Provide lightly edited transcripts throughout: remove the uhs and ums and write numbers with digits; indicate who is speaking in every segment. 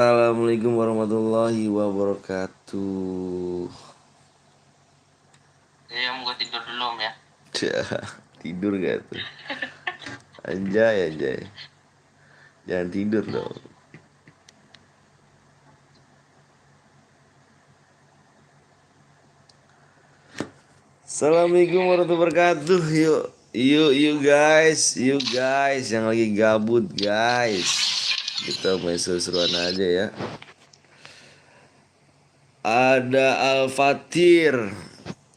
Speaker 1: Assalamualaikum warahmatullahi wabarakatuh.
Speaker 2: Gue tidur dulu Om ya.
Speaker 1: Cah, tidur gak tuh? Anjay, anjay. Jangan tidur dong. Assalamualaikum warahmatullahi wabarakatuh. Yuk guys, yang lagi gabut guys. Kita main seru-seruan aja ya. Ada Al-Fatir.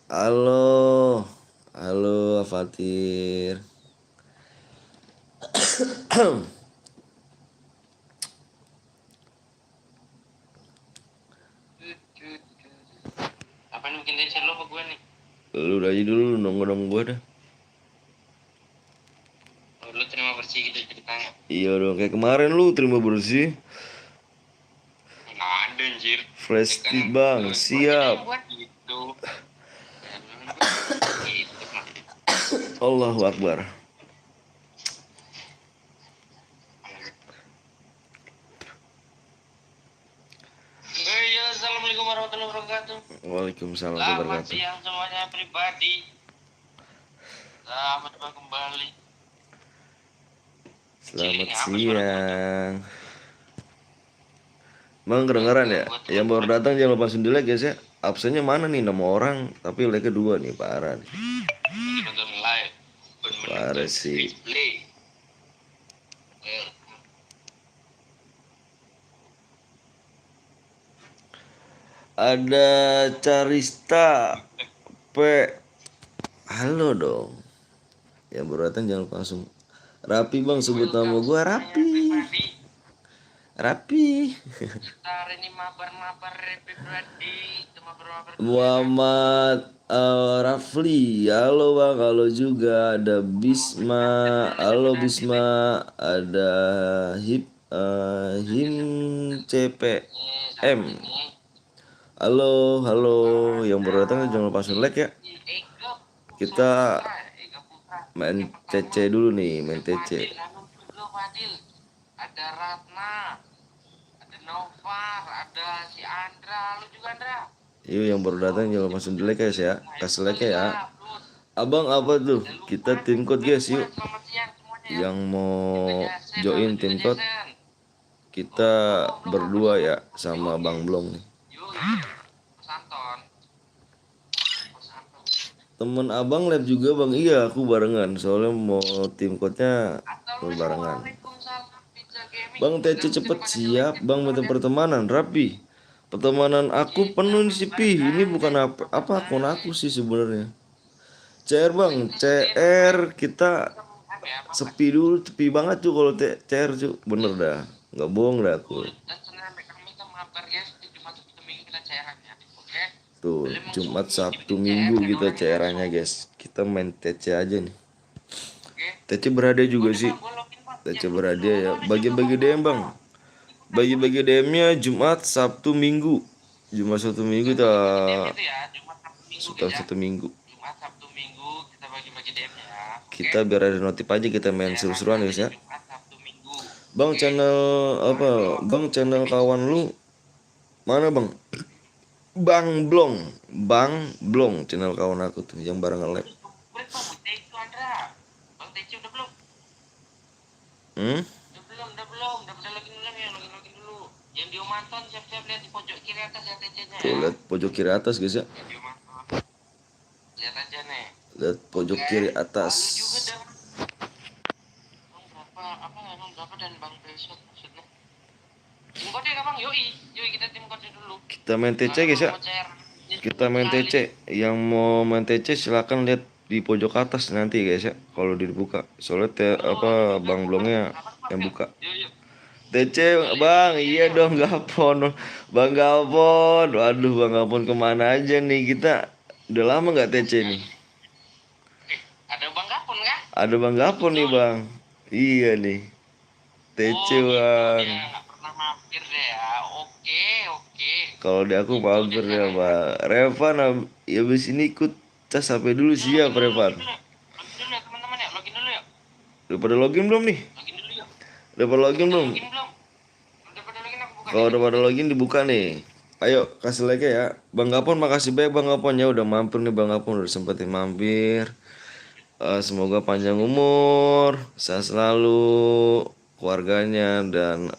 Speaker 1: Halo. Halo Al-Fatir.
Speaker 2: Apa nih bikin tension lo ke gue nih?
Speaker 1: Lu aja dulu nongol gua dah.
Speaker 2: Lu terima bersih gitu ceritanya.
Speaker 1: Iya dong, kayak kemarin lu terima bersih.
Speaker 2: Nggak ada anjir.
Speaker 1: Fresh tea bang, siap.
Speaker 2: Buat gitu. Gitu mah.
Speaker 1: Allahu Akbar.
Speaker 2: Iya, assalamualaikum warahmatullahi wabarakatuh.
Speaker 1: Waalaikumsalam
Speaker 2: Selamat
Speaker 1: warahmatullahi wabarakatuh.
Speaker 2: siang semuanya pribadi. Selamat datang kembali.
Speaker 1: Selamat siang. Bang kedengeran ya? Yang baru datang jangan lupa sendiri guys ya. Absennya mana nih 6 orang, tapi like kedua nih parah nih.
Speaker 2: Nonton live.
Speaker 1: Parah sih.
Speaker 2: Replay.
Speaker 1: Ada Carista P. Halo dong. Yang baru datang jangan lupa langsung Rapi bang, sebut nama gua Rapi. Rapi.
Speaker 2: Hari ini mabar-mabar pribadi.
Speaker 1: Muhammad Rafli, halo bang, halo juga ada Bisma, halo Bisma, ada Him CPM, halo halo, yang baru datang jangan lupa like ya. Kita main TC dulu nih, main TC.
Speaker 2: Ada Ratna, ada Novar, ada si Andra, lu juga Andra.
Speaker 1: Yuk yang baru datang jangan lupa like guys ya, kasih like ya. Abang apa tuh? Kita tim code guys yuk. Yang mau join tim code kita berdua ya sama Bang Blong nih. Temen abang live juga bang, iya aku barengan soalnya mau tim code-nya barengan. Bang TC cepet siap, bang minta pertemanan rapi. Pertemanan aku penuh nih Pi, ini bukan apa akun aku sih sebenarnya. CR bang, CR kita sepi dulu, sepi banget tuh kalau CR tuh, bener dah, nggak bohong dah aku. Tuh Jumat Sabtu Minggu kita CR-nya guys, kita main TC aja nih. TC berhadiah juga sih, TC berhadiah ya, bagi-bagi DM bang, bagi-bagi DM-nya Jumat Sabtu Minggu, Jumat Sabtu Minggu kita Sabtu Minggu. Kita biar ada notif aja, kita main seru-seruan guys ya. Bang channel apa? Bang channel kawan lu mana bang? Bang Blong channel kawan aku tuh yang bareng nge-live.
Speaker 2: Udah login dulu. Yang dia mantan siap-siap lihat di pojok kiri atas ya TC-nya.
Speaker 1: Tuh lihat pojok kiri atas guys ya.
Speaker 2: Lihat aja nih.
Speaker 1: Lihat pojok kiri atas. Berapa dan Bang besok maksudnya. Tim kode ya Bang, yoi kita tim kode dulu. Kita main TC guys ya. Kita main TC. Yang mau main TC silakan lihat di pojok atas nanti guys ya. Kalau dibuka. Soalnya Bang Blongnya yang buka. TC bang, iya dong Gapon, Bang Gapon, waduh Bang Gapon kemana aja nih kita, udah lama nggak TC nih.
Speaker 2: Ada Bang Gapon kan?
Speaker 1: Ada Bang Gapon nih bang, iya nih, TC bang.
Speaker 2: Dia nggak pernah mampir deh ya, oke.
Speaker 1: Kalau di aku mampir ya bang, Revan ya abis ini ikut cas HP dulu siap Revan.
Speaker 2: Login dulu ya teman-teman ya, login dulu ya.
Speaker 1: Udah pada login belum nih?
Speaker 2: Login dulu ya.
Speaker 1: Udah pada login belum? Kalau udah pada login dibuka nih. Ayo kasih like ya. Bang Gapon makasih banyak Bang Gapon ya udah mampir nih Bang Gapon udah sempetin mampir. Semoga panjang umur, sehat selalu keluarganya dan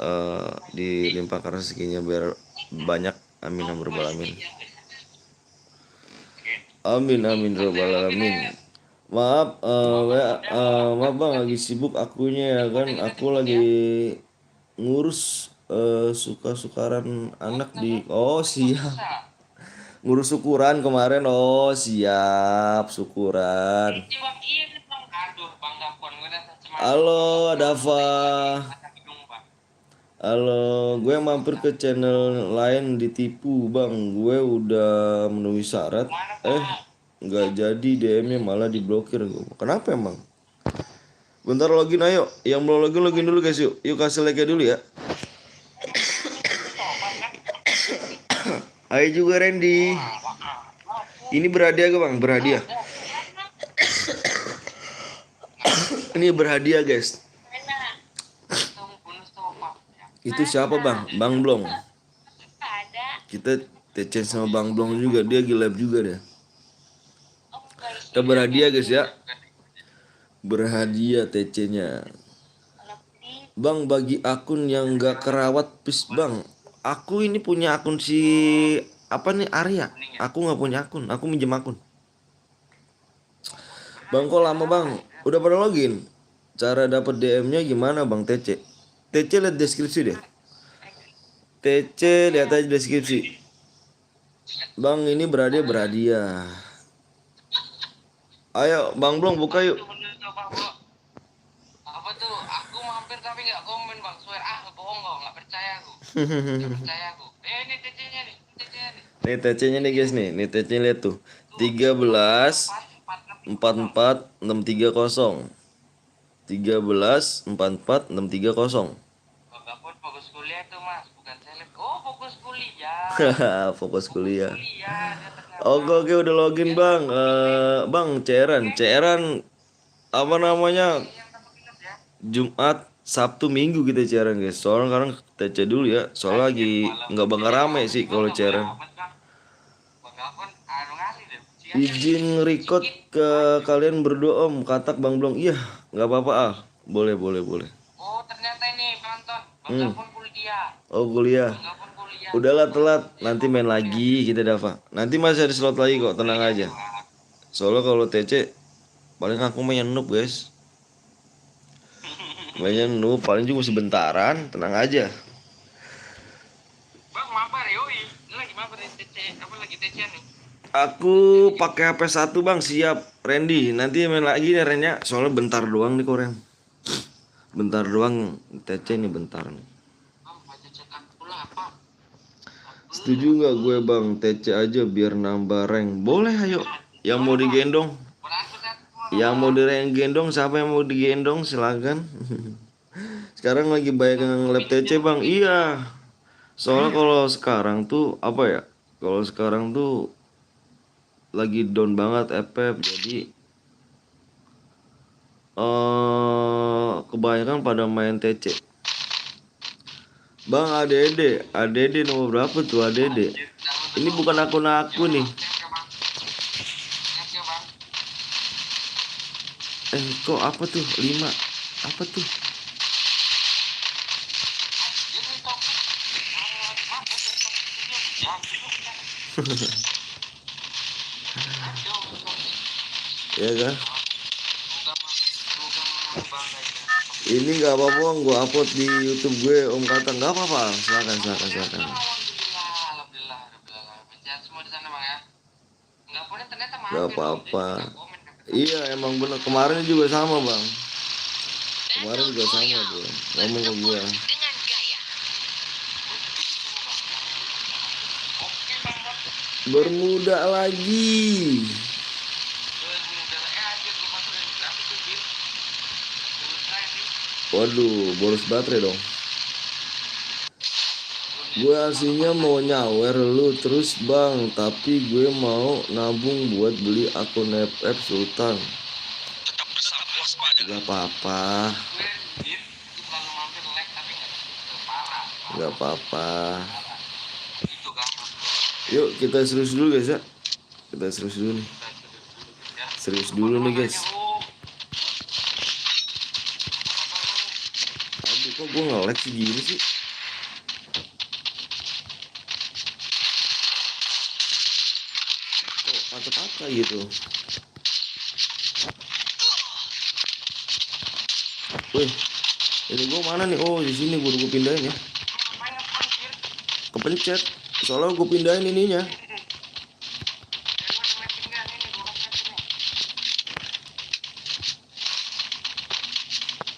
Speaker 1: dilimpahkan rezekinya biar banyak. Amin amin rabbal alamin. Amin amin rabbal alamin. Maaf, maaf bang lagi sibuk akunya ya kan. Aku lagi ngurus suka-sukaran anak di. Oh siap. Ngurus syukuran kemarin. Oh siap syukuran.
Speaker 2: Aduh, Bang Gapon, gue udah cuma
Speaker 1: Halo Dava.
Speaker 2: mata hidung, Bang.
Speaker 1: Halo, gue mampir ke channel lain ditipu bang. Gue udah memenuhi syarat.
Speaker 2: Mana, Bang?
Speaker 1: Nggak jadi DM-nya malah diblokir. Kenapa emang? Bentar login ayo. Yang belum login login dulu guys yuk. Yuk kasih like dulu ya. Ayo juga Randy. Ini berhadiah gak bang? Berhadiah. Ini berhadiah guys. Itu siapa bang? Bang Blong. Kita TC sama Bang Blong juga. Dia live juga deh. Kita berhadiah guys ya. Berhadiah TC-nya. Bang bagi akun yang gak kerawat please bang. Aku ini punya akun si apa nih Arya. Aku nggak punya akun. Aku minjem akun. Bang kok lama bang? Udah pada login? Cara dapat DM-nya gimana bang TC? TC lihat deskripsi deh. TC lihat aja deskripsi. Bang ini berhadiah. Ayo Bang Blong buka yuk.
Speaker 2: Apa tuh? Aku mampir tapi nggak komen, Bang. Swear, bohong kok, nggak percaya aku. Nggak percaya aku. Ini TC-nya nih, TC-nya nih.
Speaker 1: Nih TC-nya nih guys nih. Nih TC lihat tuh. 13 44 630. 13 44 630.
Speaker 2: Bang Gapon fokus kuliah tuh, Mas, bukan seleb. Oh, fokus kuliah.
Speaker 1: Fokus kuliah.
Speaker 2: Kuliah, dia ternyata.
Speaker 1: Oke udah login bang. Bang Ceran apa namanya
Speaker 2: Yang kamu ingat ya?
Speaker 1: Jumat Sabtu Minggu kita Ceran guys. Soalnya sekarang TC dulu ya. Soalnya lagi nggak bakal rame sih kalau Ceran.
Speaker 2: Bang Gapon, ngasih deh.
Speaker 1: Izin record ke kalian berdua om katak Bang Blong. Iya nggak apa-apa ah. Boleh.
Speaker 2: Oh, ternyata ini penonton. Bang Gapon kuliah.
Speaker 1: Oh kuliah.
Speaker 2: Bang Gapon kuliah.
Speaker 1: Udahlah telat. Nanti main lagi kita Dava. Nanti masih ada slot lagi kok. Tenang aja. Soalnya kalau TC paling aku main noob guys. Mainnya noob paling juga sebentaran. Tenang aja.
Speaker 2: Bang, mabar yoi. Ini lagi mabar di TC. Apa lagi TC nih?
Speaker 1: Aku pakai HP 1 bang siap Randy. Nanti main lagi nih Rennya. Soalnya bentar doang nih kok Ren. Bentar doang TC nih bentar nih.
Speaker 2: Bang, baca cetak pula apa?
Speaker 1: Setuju nggak gue bang TC aja biar nambah rank. Boleh ayo. Yang mau digendong. Yang mau digendong siapa yang mau digendong silakan. Sekarang lagi banyak yang lab TC bang. Iya. Soalnya kalau sekarang tuh apa ya? Kalau sekarang tuh lagi down banget FF jadi kebanyakan pada main TC. Bang ADD nomor berapa tuh ADD? Ini bukan akun aku nih. Kok apa tuh 5? Apa tuh? Ya kan? Ini nggak apa-apa gue upload di YouTube gue Om Kata nggak apa-apa silakan.
Speaker 2: Alhamdulillah. Sehat semua di sana, Bang ya. Nggak boleh ternyata mampir.
Speaker 1: Nggak apa-apa. Iya emang bener kemarin juga sama bang. Kemarin juga sama tuh ngomong ke gue. Bermuda lagi. Waduh, boros baterai dong. Gue aslinya mau nyawer lu terus bang, tapi gue mau nabung buat beli akun FF Sultan. Gak apa-apa. Nggak apa-apa.
Speaker 2: Itu kan.
Speaker 1: Yuk kita serius dulu guys ya. Kita serius dulu nih. Serius dulu nih guys. Aduh kok gue nge-lag sih gini sih. Kok patah-patah gitu. Wih, ini gue mana nih? Oh di sini gue pindahin ya. Kepencet. Soalnya gue pindahin ininya.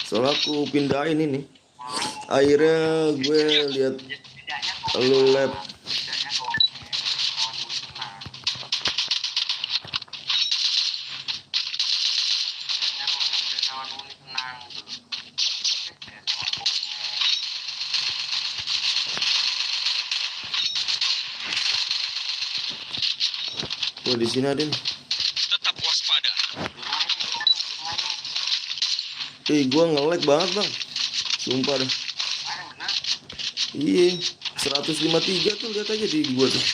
Speaker 1: Soalnya aku pindahin ini. Akhirnya gue lihat lu lab. Oh di sini ada nih.
Speaker 2: Tetap waspada.
Speaker 1: Gue nge-lag banget bang. Sumpah dah. Iya 153 tuh lihat aja di gua tuh.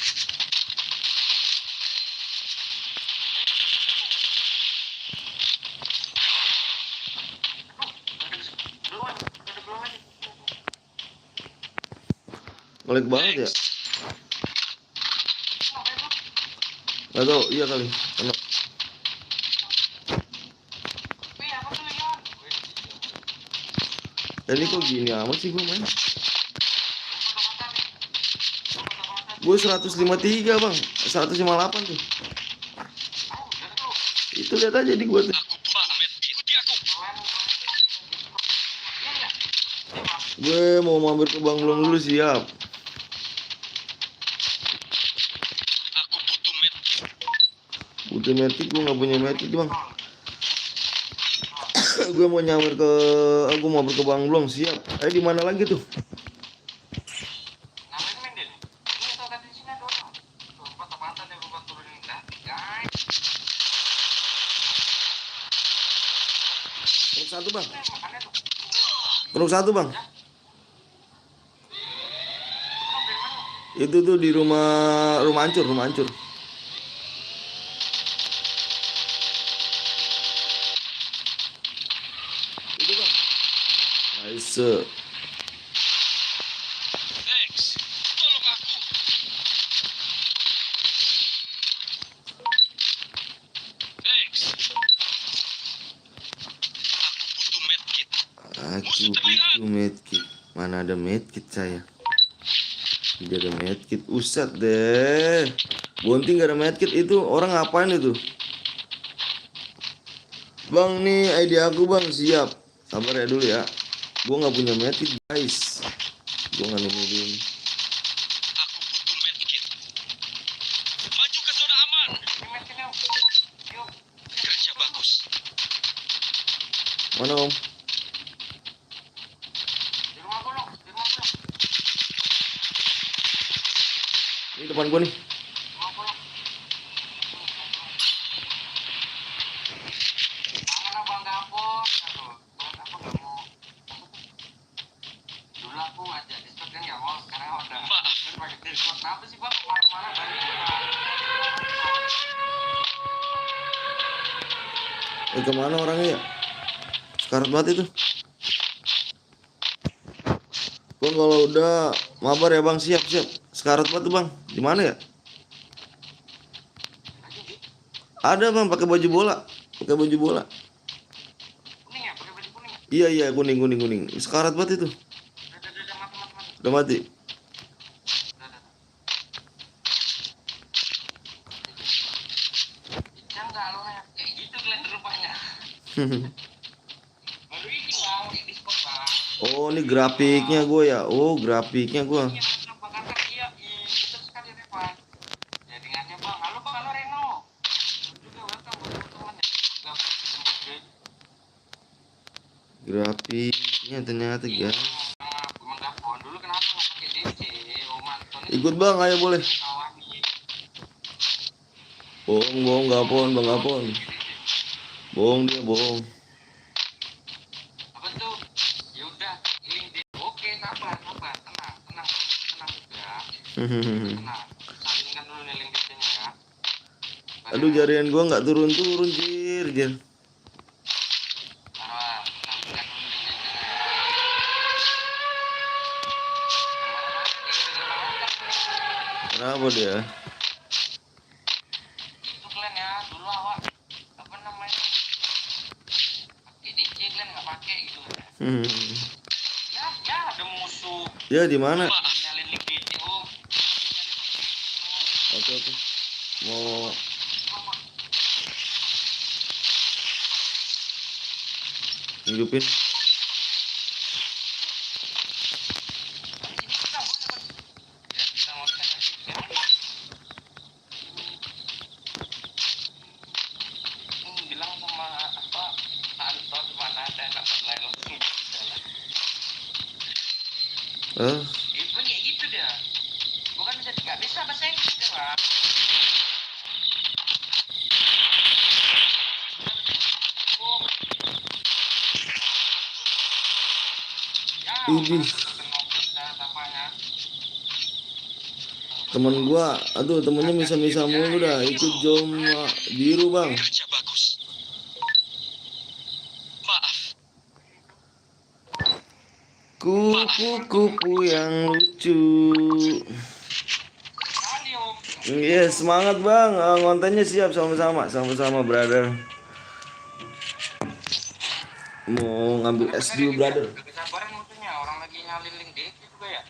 Speaker 1: Nge-lag banget ya. Gak tau, iya kali. Enak. Ini kok gini amat sih gue main. Gue 153 bang, 158 tuh. Itu lihat aja di gua tuh.
Speaker 2: Ikuti aku.
Speaker 1: Gue mau mampir ke Bang Long dulu siap.
Speaker 2: Aku butuh med.
Speaker 1: Butuh medkit, gue nggak punya medkit bang. Gue mau nyamper ke, aku mau ke Bang Long siap. Di mana lagi tuh? Keruk satu bang. Keruk satu bang. Itu tuh di rumah hancur, rumah hancur. Itu bang. Nice.
Speaker 2: X, tolong aku. X. Aku butuh medkit.
Speaker 1: Aku butuh medkit. Mana ada medkit saya? Tidak ada medkit. Usat deh. Bonting gak ada medkit itu orang ngapain itu? Bang nih ID aku bang siap. Sabar ya dulu ya. Gue nggak punya medkit guys. Gue nggak nemu dulu.
Speaker 2: Aku butuh medkit. Maju ke zona aman. Kerja bagus.
Speaker 1: Mana om? Ini depan gue nih. Kemana orangnya ya? Sekarat banget itu. Bang kalau udah mabar ya bang siap siap. Sekarat banget tuh bang. Di mana ya? Ada bang pakai baju bola. Pakai baju bola. Iya iya kuning kuning kuning. Sekarat banget itu. Udah mati. Oh ini grafiknya gue ya. Oh grafiknya gue. Grafiknya ternyata guys. Ikut bang ayo boleh. Bohong bohong gak pon bang gak pon. Bohong dia bohong.
Speaker 2: Nah, salinkan dulu nih link DC-nya ya.
Speaker 1: Aduh, jaringan gua nggak turun-turun, jir.
Speaker 2: Nah, salinkan dulu link DC-nya ya.
Speaker 1: Kenapa dia?
Speaker 2: Itu kalian ya, dulu awak apa namanya? Pakai DC kalian nggak pakai gitu. Ya ada musuh.
Speaker 1: Ya di mana?
Speaker 2: Nyalin link DC om.
Speaker 1: Oke. Mau hidupin.
Speaker 2: Sini kita boleh kan? Ya kita mau kan bilang sama apa Anton mana ada nggak berlain langsung bisa lah. Itu kayak gitu dia. Bukan bisa nggak bisa bahasa Inggris dia bang. Ya,
Speaker 1: Idih. Temen gua, aduh temennya misa-misa mulu dah, ikut jom biru bang.
Speaker 2: Kerja bagus. Maaf.
Speaker 1: Kupu-kupu yang lucu. Iya, semangat bang. Kontennya siap sama-sama brother. Mau ngambil S2 brother.
Speaker 2: Kesabaran musuhnya, orang lagi nyalin link DC juga ya.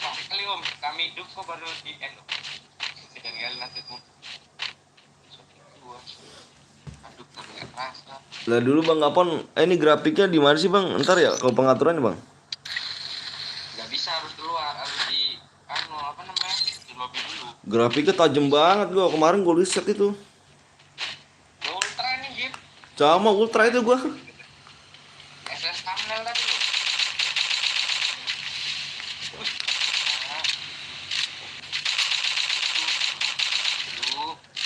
Speaker 2: Tapi kali om, kami hidup kok baru di end. Sedang nanti tuh. Aduh, tapi nggak terasa.
Speaker 1: Lah dulu bang Apon, ini grafiknya di mana sih bang? Ntar ya kalau pengaturannya bang.
Speaker 2: Nggak bisa, harus keluar, harus di apa namanya, di lobby dulu.
Speaker 1: Grafiknya tajam banget gua kemarin gua riset itu.
Speaker 2: Ultra ini Jim.
Speaker 1: Sama ultra itu gua.
Speaker 2: SS thumbnail tadi loh.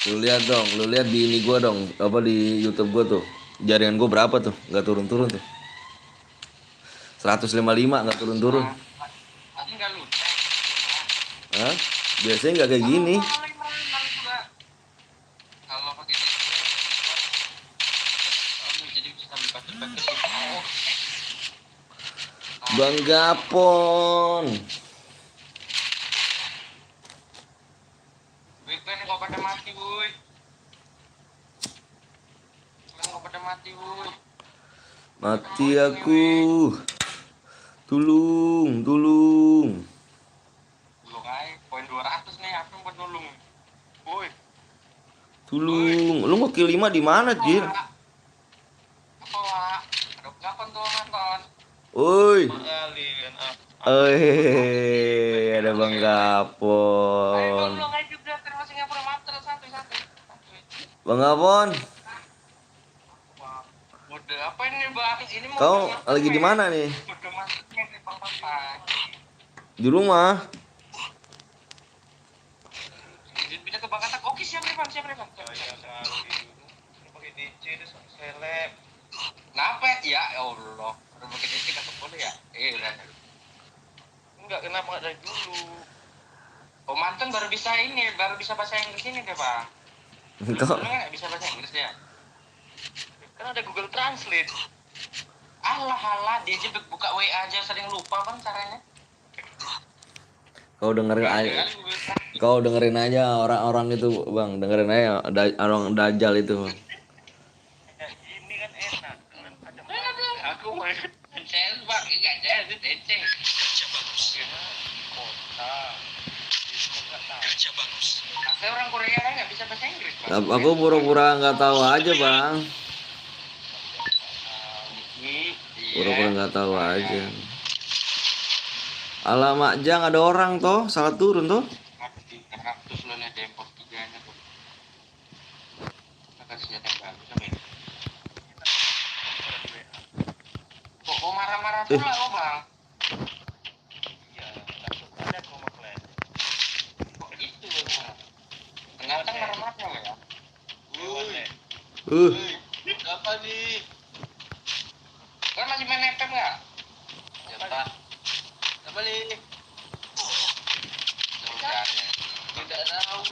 Speaker 1: Lu lihat dong, lu lihat di ini gua dong, apa di YouTube gua tuh. Jaringan gua berapa tuh? Nggak turun-turun tuh. 155 nggak turun-turun.
Speaker 2: Tadi nggak lucu.
Speaker 1: Hah? Biasanya nggak kayak gini.
Speaker 2: Kalau pakai jadi bisa dibaca-baca.
Speaker 1: Bang Gapon.
Speaker 2: Wih, kalian kok pada mati, wuih. Kalian kok pada mati, wuih.
Speaker 1: Mati aku. Tulung.
Speaker 2: Belum aja, poin 200 nih, aku buat nulung. Wuih.
Speaker 1: Tulung. Lu mau kill 5 di mana, Jir?
Speaker 2: Apa, Wak? Ada kapan tuh, Anton?
Speaker 1: Oi.
Speaker 2: Alien,
Speaker 1: Ada Bang Gapon.
Speaker 2: Ayo, aja juga, terima Singapura Master, satu.
Speaker 1: Bang Gapon,
Speaker 2: Udah apa ini bang? Ini mau
Speaker 1: kau lagi di mana nih?
Speaker 2: udah masuknya nih bang papa.
Speaker 1: Di rumah.
Speaker 2: Pindah ke Bangkata. Oke siap nih bang. Ya kali. Pakai DC itu seleb. Kenapa ya? Ya Allah. Udah pakai DC nggak boleh ya? Udah. Enggak, kenapa nggak dari dulu? Oh mantan baru bisa bahasa Inggris ini deh bang.
Speaker 1: Kau
Speaker 2: Nggak bisa bahasa Inggris ya? Kan ada Google Translate. Alah, dia aja buka WA aja sering lupa bang caranya.
Speaker 1: kau dengerin aja orang-orang itu, Bang. Dengerin aja orang Dajjal itu.
Speaker 2: Ini kan enak. Aku main CS bang, enggak CS itu DC. Kerja bagus. Kerja bagus. Saya orang Korea nggak bisa bahasa Inggris bang.
Speaker 1: Aku pura-pura nggak tahu aja, Bang. Pura-pura nggak tahu aja. Alamak, Jang, ada orang toh, salah turun toh.
Speaker 2: 300 loh nih dempot 3-nya tuh. Kita kasih yang bagus ya. Kok marah-marah pula lo bang? Iya, langsung ada koma klan. Kok gitu bang? Ternyata marah-marah ya? Apa nih? Kan masih main FM nggak? Jatah. Apa nih? Tidak tahu.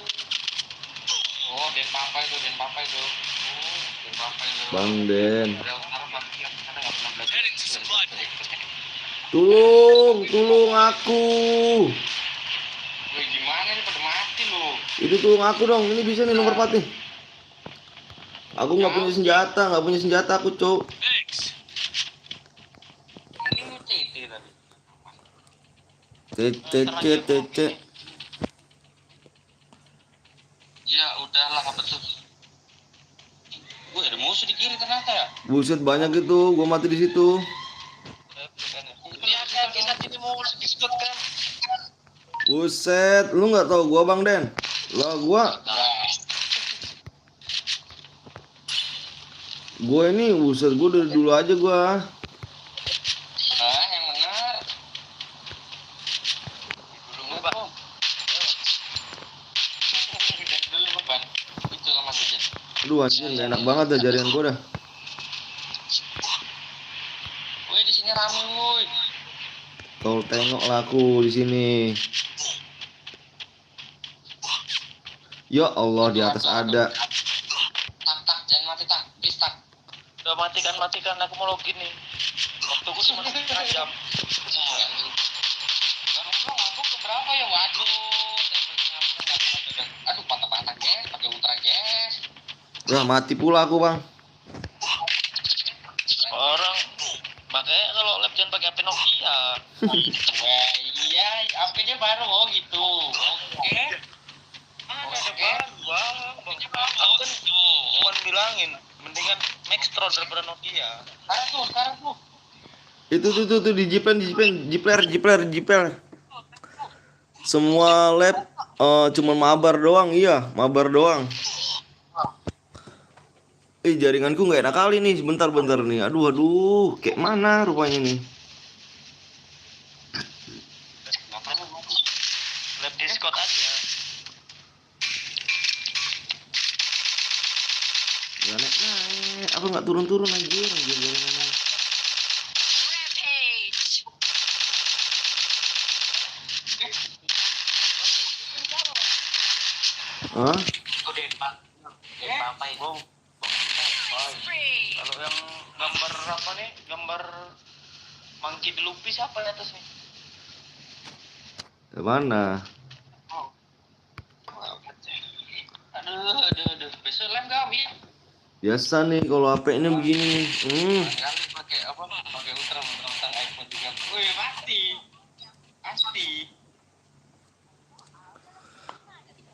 Speaker 2: Oh, Den Papa itu. Oh, Den Papa itu.
Speaker 1: Bang Den.
Speaker 2: Ada utara pasti yang ada nggak pernah belajar.
Speaker 1: Tolong aku.
Speaker 2: Wih, gimana nih pada mati lu?
Speaker 1: Itu tolong aku dong. Ini bisa nih nomor 4 nih. Aku nggak punya senjata aku, Cok.
Speaker 2: Ini CT tadi.
Speaker 1: TC.
Speaker 2: Ya udahlah, apa tuh? Gue ada musuh di kiri ternyata ya.
Speaker 1: Buset banyak itu, gua mati di situ.
Speaker 2: Lihat kan kita ini mau disebut kan?
Speaker 1: Buset, lu nggak tahu gua Bang Den. Lah gua ini buset gua dari dulu aja gua.
Speaker 2: Ah, yang benar. Dulu nggak Bang. Dari dulu Bang. Itu lah maksudnya.
Speaker 1: Aduh anjir, gak enak banget dah jaringan gua dah.
Speaker 2: Woi, di sini rame woi.
Speaker 1: Kau tengok lah aku di sini. Ya Allah, di atas ada.
Speaker 2: Tak, jangan mati tak. Please tak. Udah matikan, aku mau login nih. Waktu gue cuma 1 jam. Baru aku keberapa ya? Waduh. Aduh, patah-patah guys, pakai ultra guys.
Speaker 1: Wah, mati pula aku, Bang.
Speaker 2: Orang makanya kalau lab jangan pakai HP Nokia. Wah, iya, HP-nya baru gitu. Oke. Oke. Aku kan cuma bilangin mendingan Maxtron daripada Nokia. Sekarang tuh.
Speaker 1: Itu tuh di Jipler. Semua lab cuma mabar doang, iya, mabar doang. Jaringanku nggak enak kali nih, bentar nih. Aduh, kayak mana rupanya nih?
Speaker 2: Lab Discord aja.
Speaker 1: Gak naik, apa nggak turun anjir jaringannya. Hah?
Speaker 2: Kalau yang gambar apa nih? Gambar monkey dilupis apa di atas nih?
Speaker 1: Mana?
Speaker 2: Aduh. Besok lem kami.
Speaker 1: Biasa nih kalau HP ini begini nih.
Speaker 2: Kali pakai apa? Pakai ultra mentang iPhone 3. Wih, pasti.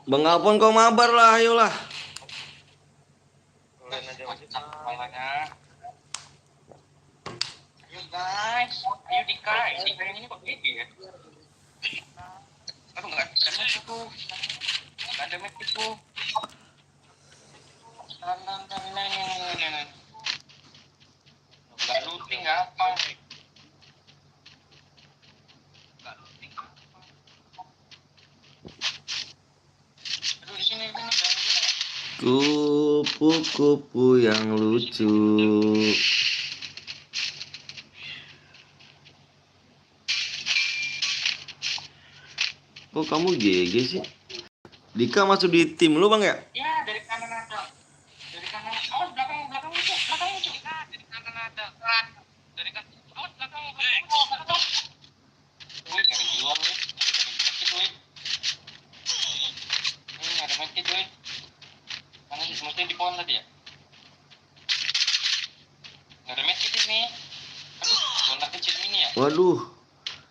Speaker 1: Bang Alpon kau mabar lah, ayolah.
Speaker 2: Ayo guys, ayo di ini kok gini ya? Aduh, nggak ada map itu. Nggak looting apa? Aduh, di sini
Speaker 1: Kupu-kupu yang lucu. Kok kamu GG sih? Dika masuk di tim lu Bang ya?
Speaker 2: Ya, dari kanan ada. Awas belakang muncul. Dari kanan ada. Dari kanan. Awas belakang. Wih, ada jiwa wih. Ada medkit wih. Mana sih? Mesti di pohon tadi ya? Nggak ada medkit ini. Aduh, zona kecil ini ya?
Speaker 1: Waduh,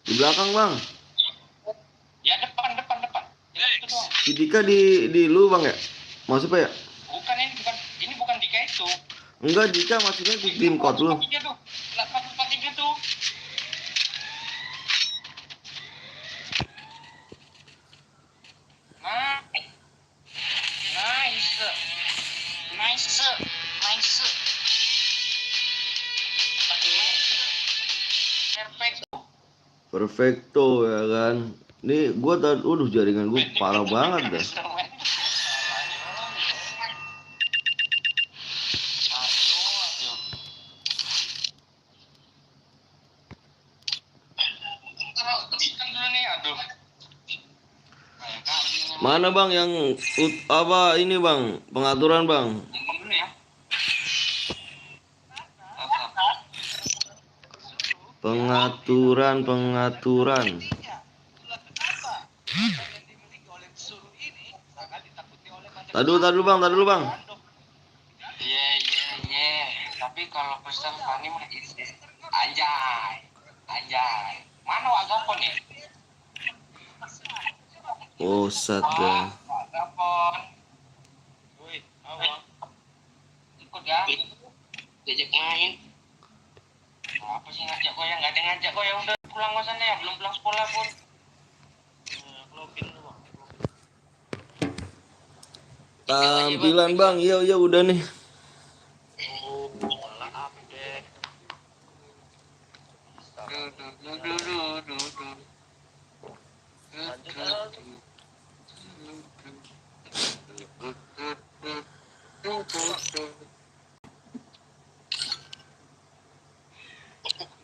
Speaker 1: di belakang Bang.
Speaker 2: Ya, depan. Itu doang.
Speaker 1: Si Dika di lu Bang ya? Masuk apa ya?
Speaker 2: Bukan, ini bukan Dika itu.
Speaker 1: Enggak, Dika maksudnya di tim code lu.
Speaker 2: 43 tuh. 43 tuh. Nice.
Speaker 1: Perfecto ya kan. Nih gua tadi jaringan gua parah banget dah. Mana bang yang apa ini bang? Pengaturan bang.
Speaker 2: Ngomong ya.
Speaker 1: Pengaturan. Tadu bang, tadu bang.
Speaker 2: Iya. Tapi kalau pesan Fani mah anjay. Mana Wagapon ya?
Speaker 1: Oh satga.
Speaker 2: Wagapon. Wih, awang. Ikut ya? Diajak main. Apa sih ngajak gue ya? Nggak ada ngajak gue ya udah pulang ke sana ya. Belum pulang sekolah pun. Login dulu bang.
Speaker 1: Tampilan bang, iya udah nih.
Speaker 2: Malah update.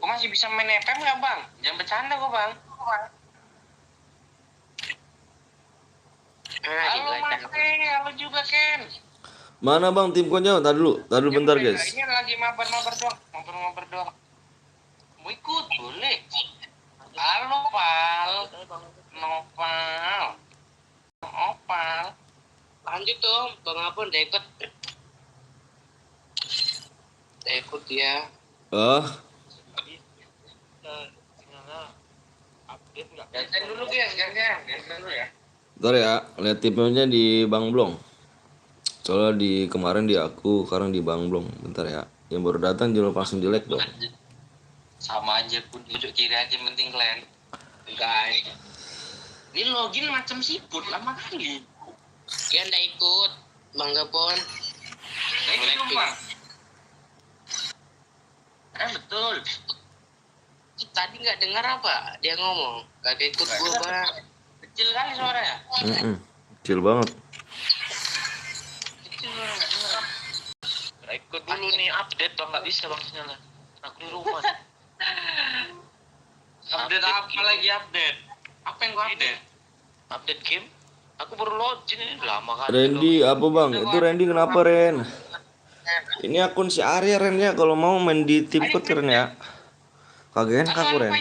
Speaker 2: Gue masih bisa main FM nggak bang? Jangan bercanda gue bang. Halo Mas Ken, halo juga Ken.
Speaker 1: Mana bang tim konyol? Tadu bentar guys.
Speaker 2: Ini lagi mabar doang. Mau ikut boleh. Halo Pal. Opal. Lanjut dong, Bang Abon udah ikut. Udah ikut dia. Gantian dulu guys, gantian dulu ya.
Speaker 1: Bentar ya, lihat tipenya di Bang Blong. Soalnya di kemarin di aku, sekarang di Bang Blong. Bentar ya. Yang baru datang jangan langsung jelek dong.
Speaker 2: Sama aja pun duduk kiri aja penting kalian. Guys. Ini login macam siput lama kali. Dia ndak ikut, Bang Gapon. Nggak ikut Bang. Betul. Tadi nggak dengar apa dia ngomong. Gak ikut gua Bang. Kecil kali suaranya.
Speaker 1: Kecil banget.
Speaker 2: Kecil suara nggak dengar. Nggak ikut dulu nih update Bang, nggak bisa Bang sinyalnya. Aku di rumah. Update apa lagi update? Apa yang gua update? Update game? Aku baru login ini lama kali.
Speaker 1: Randy apa bang? Itu Randy kenapa Ren? Ini akun si Arya Ren ya. Kalau mau main di tim code Ren ya. Kagak enak aku Ren.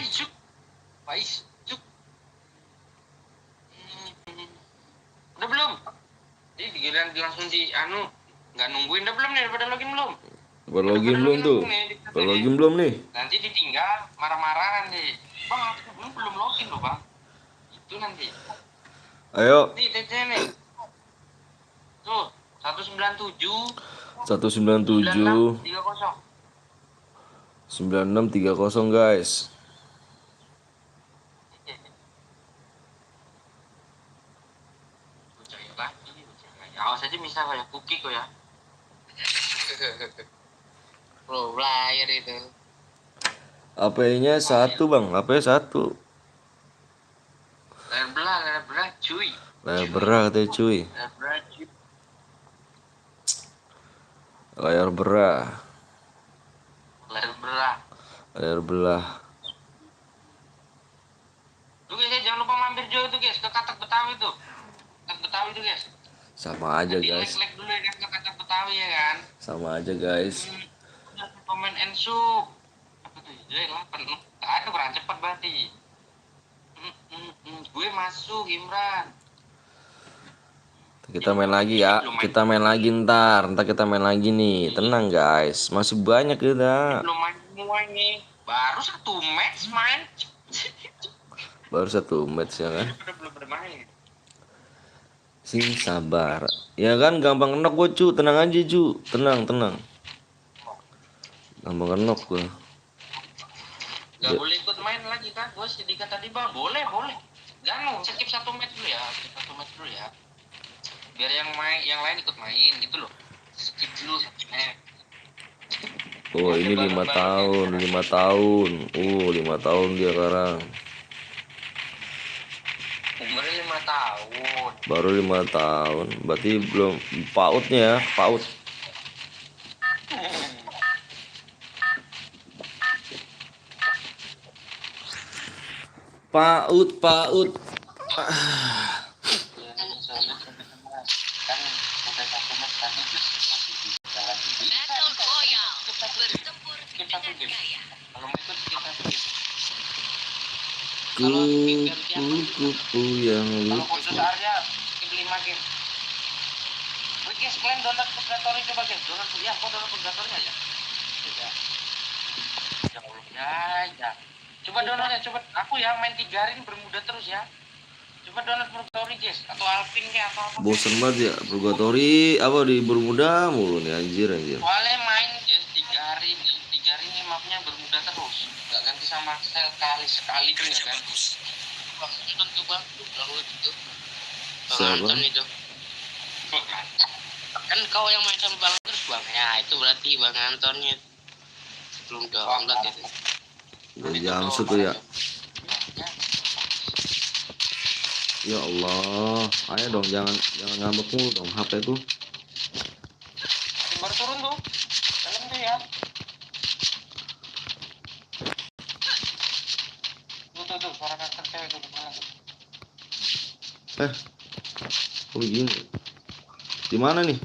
Speaker 2: Udah belum? Jadi giliran langsung di nggak nungguin udah belum nih? Pada login belum?
Speaker 1: Baru login belum tuh? Baru login belum nih?
Speaker 2: Nanti ditinggal marah-marah nanti. Bang, aku belum login loh bang. Itu nanti.
Speaker 1: Ayo.
Speaker 2: Nih TC nih. Tuh 197
Speaker 1: 197 9630 guys.
Speaker 2: Awas aja misal kayak cookie kok ya. Pro player itu.
Speaker 1: AP-nya 1 bang, AP-nya 1.
Speaker 2: Layar belah cuy.
Speaker 1: Layar belah katanya cuy. Layar belah. Layar belah.
Speaker 2: Tuh guys, jangan lupa mampir juga tuh guys ke Katak Betawi tuh. Katak Betawi tuh guys.
Speaker 1: Sama aja guys.
Speaker 2: Like dulu ya kan ke Katak Betawi ya kan.
Speaker 1: Sama aja guys.
Speaker 2: Komen Ensu. Apa tuh? Jelek 8. Ada kurang cepat berarti. Gue masuk Imran.
Speaker 1: Kita main lagi ya. Kita main lagi ntar kita main lagi nih. Tenang guys. Masih banyak kita.
Speaker 2: Belum main semua ini. Baru 1 match main.
Speaker 1: Baru 1 match ya kan.
Speaker 2: Belum bermain.
Speaker 1: Sing sabar. Ya kan gampang knock gue cu. Tenang aja cu. Tenang. Gampang knock gue.
Speaker 2: Gak boleh ikut main lagi kan? Gue sedikit tadi bang. Boleh. Jangan skip 1 match dulu ya. Biar yang lain ikut main gitu loh. Skip dulu 1 match.
Speaker 1: Oh ini 5 tahun. 5 tahun dia sekarang. Baru 5 tahun. Berarti belum pautnya ya. Paut.
Speaker 2: satu game. Skip satu game. Kalau mau ikut skip satu game.
Speaker 1: Kupu-kupu yang
Speaker 2: Kalau
Speaker 1: lucu.
Speaker 2: khusus Arya skip 5 game. Oke guys, kalian download Purgatory coba guys. Download ya, kok download Purgatory aja. Tidak. Ya Allah, ya. Coba download ya, coba. Aku ya main 3 hari ini bermuda terus ya. Coba download Purgatory guys, atau Alpin kayak atau apa.
Speaker 1: Bosan banget ya Purgatory apa di Bermuda mulu nih anjir.
Speaker 2: Soalnya main guys 3 hari ini, 3 hari ini mapnya bermuda terus. Gak ganti sama sekali pun ya kan. Nonton tuh bang, download itu.
Speaker 1: Siapa?
Speaker 2: Itu. Kan kau yang main sama Bang terus bang, ya itu berarti Bang Antonnya belum download itu.
Speaker 1: Udah jam tuh ya. Ya Allah, ayo dong jangan ngambek mulu dong HP ku.
Speaker 2: Baru turun tuh, dalam tuh ya. Tuh, suara karakter cewek tuh di mana tuh?
Speaker 1: Kok begini? Di mana nih?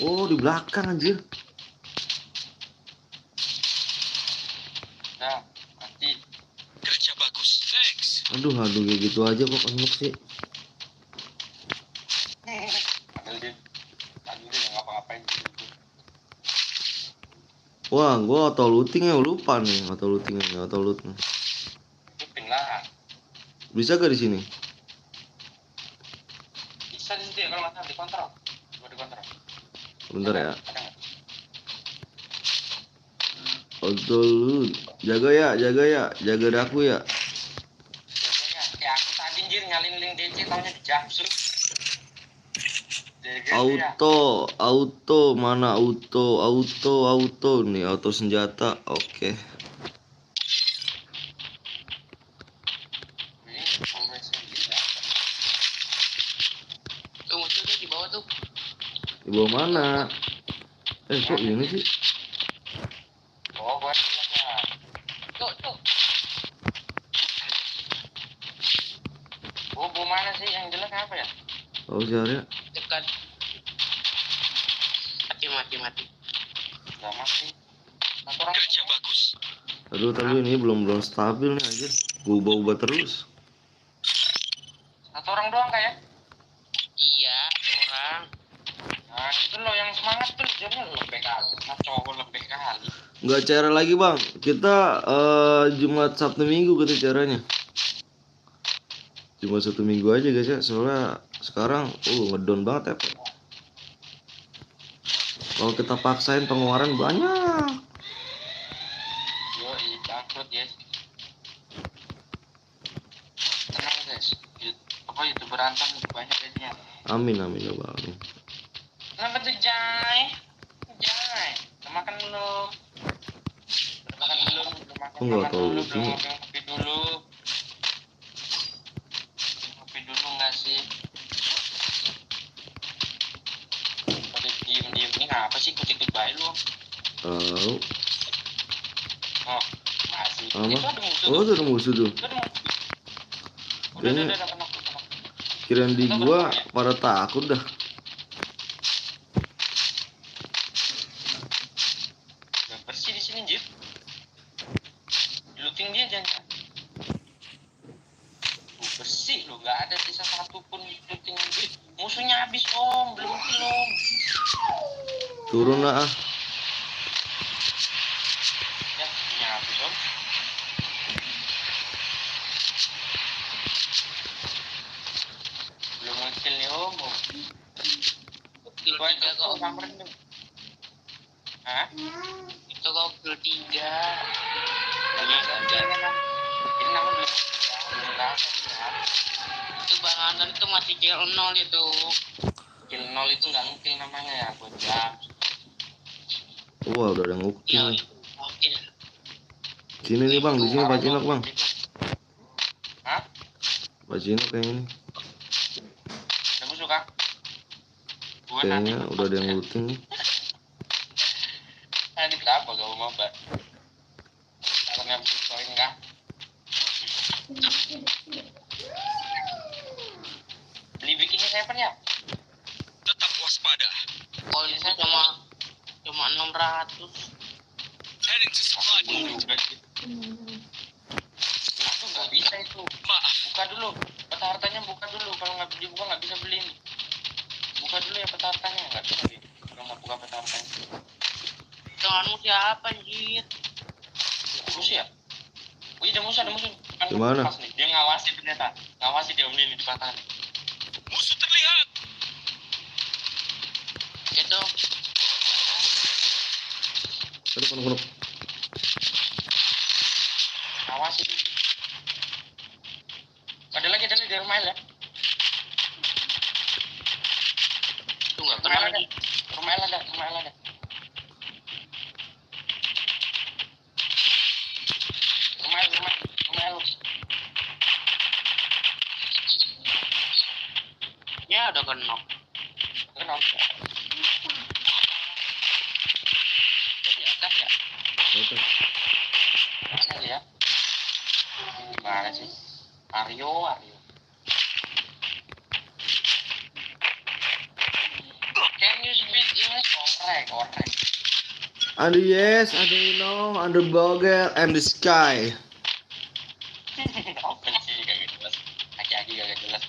Speaker 1: Oh, di belakang anjir.
Speaker 2: Nah, mati. Kerja bagus, thanks.
Speaker 1: Aduh kayak gitu aja kok penuh sih.
Speaker 2: Padahal dia nggak ngapa-ngapain gitu.
Speaker 1: Wah, gua auto looting ya, lupa nih auto looting nih, auto loot.
Speaker 2: Looting lah.
Speaker 1: Bisa gak di sini?
Speaker 2: Bisa di situ ya kalau nggak salah dikontrol. Coba dikontrol.
Speaker 1: Bentar ya.
Speaker 2: Ada nggak?
Speaker 1: Auto loot. Jaga daku ya.
Speaker 2: Ya aku tadi anjir nyalin link DC taunya di Japsu.
Speaker 1: Auto mana auto nih, auto senjata. Oke.
Speaker 2: Tuh muncul di bawah tuh.
Speaker 1: Di bawah mana? Kok ini sih?
Speaker 2: Oh, buat ya. Tuh. Oh, mana sih yang jelek apa ya?
Speaker 1: Oh, Arya.
Speaker 2: Dekat. Mati. Gak mati. Satu orang kerja bagus.
Speaker 1: Aduh, tapi ini belum stabil nih anjir. Ubah terus.
Speaker 2: Satu orang doang kayak? Iya, orang. Nah, itu loh yang semangat tuh jamnya lebih kali. Cowok lebih kali.
Speaker 1: Nggak cara lagi bang. Kita Jumat Sabtu Minggu gitu caranya. Cuma 1 minggu aja guys ya. Soalnya sekarang ngedon banget ya. Kalau kita paksain pengeluaran banyak.
Speaker 2: Yoi, bangkrut guys. Tenang guys. YouTuber Anton lebih banyak guysnya.
Speaker 1: Amin ya bang.
Speaker 2: Kenapa tuh Jai? Udah makan belum?
Speaker 1: Kok nggak tahu
Speaker 2: Belum
Speaker 1: sih?
Speaker 2: ngopi dulu. Ngopi dulu nggak sih? Pada diem ini apa sih ikut bayi lu?
Speaker 1: Tahu.
Speaker 2: Oh, masih.
Speaker 1: Apa?
Speaker 2: Itu ada musuh.
Speaker 1: Oh, ada musuh tuh. Kayaknya kirain di gua pada takut dah.
Speaker 2: Udah bersih di sini, Jip. Looting dia jangan. Bersih lu, nggak ada sisa satu pun looting. Musuhnya habis om, belum.
Speaker 1: Turun lah ah.
Speaker 2: Ya, musuhnya habis om. Belum ngekill nih om. Kill 3 kok samperin nih. Hah? Itu kok kill 3. Ini nama belum ya. Itu Bang Anton itu masih kill 0 itu. Kill 0 itu nggak ngekill namanya ya buat jam.
Speaker 1: Wah, udah ada ngukil.
Speaker 2: Oke.
Speaker 1: Sini nih bang, di sini Pak Cinok bang.
Speaker 2: Hah?
Speaker 1: Pak Cinok kayak ini.
Speaker 2: Ada musuh kah?
Speaker 1: Kayaknya udah ada yang looting nih.
Speaker 2: Ini berapa gak mau mbak? Kalau nggak bisa poin kah? Beli bikinnya 7 ya? Tetap waspada.
Speaker 3: waspada.
Speaker 4: Koin saya cuma 600.
Speaker 3: Heading to supply point.
Speaker 2: Aku nggak bisa itu.
Speaker 3: Maaf.
Speaker 2: Buka dulu. Peta hartanya buka dulu. Kalau nggak dibuka nggak bisa beli ini. Buka dulu ya peta hartanya. Nggak bisa dia. Kalau nggak buka peta hartanya.
Speaker 4: Tanganmu siapa anjir?
Speaker 2: Musuh ya? Wih, ada musuh, ada musuh. Kan
Speaker 1: Gimana?
Speaker 2: pas nih. Dia ngawasi ternyata. Ngawasi dia ini di patah nih.
Speaker 3: Musuh terlihat.
Speaker 4: Itu
Speaker 1: Keduk.
Speaker 2: Ngawasi dia. Ada lagi di rumah ya.
Speaker 4: tuh nggak
Speaker 2: Rumah
Speaker 4: kena
Speaker 2: ada.
Speaker 4: lagi.
Speaker 2: Rumah ada. Rumah ada. Rumah lu.
Speaker 4: Ya udah kena.
Speaker 2: Kenapa? Di atas ya? Mana dia? Gimana sih? Aryo. Can you speak English? Orek.
Speaker 1: Ada yes, ada no, ada bogel, and the sky.
Speaker 2: Open sih kagak jelas. Aki-aki kagak jelas.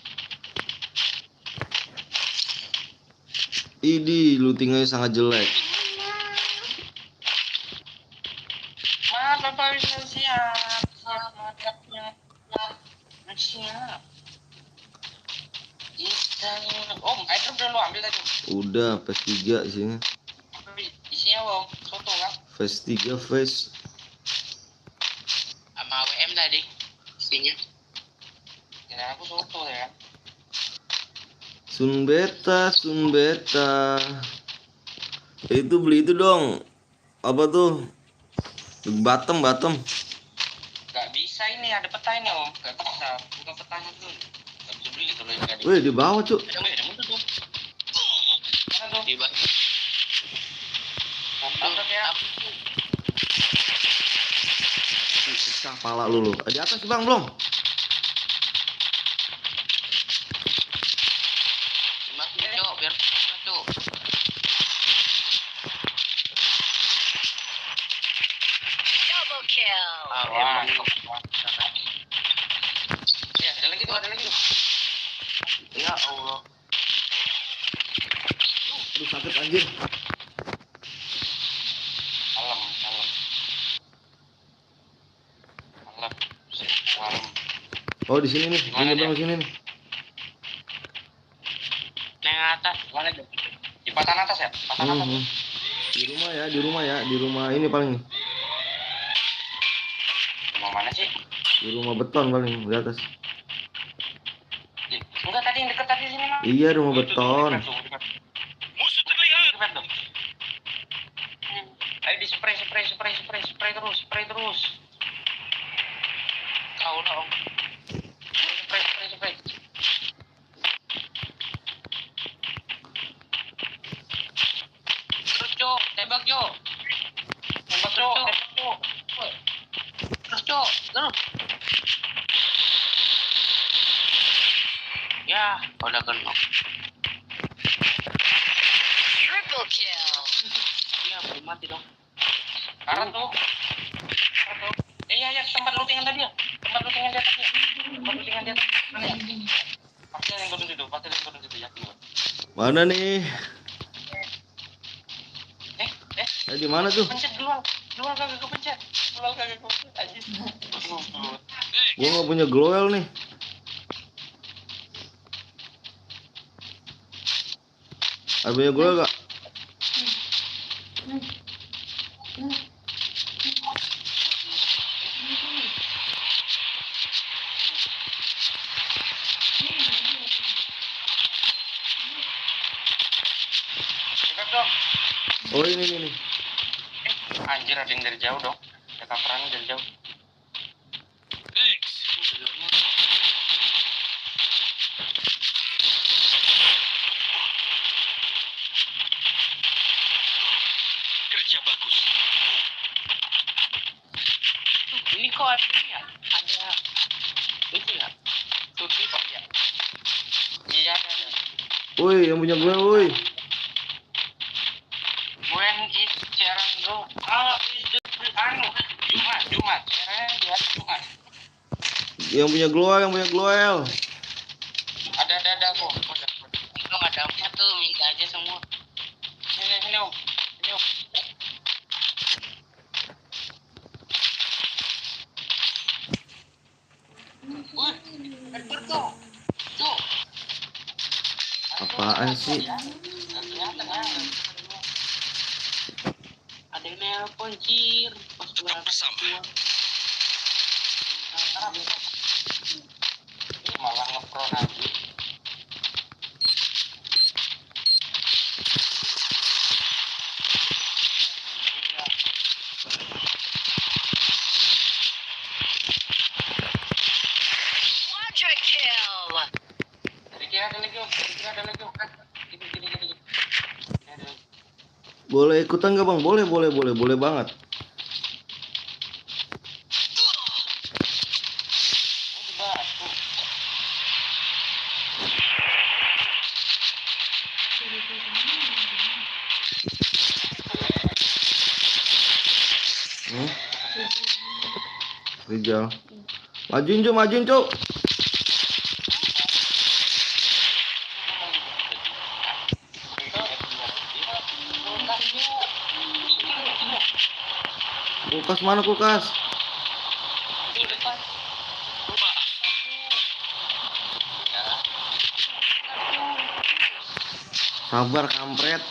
Speaker 1: Idi, lootingnya sangat jelek.
Speaker 2: Mas, Bapak bisa siap. Siap. Om, item udah lo ambil tadi.
Speaker 1: Udah, phase 3 isinya.
Speaker 2: Isinya Om, soto kan?
Speaker 1: Phase 3, phase.
Speaker 4: Sama WM tadi. Isinya.
Speaker 2: Ya aku soto ya.
Speaker 1: Sun beta. Itu beli itu dong. Apa tuh? Bottom.
Speaker 2: Gak bisa ini, ada peta ini Om. Gak bisa, buka petanya dulu. Gak bisa beli kalau yang gak
Speaker 1: Wih, di bawah, Cuk.
Speaker 2: Ada musuh tuh. Mana tuh?
Speaker 4: Di bawah.
Speaker 2: Apa ya?
Speaker 1: Pecah pala lu. Di atas, Bang, belum?
Speaker 4: Dimasukin cok biar cok.
Speaker 5: Double kill.
Speaker 4: Emang
Speaker 2: Ya, ada lagi tuh.
Speaker 4: ya Allah.
Speaker 1: Aduh, sakit anjir.
Speaker 2: Malam. Malam.
Speaker 1: Oh, di sini nih.
Speaker 2: Gimana
Speaker 1: Ini Bang,
Speaker 2: dia?
Speaker 1: sini nih.
Speaker 4: Neng atas.
Speaker 2: Mana itu? Di patahan atas ya? Patahan atas.
Speaker 1: Mhm. Di rumah ini paling.
Speaker 2: Rumah mana sih?
Speaker 1: Di rumah beton paling di atas.
Speaker 2: Enggak, tadi yang deket tadi sini mah.
Speaker 1: Iya, rumah beton.
Speaker 3: Musuh terlihat.
Speaker 2: Ayo di spray terus.
Speaker 4: Kau lah om.
Speaker 2: Spray.
Speaker 4: Terus cok. Tembak cok.
Speaker 2: Tembak Cok.
Speaker 4: Terus cok. Terus. Ya udah kena.
Speaker 5: Triple kill.
Speaker 4: Iya belum mati dong.
Speaker 2: Karat tuh. Iya, tempat lootingan tadi ya. Tempat lootingan di atas. Mana ya? Pasti yang turun situ, yakin gua.
Speaker 1: Mana nih? Di mana tuh?
Speaker 2: Pencet keluar kagak kepencet. Anjir.
Speaker 1: Gua nggak punya glowel nih. Ada punya glowel gak?
Speaker 2: Bebek dong.
Speaker 1: Oh, ini.
Speaker 2: Anjir, ada yang dari jauh dong. Ada kaperannya dari jauh.
Speaker 3: Thanks. Kerja bagus.
Speaker 4: Ini kok ada ini ya? Ada itu ya? Tutup kok ya?
Speaker 2: Iya, ada.
Speaker 1: Woi, yang punya glowel, woi. yang punya glow, yang punya glow.
Speaker 2: Ada aku.
Speaker 4: Itu ada apa tuh? Minta aja semua.
Speaker 2: Sini Om. Sini Om. Wih, hebat tuh. Tuh.
Speaker 1: Apaan sih?
Speaker 2: Nggak kelihatan ya.
Speaker 4: Ada yang nelpon jir. Pas berapa
Speaker 3: bersama.
Speaker 2: Ini malah ngepro nanti.
Speaker 5: Quadra kill.
Speaker 2: Dari kira ada lagi Om. Dari kira ada lagi Om. Gini. Ini ada lagi.
Speaker 1: Boleh ikutan gak bang? Boleh banget.
Speaker 2: Oh, di batu.
Speaker 1: Rijal. Majuin cuk. Kulkas mana kulkas? Sabar kampret.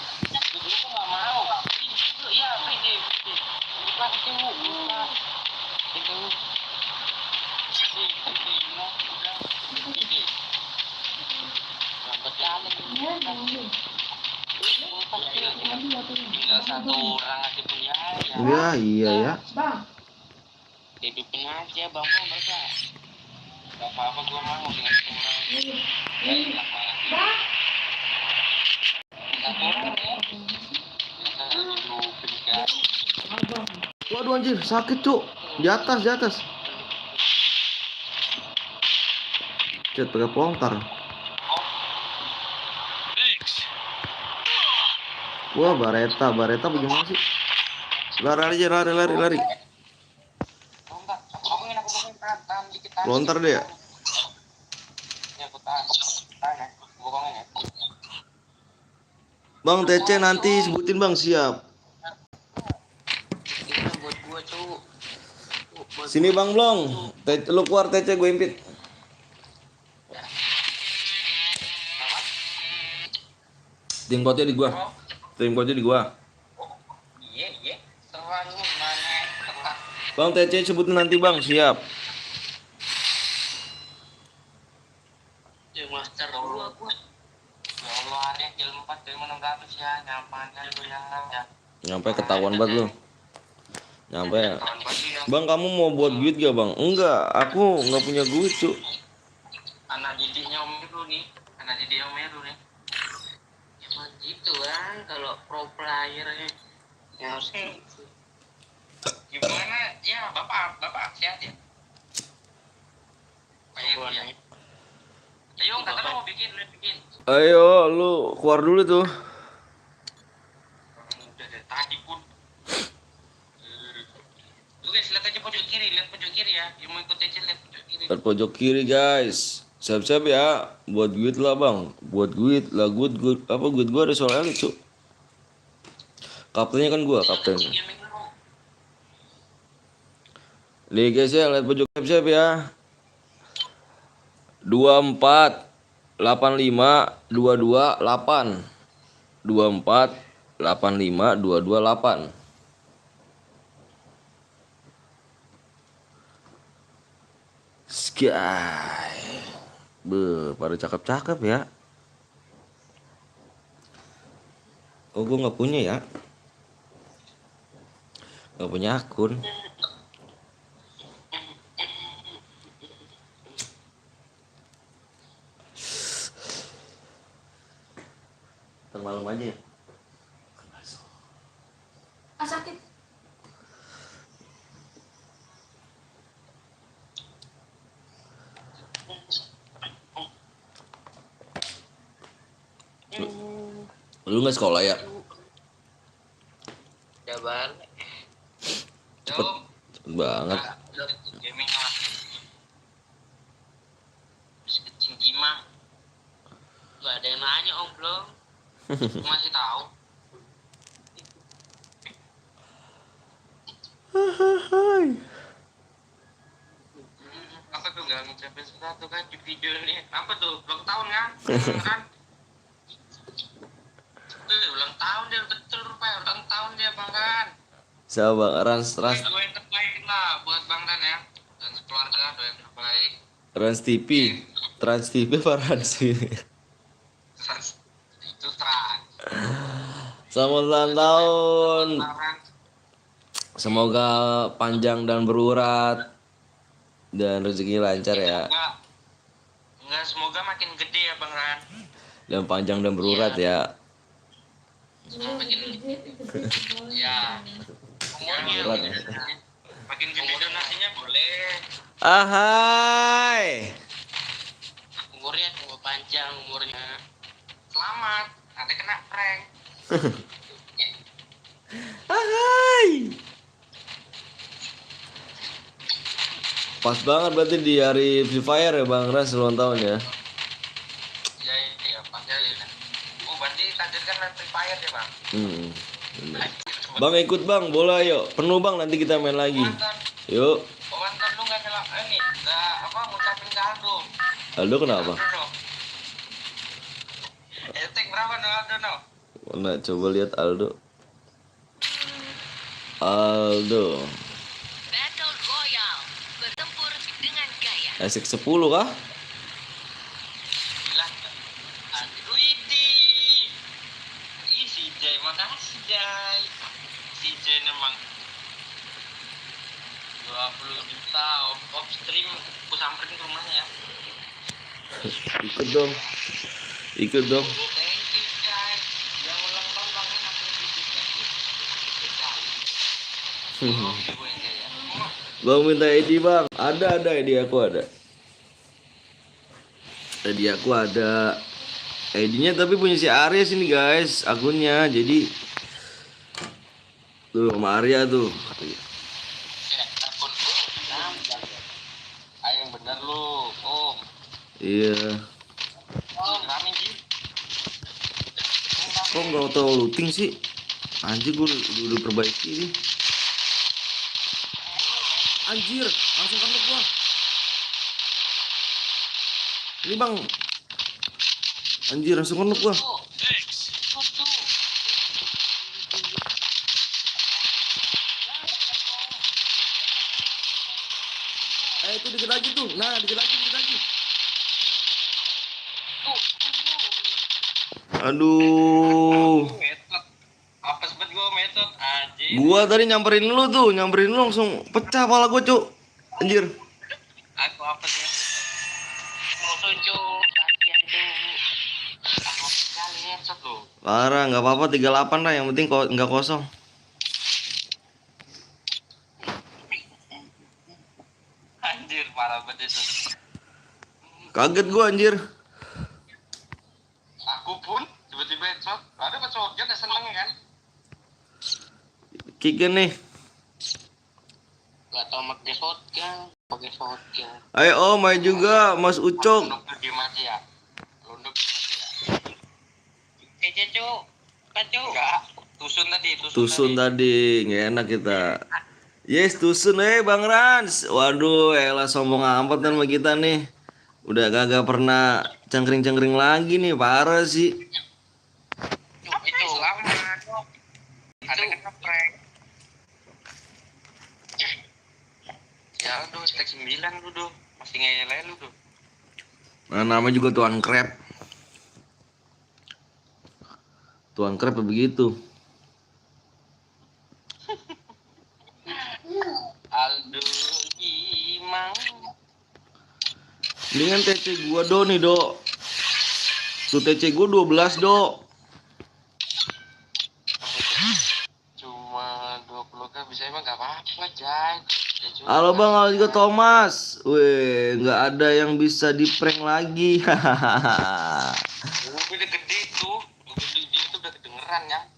Speaker 2: Tinggal satu orang aja punya
Speaker 1: Iya ya.
Speaker 4: hidupin aja bang mereka.
Speaker 2: Gak apa-apa gua mau dengan satu orang. Ya hilang malah. Satu orang ya. Biasa dulu berikan.
Speaker 1: Waduh anjir, sakit cuk. Di atas. Cet pakai pelongtar.
Speaker 3: Thanks.
Speaker 1: Wah, Bareta bagaimana sih? Lari.
Speaker 2: Oh enggak, aku ingin tahan dikit tahan.
Speaker 1: Lontar deh ya.
Speaker 2: Ya aku tahan ya, bokongin ya.
Speaker 1: Bang TC nanti sebutin bang, siap.
Speaker 4: Itu buat gua cuk.
Speaker 1: Sini bang Blong. Lu keluar TC gue impit. Tim kode di gua.
Speaker 2: Iya. Serang mana?
Speaker 1: Bang TC sebutin nanti bang, siap.
Speaker 4: Ya master dua gua.
Speaker 2: Ya Allah, ada kill 4 dari mana ratus ya, nyampanya lu yang ya.
Speaker 1: Nyampe ketahuan banget lu. Nyampe.
Speaker 2: Kawan baju yang
Speaker 1: Bang kamu mau buat duit gak bang? Enggak, aku nggak punya duit cuk.
Speaker 2: anak didiknya Om Heru nih.
Speaker 4: Emang gitu kan kalau pro playernya ya harusnya gitu.
Speaker 2: Gimana? Ya, Bapak sehat ya?
Speaker 4: Gua
Speaker 2: ya.
Speaker 4: nih.
Speaker 2: Ayo, kata mau bikin.
Speaker 1: Ayo lu keluar dulu tuh.
Speaker 2: Udah dari tadi pun. Tuh guys, lihat aja pojok kiri ya. Yang mau ikut aja lihat pojok kiri.
Speaker 1: Lihat pojok kiri guys. Siap-siap ya. Buat duit lah bang. Buat duit lah good. Apa duit gua ada soal elit cuk. Kaptennya kan gua, kapten. Nih guys ya, lihat pojok siap-siap ya. 24 85 22 8. 24 85 22 8. Sky. Pada cakep-cakep ya. Oh, gue nggak punya ya. Nggak punya akun. Ntar malam aja ya.
Speaker 6: Sakit.
Speaker 1: Lu nggak sekolah ya?
Speaker 4: Udah balik.
Speaker 1: Cepet banget.
Speaker 2: Gaming lah. Masih tahu. Apa tuh nggak ngucapin sesuatu kan di video ini? Apa tuh? Ulang tahun kan? Kan? Ulang tahun dia betul rupanya ulang tahun dia Bang Ran.
Speaker 1: Siapa Bang? Rans
Speaker 2: Doa yang terbaik lah buat Bang Ran ya dan sekeluarga doa yang terbaik.
Speaker 1: Trans TV. Trans TV apa Rans TV?
Speaker 2: Itu trans.
Speaker 1: Selamat ulang tahun.
Speaker 2: Bang Ran.
Speaker 1: Semoga panjang dan berurat dan rezeki lancar ya.
Speaker 2: Enggak, semoga makin gede ya Bang Ran.
Speaker 1: Dan panjang dan berurat ya.
Speaker 2: Semoga makin ya.
Speaker 1: Berurat.
Speaker 2: Makin gede donasinya boleh.
Speaker 1: Ahai.
Speaker 4: Umurnya tunggu panjang umurnya.
Speaker 2: Selamat, ada kena prank.
Speaker 1: Ahai. Pas banget berarti di hari Free Fire ya Bang Ras ulang tahun ya.
Speaker 2: Iya, pasti ya. Oh, berarti takdir kan main Free Fire ya Bang?
Speaker 1: Bener. Bang ikut Bang, bola yuk. Penuh Bang, nanti kita main lagi. Yuk.
Speaker 2: Oh, mantan lu nggak nyelak ini, nggak apa ngucapin ke Aldo.
Speaker 1: Aldo kenapa?
Speaker 2: Etek berapa no Aldo no?
Speaker 1: Mana coba lihat Aldo. Aldo.
Speaker 5: Battle Royale. Bertempur dengan gaya.
Speaker 1: Asik 10 kah?
Speaker 2: Bilang. Widi. Ih, si Jay, makasih Jay. Si Jay memang 20 juta off stream, aku samperin ke rumahnya ya.
Speaker 1: Ikut dong. Ikut dong.
Speaker 2: Thank you guys. Yang ulang tahun Bang Ran aku
Speaker 1: Bang minta ID Bang. Ada ID aku ada. ID aku ada. ID-nya tapi punya si Arya sini guys, akunnya. Jadi tuh sama Arya tuh.
Speaker 2: akun ayo yang bener lu. Oh,
Speaker 1: Iya.
Speaker 2: ramin Ji.
Speaker 1: Kok nggak auto looting sih? Anjir gue udah perbaiki nih. Anjir, langsung kena gua. Ini Bang. Anjir, langsung kena gua.
Speaker 3: Thanks.
Speaker 1: Itu dikit lagi tuh. Nah, dikit lagi. Aduh.
Speaker 2: Metode. Apes banget gua metode aja.
Speaker 1: Gua tadi nyamperin lu langsung pecah pala gua, Cuk. Anjir.
Speaker 2: Aku apes ya.
Speaker 4: Mau tunjuk latihan tuh.
Speaker 2: Aku sekali headshot lu.
Speaker 1: Parah, nggak apa-apa 38 lah, yang penting kok nggak kosong.
Speaker 2: Anjir, parah banget itu.
Speaker 1: Kaget gua anjir.
Speaker 2: Aku pun tiba-tiba headshot. Ada pas shotgun ya seneng kan?
Speaker 1: Kikin nih.
Speaker 4: Gak tau pakai shotgun. Pakai shotgun.
Speaker 1: Ayo Om, main juga Mas Ucok.
Speaker 2: Lunduk di mati ya. Lunduk di mati ya.
Speaker 4: Cu. Kacu.
Speaker 2: Enggak. Tusun tadi.
Speaker 1: Tusun tadi, nggak enak kita. Yes, tusun Bang Rans. Waduh, elah sombong amat kan sama kita nih. Udah kagak pernah cangkring-cangkring lagi nih, parah sih.
Speaker 2: Itu selamat. Ada kena prank. Ya aduh, stack 9 lu tuh. Masih ngeyel lu tuh.
Speaker 1: Nah, nama juga Tuan Crab. Tuan Crab begitu.
Speaker 2: Aldo Imam.
Speaker 1: Dengan TC gua do nih, Do. Tuh TC gua 12, Do.
Speaker 2: Cuma 20 kan bisa emang gak apa-apa, Jay.
Speaker 1: Halo Bang, halo juga Thomas. Weh, nggak ada yang bisa di prank lagi.
Speaker 2: Udah gede tuh. Dia itu udah kedengeran ya.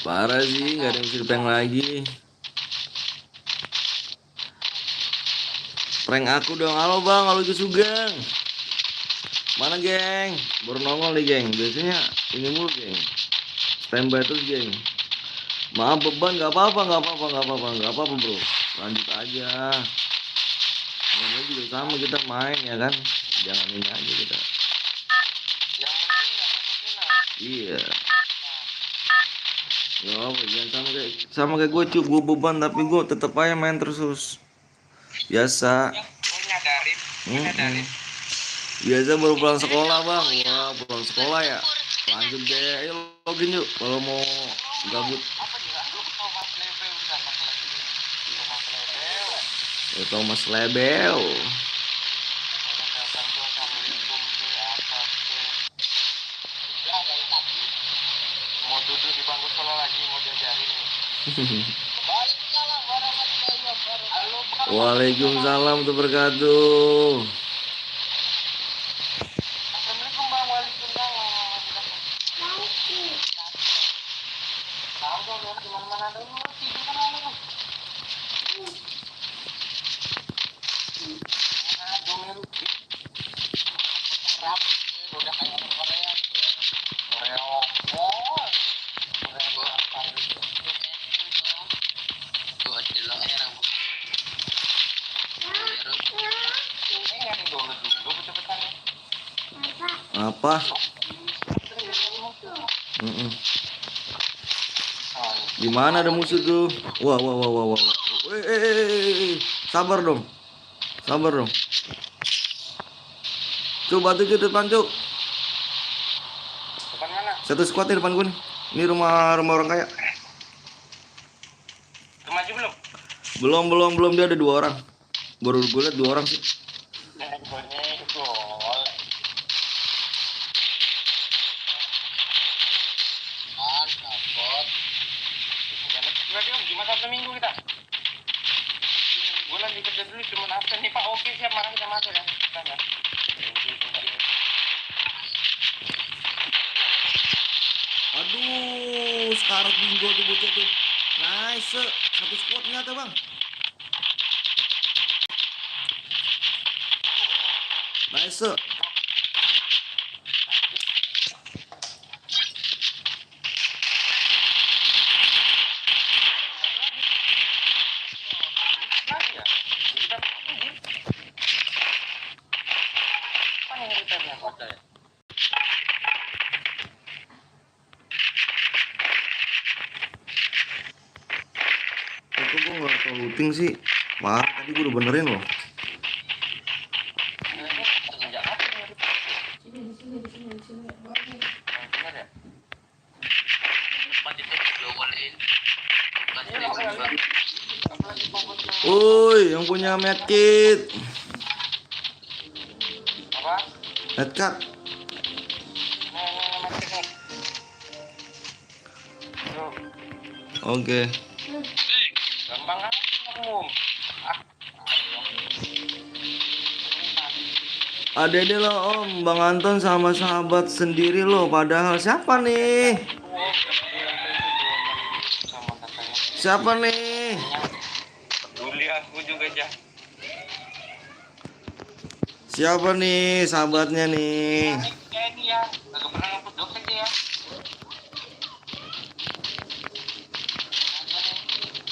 Speaker 1: Parah sih, nggak ada yang bisa di prank lagi. Prank aku dong. Halo Bang, halo juga Sugeng. Mana geng? Baru nongol nih geng. Biasanya ini mulu geng. Standby terus geng. Maaf beban, nggak apa-apa bro. Lanjut aja. Ini juga sama kita main ya kan. Jangan ini aja kita.
Speaker 2: Yang penting nggak masuk final.
Speaker 1: Iya. Ya apa, jangan sama kayak gue cuy, gue beban tapi gue tetap aja main terus. Biasa.
Speaker 2: Gue nyadarin,
Speaker 1: Biasa baru pulang sekolah bang. Wah pulang sekolah ya. Lanjut deh, ayo login yuk kalau mau gabut.
Speaker 2: Apa nih? Lu Thomas Lebel udah pakai lagi. Thomas Lebel.
Speaker 1: Ya Thomas Lebel.
Speaker 2: Orang datang tuh assalamualaikum tuh apa tuh. Ya dari tadi mau duduk di bangku sekolah lagi mau diajarin nih. Waalaikumsalam warahmatullahi wabarakatuh.
Speaker 1: Waalaikumsalam wabarakatuh.
Speaker 2: Assalamualaikum bang, waalaikumsalam. Tahu dong ya di mana dulu sih di mana lu? Nah, dong lu. Rap, udah kayak orang Korea. Korea, oh, Korea apa itu? Buat dulu era. Nyari dulu betul-betul.
Speaker 1: Apa? Di mana ada musuh tuh? Wah. Sabar dong. Coba tuh ke depan, Cuk.
Speaker 2: Depan mana?
Speaker 1: Satu squad di depan gue nih. Ini rumah orang kaya.
Speaker 2: Kemaju belum?
Speaker 1: Belum dia ada 2 orang. Baru gue liat 2 orang sih.
Speaker 2: Cuma Sabtu Minggu kita. Bulan dikerja dulu cuma absen nih Pak. Oke siap, mana kita masuk ya. Sana.
Speaker 1: Aduh, sekarat bingo tuh bocah tuh. Nice, satu squad nyata bang. Nice.
Speaker 2: Lagi ya? Kita ini. Apa yang returnnya kota ya?
Speaker 1: Itu gue nggak tau looting sih. Parah, tadi gue udah benerin loh.
Speaker 2: Ini semenjak apa ini? Bener ya?
Speaker 1: Woi, yang punya medkit.
Speaker 2: Apa?
Speaker 1: Medkit.
Speaker 2: Nih.
Speaker 1: Oke.
Speaker 2: Gampang kan? Umum.
Speaker 1: Ada loh om, Bang Anton sama sahabat sendiri loh. Padahal siapa nih?
Speaker 2: Sama katanya.
Speaker 1: Siapa nih?
Speaker 2: Peduli aku juga aja.
Speaker 1: Siapa nih sahabatnya nih?
Speaker 2: Kayak ini ya, agak pernah ngaput dokter ya.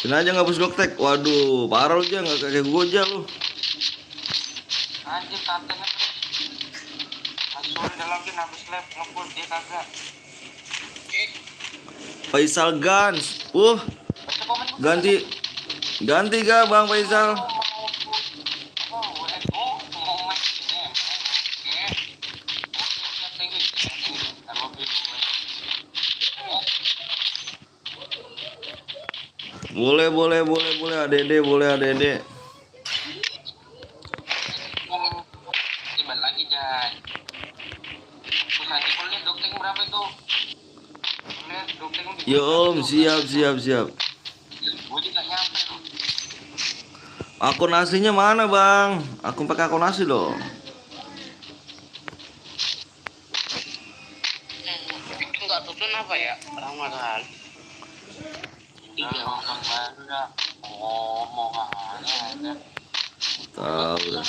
Speaker 1: Sini aja nggak bus doktek. Waduh, parah lu aja nggak kayak gue aja lu.
Speaker 2: Anjir katanya Masuk dalam game habis lab ngebul dia kagak.
Speaker 1: Faisal Gans.
Speaker 2: Baca komen gue.
Speaker 1: Ganti gak Bang Faisal? Boleh ADD, boleh ADD.
Speaker 2: Tiba lagi Jay. Pusat lihat dokting berapa itu? Lihat dokting di.
Speaker 1: Yo om, siap.
Speaker 2: Gue juga nyampe loh.
Speaker 1: Akun aslinya mana Bang? Aku pakai akun asli loh.
Speaker 4: Itu nggak tutup apa ya? Ramadan.
Speaker 2: Iya, ngomong baru dah. Ngomong aja.
Speaker 1: Tahu dah.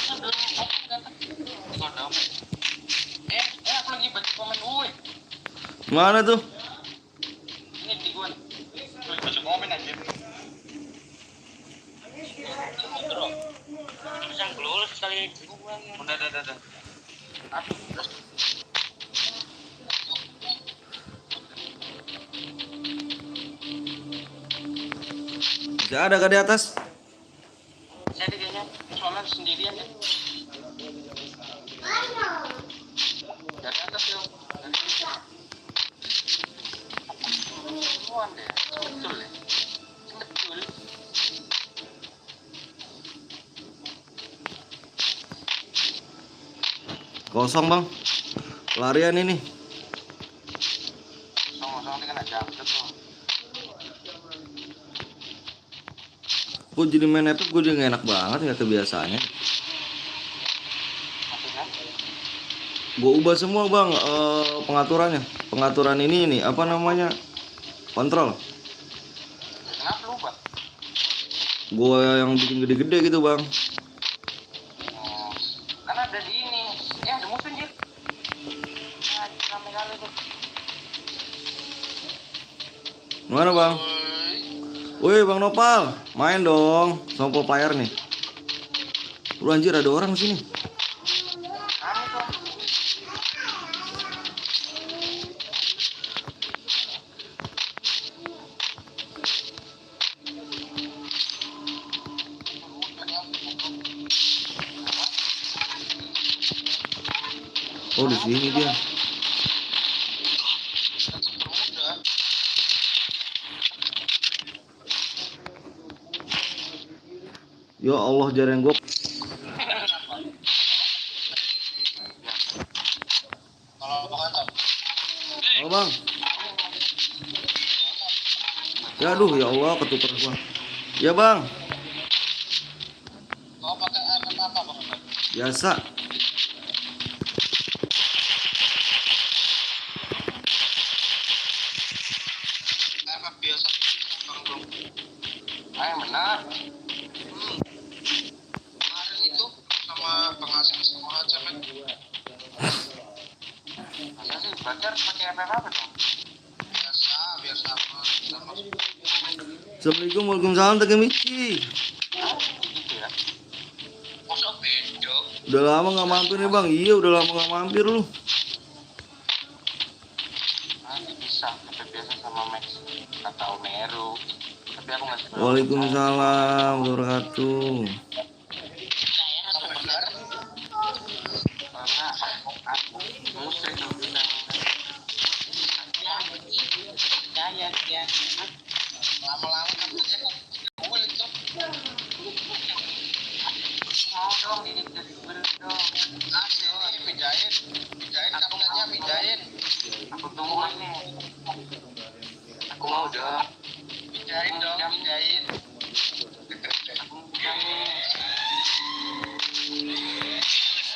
Speaker 2: Aku lagi baca komen gue.
Speaker 1: Mana tuh? Gak ada di atas.
Speaker 2: Saya ada kayaknya, soalnya sendirian ya. Dari atas dong. Semuan deh, betul ya. Betul.
Speaker 1: Kosong bang. Pelarian ini.
Speaker 2: Sama-sama dia kena jangkut tuh.
Speaker 1: Gue jadi main Epic gue jadi enak banget nggak kebiasaannya.
Speaker 2: Maksudnya?
Speaker 1: Gue ubah semua bang pengaturannya. Pengaturan ini apa namanya? Kontrol.
Speaker 2: Kenapa lu ubah?
Speaker 1: Gue yang bikin gede-gede gitu bang.
Speaker 2: Karena ada di ini. Ada musuh anjir. Rame kali tuh.
Speaker 1: Mana bang? Woi bang Nopal, main dong sama player nih. Lu anjir ada orang sini.
Speaker 2: Rame tuh.
Speaker 1: Oh di sini dia. Ya Allah jarang gue. Oh bang. Ya aduh ya Allah ketukar gua. Ya bang.
Speaker 2: Kau pakai apa bang?
Speaker 1: Biasa.
Speaker 2: Apa biasa? Bang bro. Yang benar. Kemarin itu sama pengasih sama cemen. Masa sih belajar pakai apa dong? Biasa, biar sama.
Speaker 1: Assalamualaikum waalaikumsalam Takemichi.
Speaker 2: Gitu ya. Masa beda?
Speaker 1: Udah lama nggak mampir nih bang. Iya udah lama nggak mampir lu.
Speaker 2: Nanti bisa tapi biasa sama Max atau Meru. Tapi aku nggak suka.
Speaker 1: Waalaikumsalam warahmatullahi wabarakatuh.
Speaker 2: Apa benar? Karena aku musrik tuh bilang.
Speaker 4: Percaya dia.
Speaker 2: Lama-lama kan dia kulit tuh. Mau dong ini dong. Sini pijain kabelnya pijain. Aku tunggu ini. Aku mau dong. Pijain dong, pijain. Aku mau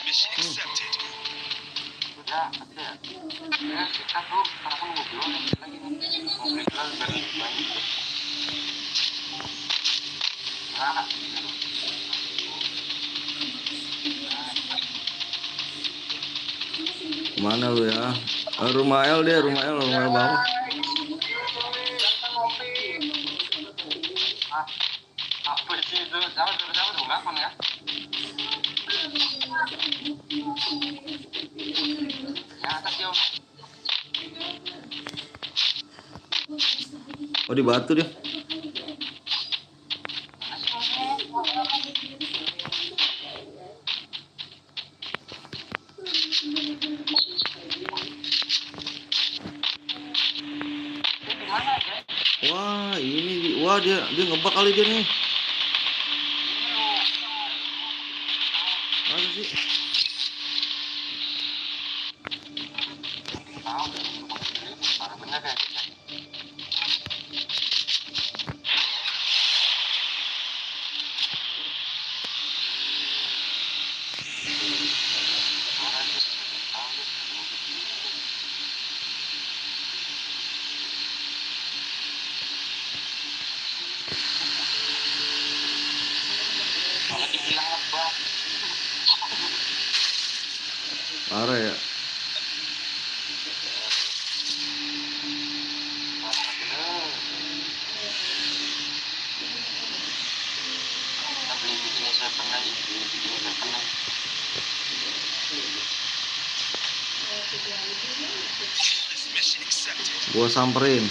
Speaker 3: Mission accepted.
Speaker 2: ya, ada. Ya, kita tuh karena kan ngobrol lagi nih. Ngobrol dari banyak. Nah,
Speaker 1: Mana lu ya? Rumah L deh, rumah L bawah.
Speaker 2: apa sih itu? Sama dong, kapan ya? Ya, atas ya, Om.
Speaker 1: Oh di batu dia. Wah ini, wah dia ngebak kali dia nih. Masa sih?
Speaker 2: Bener ya? Kalau dibilang lebah,
Speaker 1: Parah ya.
Speaker 2: kita beli bikin seven lagi, bikin seven lagi.
Speaker 3: This mission accepted.
Speaker 1: Gua samperin.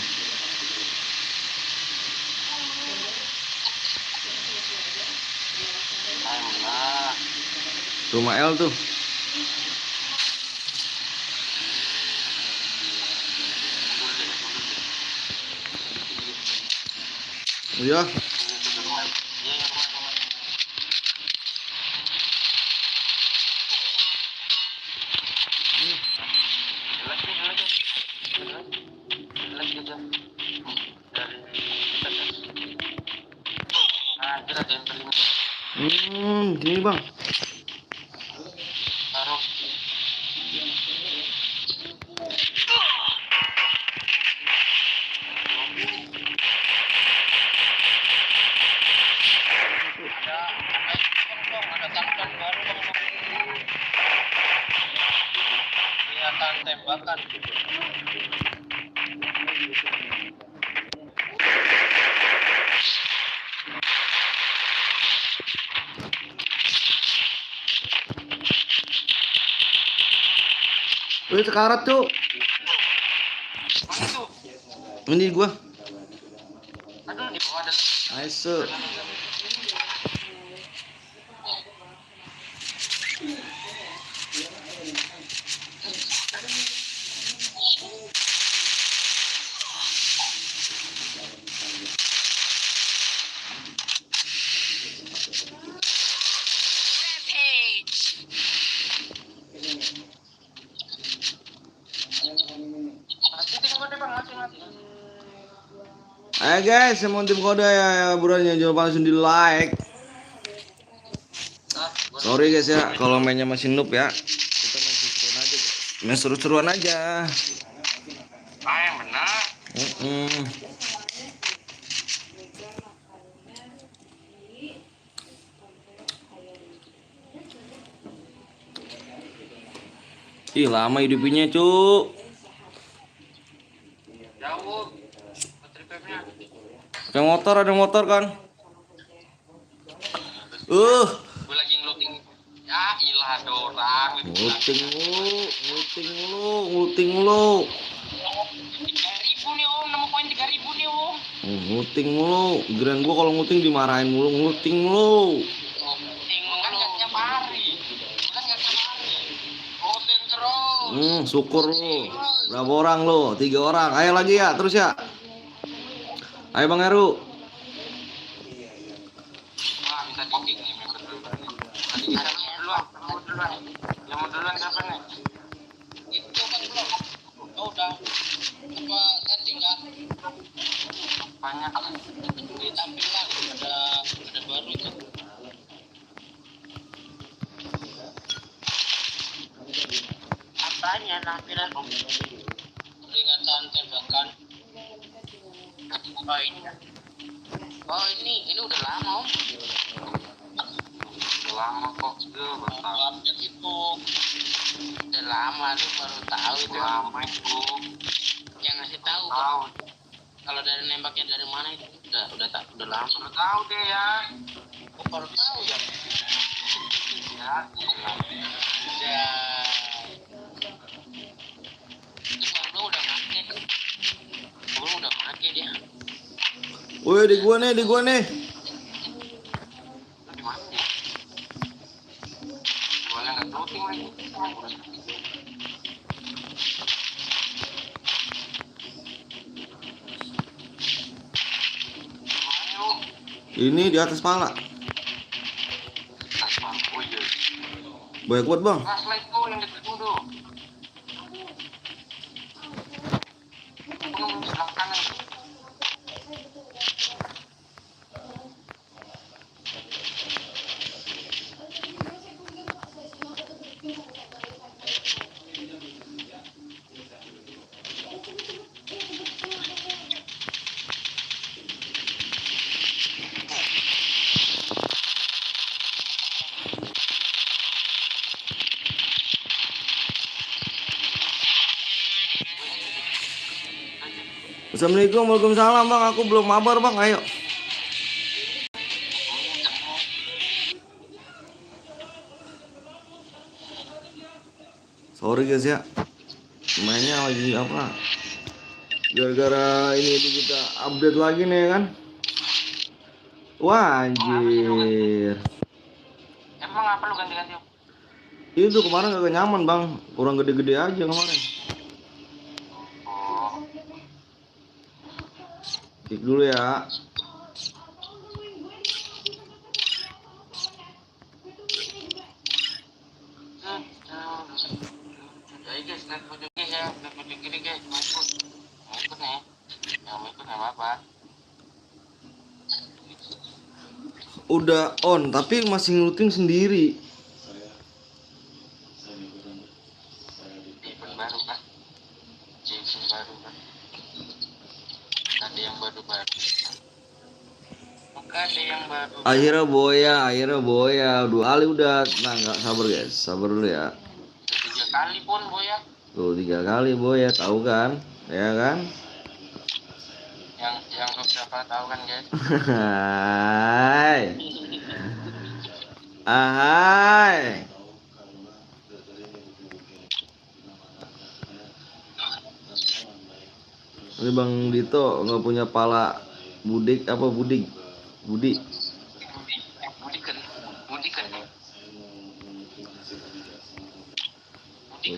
Speaker 1: Rumah L tuh. Iya. Gini bang.
Speaker 2: Ada tampilan baru bang. Kelihatan tembakan.
Speaker 1: Wih sekarat tuh.
Speaker 2: Mana tuh?
Speaker 1: Ini gua.
Speaker 2: Aduh di bawah ada.
Speaker 1: Nice.
Speaker 5: Rampage.
Speaker 2: Masih tinggal deh bang, masih.
Speaker 1: Ayo guys, yang mau tim kode ya buruan jangan lupa langsung di like. Sorry guys ya, kalau mainnya masih noob ya. Kita main seru-seruan aja. Main seru-seruan aja.
Speaker 2: Yang benar.
Speaker 1: Ih lama hidupnya cuk.
Speaker 2: Jauh. Baterai pepnya.
Speaker 1: Kayak motor, ada motor kan?
Speaker 2: Gue lagi ngeluting. Ya ilah ada orang.
Speaker 1: Nguting mulu.
Speaker 2: 3.000 nih om, nemu koin 3.000 nih om.
Speaker 1: Nguting mulu. Kirain gua kalau nguting dimarahin mulu, nguting mulu.
Speaker 2: Kan nggak tiap hari. Rutin terus.
Speaker 1: Syukur lu. Berapa orang lu? 3 orang. Ayo lagi ya, terus ya. Ayo Bang Heru.
Speaker 2: Wah minta di-kick nih member duluan. Tadi ada duluan. Yang mau duluan siapa nih? Itu kan belum. Oh udah. Apa setting kan? Banyak. Di tampilan ada baru itu.
Speaker 4: Apanya tampilan om?
Speaker 2: Peringatan tembakan.
Speaker 4: Oh ini udah lama om.
Speaker 2: Udah lama kok. Update itu.
Speaker 4: Udah lama lu baru tahu itu.
Speaker 2: Lama itu.
Speaker 4: Yang ngasih tahu
Speaker 2: Tahu.
Speaker 4: kalau dari nembaknya dari mana itu udah lama.
Speaker 2: Baru tahu deh ya.
Speaker 4: Oh, baru tahu ya.
Speaker 2: Ya.
Speaker 4: Ya. Itu baru udah make tuh. Baru udah make dia.
Speaker 1: Woi, di gua nih.
Speaker 2: Lu di mana? Jualnya nggak floating lagi.
Speaker 1: Ini di atas pala.
Speaker 2: Oh iya.
Speaker 1: Banyak buat bang.
Speaker 2: Flashlight tuh yang dekat dulu. Sebelah kanan.
Speaker 1: Assalamualaikum, waalaikumsalam bang. Aku belum mabar bang. Ayo. Sorry guys ya. Mainnya lagi apa? Gara-gara ini kita update lagi nih kan. Wah anjir.
Speaker 2: Emang apa lu ganti-ganti?
Speaker 1: Itu kemarin kagak nyaman bang, kurang gede-gede aja kemarin.
Speaker 2: Oh,
Speaker 1: Kick dulu ya.
Speaker 2: Jadi guys, lihat baju guys ya, lihat baju gini guys, mau ikut nih, yang mau ikut nggak apa-apa.
Speaker 1: Udah on, tapi masih ngeluting sendiri.
Speaker 2: Event baru kan, event baru kan, ada yang baru-baru, bukan ada yang baru.
Speaker 1: Akhirnya boya. 2 kali udah, nah nggak sabar guys, sabar dulu ya.
Speaker 2: 3 kali pun boya,
Speaker 1: Tuh 3 kali boya, tahu kan, ya kan?
Speaker 2: yang siapa tahu kan guys.
Speaker 1: Hai, ahai. Ini Bang Dito nggak punya pala budik apa Budi.
Speaker 2: Budi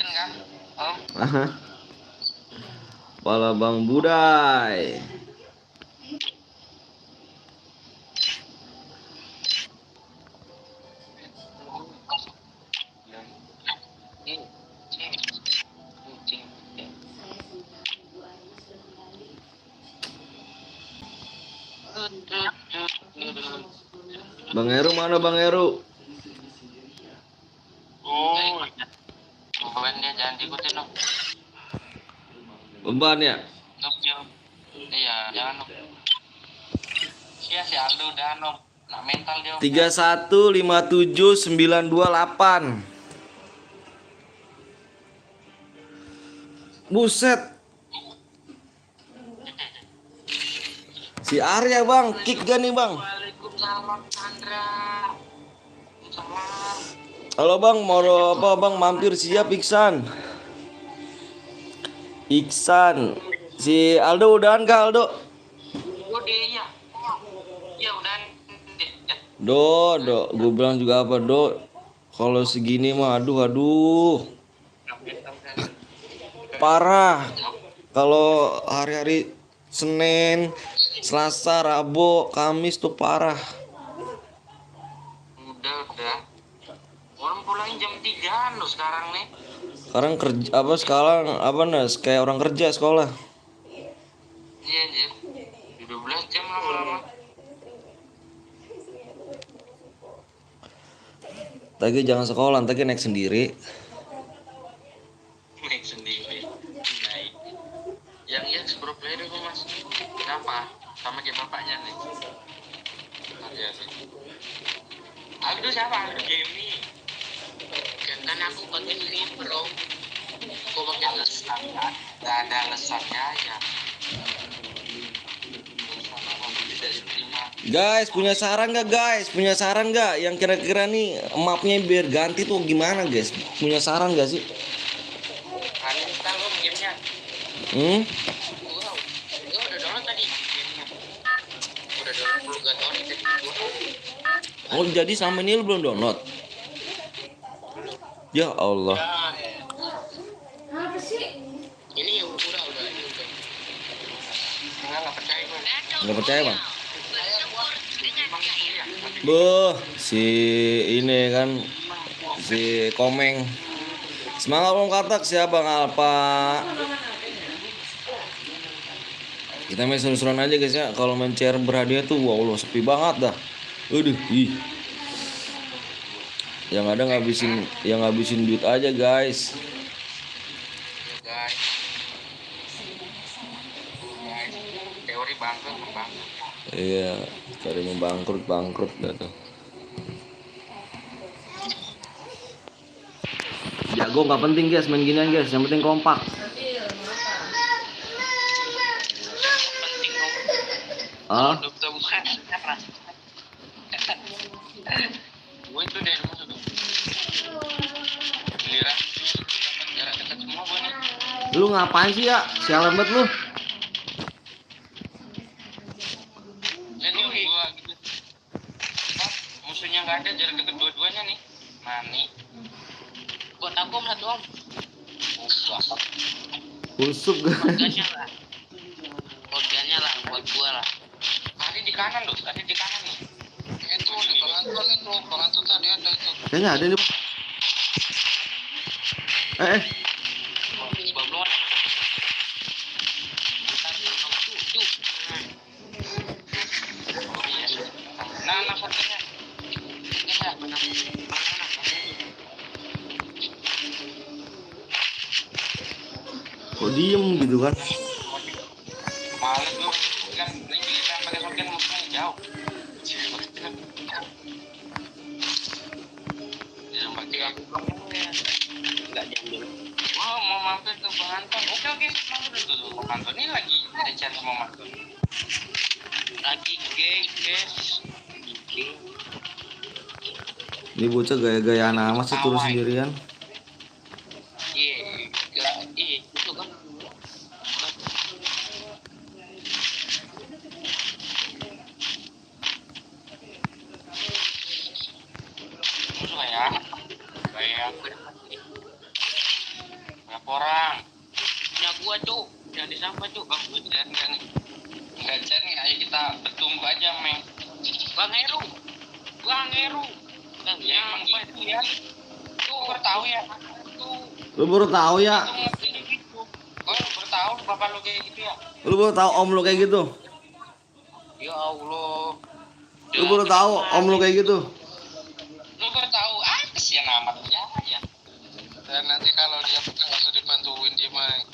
Speaker 2: kan om.
Speaker 1: Pala Bang Budai. Bang Heru mana Bang Heru?
Speaker 2: Oh, beban dia jangan diikutin dong.
Speaker 1: Beban ya?
Speaker 2: Iya, jangan dong. Iya si Aldo udah nom. Nah mental dia.
Speaker 1: 3157928. Buset. Si Arya bang, kick gak nih bang?
Speaker 2: Waalaikumsalam Sandra. Salam.
Speaker 1: Halo bang, mau apa bang mampir siap Iksan? Si Aldo udahan kah Aldo?
Speaker 2: Oh dia ya. Ya udah.
Speaker 1: Do, gue bilang juga apa do? Kalau segini mah aduh. Parah. Kalau hari-hari Senin, Selasa, Rabu, Kamis tuh parah.
Speaker 2: Udah. Orang pulangin jam 3 loh sekarang nih.
Speaker 1: Sekarang kerja sekarang Nas kayak orang kerja sekolah.
Speaker 2: Iya anjir. 12 jam lama-lama.
Speaker 1: Tadi jangan sekolah, tadi naik sendiri.
Speaker 2: Naik sendiri. Naik. Yang pro player itu mas. Kenapa? Sama kayak bapaknya nih. Iya sih. Aldo siapa? Aldo Jamie. Kan aku konten ini bro. Kok pakai alasan? Gak ada alasannya ya.
Speaker 1: Guys, punya saran gak guys? Punya saran gak? Yang kira-kira nih mapnya biar ganti tuh gimana guys? Punya saran gak sih?
Speaker 2: Uninstall lo gamenya. Gua udah download tadi gamenya. Udah download 10 tahun tadi gua.
Speaker 1: Oh jadi sampai ini lu belum download? Ya Allah.
Speaker 2: Ini udah. Nggak percaya gue.
Speaker 1: Nggak percaya bang?
Speaker 2: Emang itu ya.
Speaker 1: Si ini kan si Komeng. Semangat Om Katak siapa Bang Alpa. Kita main seru-seruan aja guys ya. Kalau main chair berhadiah tuh wow Allah sepi banget dah. Ih. Yang ada ngabisin duit aja guys.
Speaker 2: Guys. Teori bangkrut.
Speaker 1: Iya, cari bangkrut dah tuh. Jago nggak penting guys, main ginian guys, yang penting kompak. Ah?
Speaker 2: Dokter bukan siapa? Gue itu dari rumah tuh. Giliran jarak dekat semua gue nih.
Speaker 1: Lu ngapain sih ya? Sialan banget lu.
Speaker 2: Jadi gue gitu. Musuhnya nggak ada jarak dekat dua-duanya nih. Mani.
Speaker 4: aku om satu om.
Speaker 1: Busuk.
Speaker 4: Organnya lah. Organnya lah buat gua lah.
Speaker 2: Tadi di kanan loh, tadi di kanan nih. Itu di Bang Anton itu, Bang Anton tadi ada itu.
Speaker 1: Kayaknya ada nih, Bang.
Speaker 4: Sebab lu
Speaker 2: Nah, satunya. Ya, benar.
Speaker 1: Kok diem gitu kan?
Speaker 2: Males lu kan giliran pakai shotgun musuhnya jauh. Jangan pakai aku
Speaker 4: enggak diambil.
Speaker 2: oh, mau mampir tuh Bang Anton. Oke, mampir dulu Bang Anton. Ini lagi cari mau mampir.
Speaker 4: Lagi geng, guys.
Speaker 1: Ini bocah gaya-gayaan amat sih turun sendirian.
Speaker 4: Iya, itu kan.
Speaker 2: Musuh ya. Kayak berapa orang?
Speaker 4: Punya gua, Cuk. Jangan disambar, Cuk. Bang,
Speaker 2: Enggak nih. Enggak cari, ayo kita bertumbuh aja, Meng.
Speaker 4: Bang Heru. Bang Heru. Bang,
Speaker 2: Ya, emang gitu ya. Tuh, baru tahu ya. Tuh,
Speaker 1: Lu baru tahu ya?
Speaker 2: itu mobilnya gitu. Oh, baru tahu bapak lu kayak gitu ya.
Speaker 1: Lu baru tahu om lu kayak gitu?
Speaker 4: Ya Allah.
Speaker 1: Lu baru tahu om lu kayak gitu?
Speaker 2: Lu baru tahu, kesian amat ya. Dan nanti kalau dia bukan langsung dibantuin dia, Meng.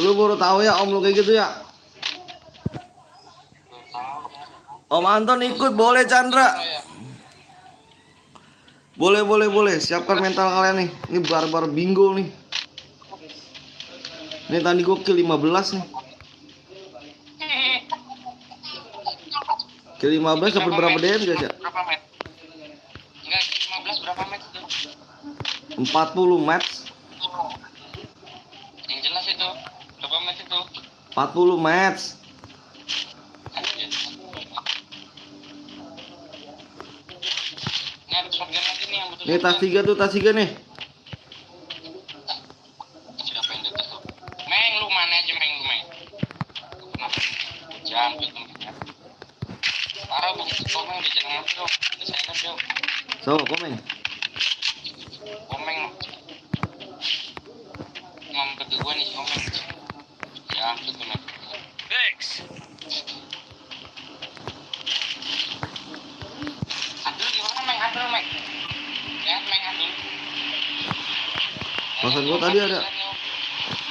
Speaker 1: Lu baru tahu ya om lu kayak gitu ya?
Speaker 2: Baru tahu.
Speaker 1: Om Anton ikut boleh Chandra.
Speaker 2: Ya.
Speaker 1: Boleh. Siapkan mental kalian nih. Ini barbar bingo nih. Ini tadi gue kill 15 nih. Kill 15 dapat berapa DM guys ya?
Speaker 2: Berapa met? Enggak, 15 berapa met itu?
Speaker 1: 40 match.
Speaker 2: Yang jelas itu. Berapa met itu?
Speaker 1: 40 match.
Speaker 2: Ini ada shotgun lagi nih yang betul.
Speaker 1: Nih tas 3 tuh, tas 3 nih.
Speaker 2: Siapa yang dekat tuh? Meng, lu mana aja Meng, lu Meng. Kenapa? Jangan gitu Meng. Parah bu, komeng udah jangan ngerti dong. Udah saya ngerti dong.
Speaker 1: So, komen.
Speaker 2: Komeng. Mampir ke gua nih, komeng. Ya, ampun tuh Meng.
Speaker 3: Thanks.
Speaker 2: Adul gimana Meng? Adul Meng. Ya, Meng Adul.
Speaker 1: Pasang gua tadi ada.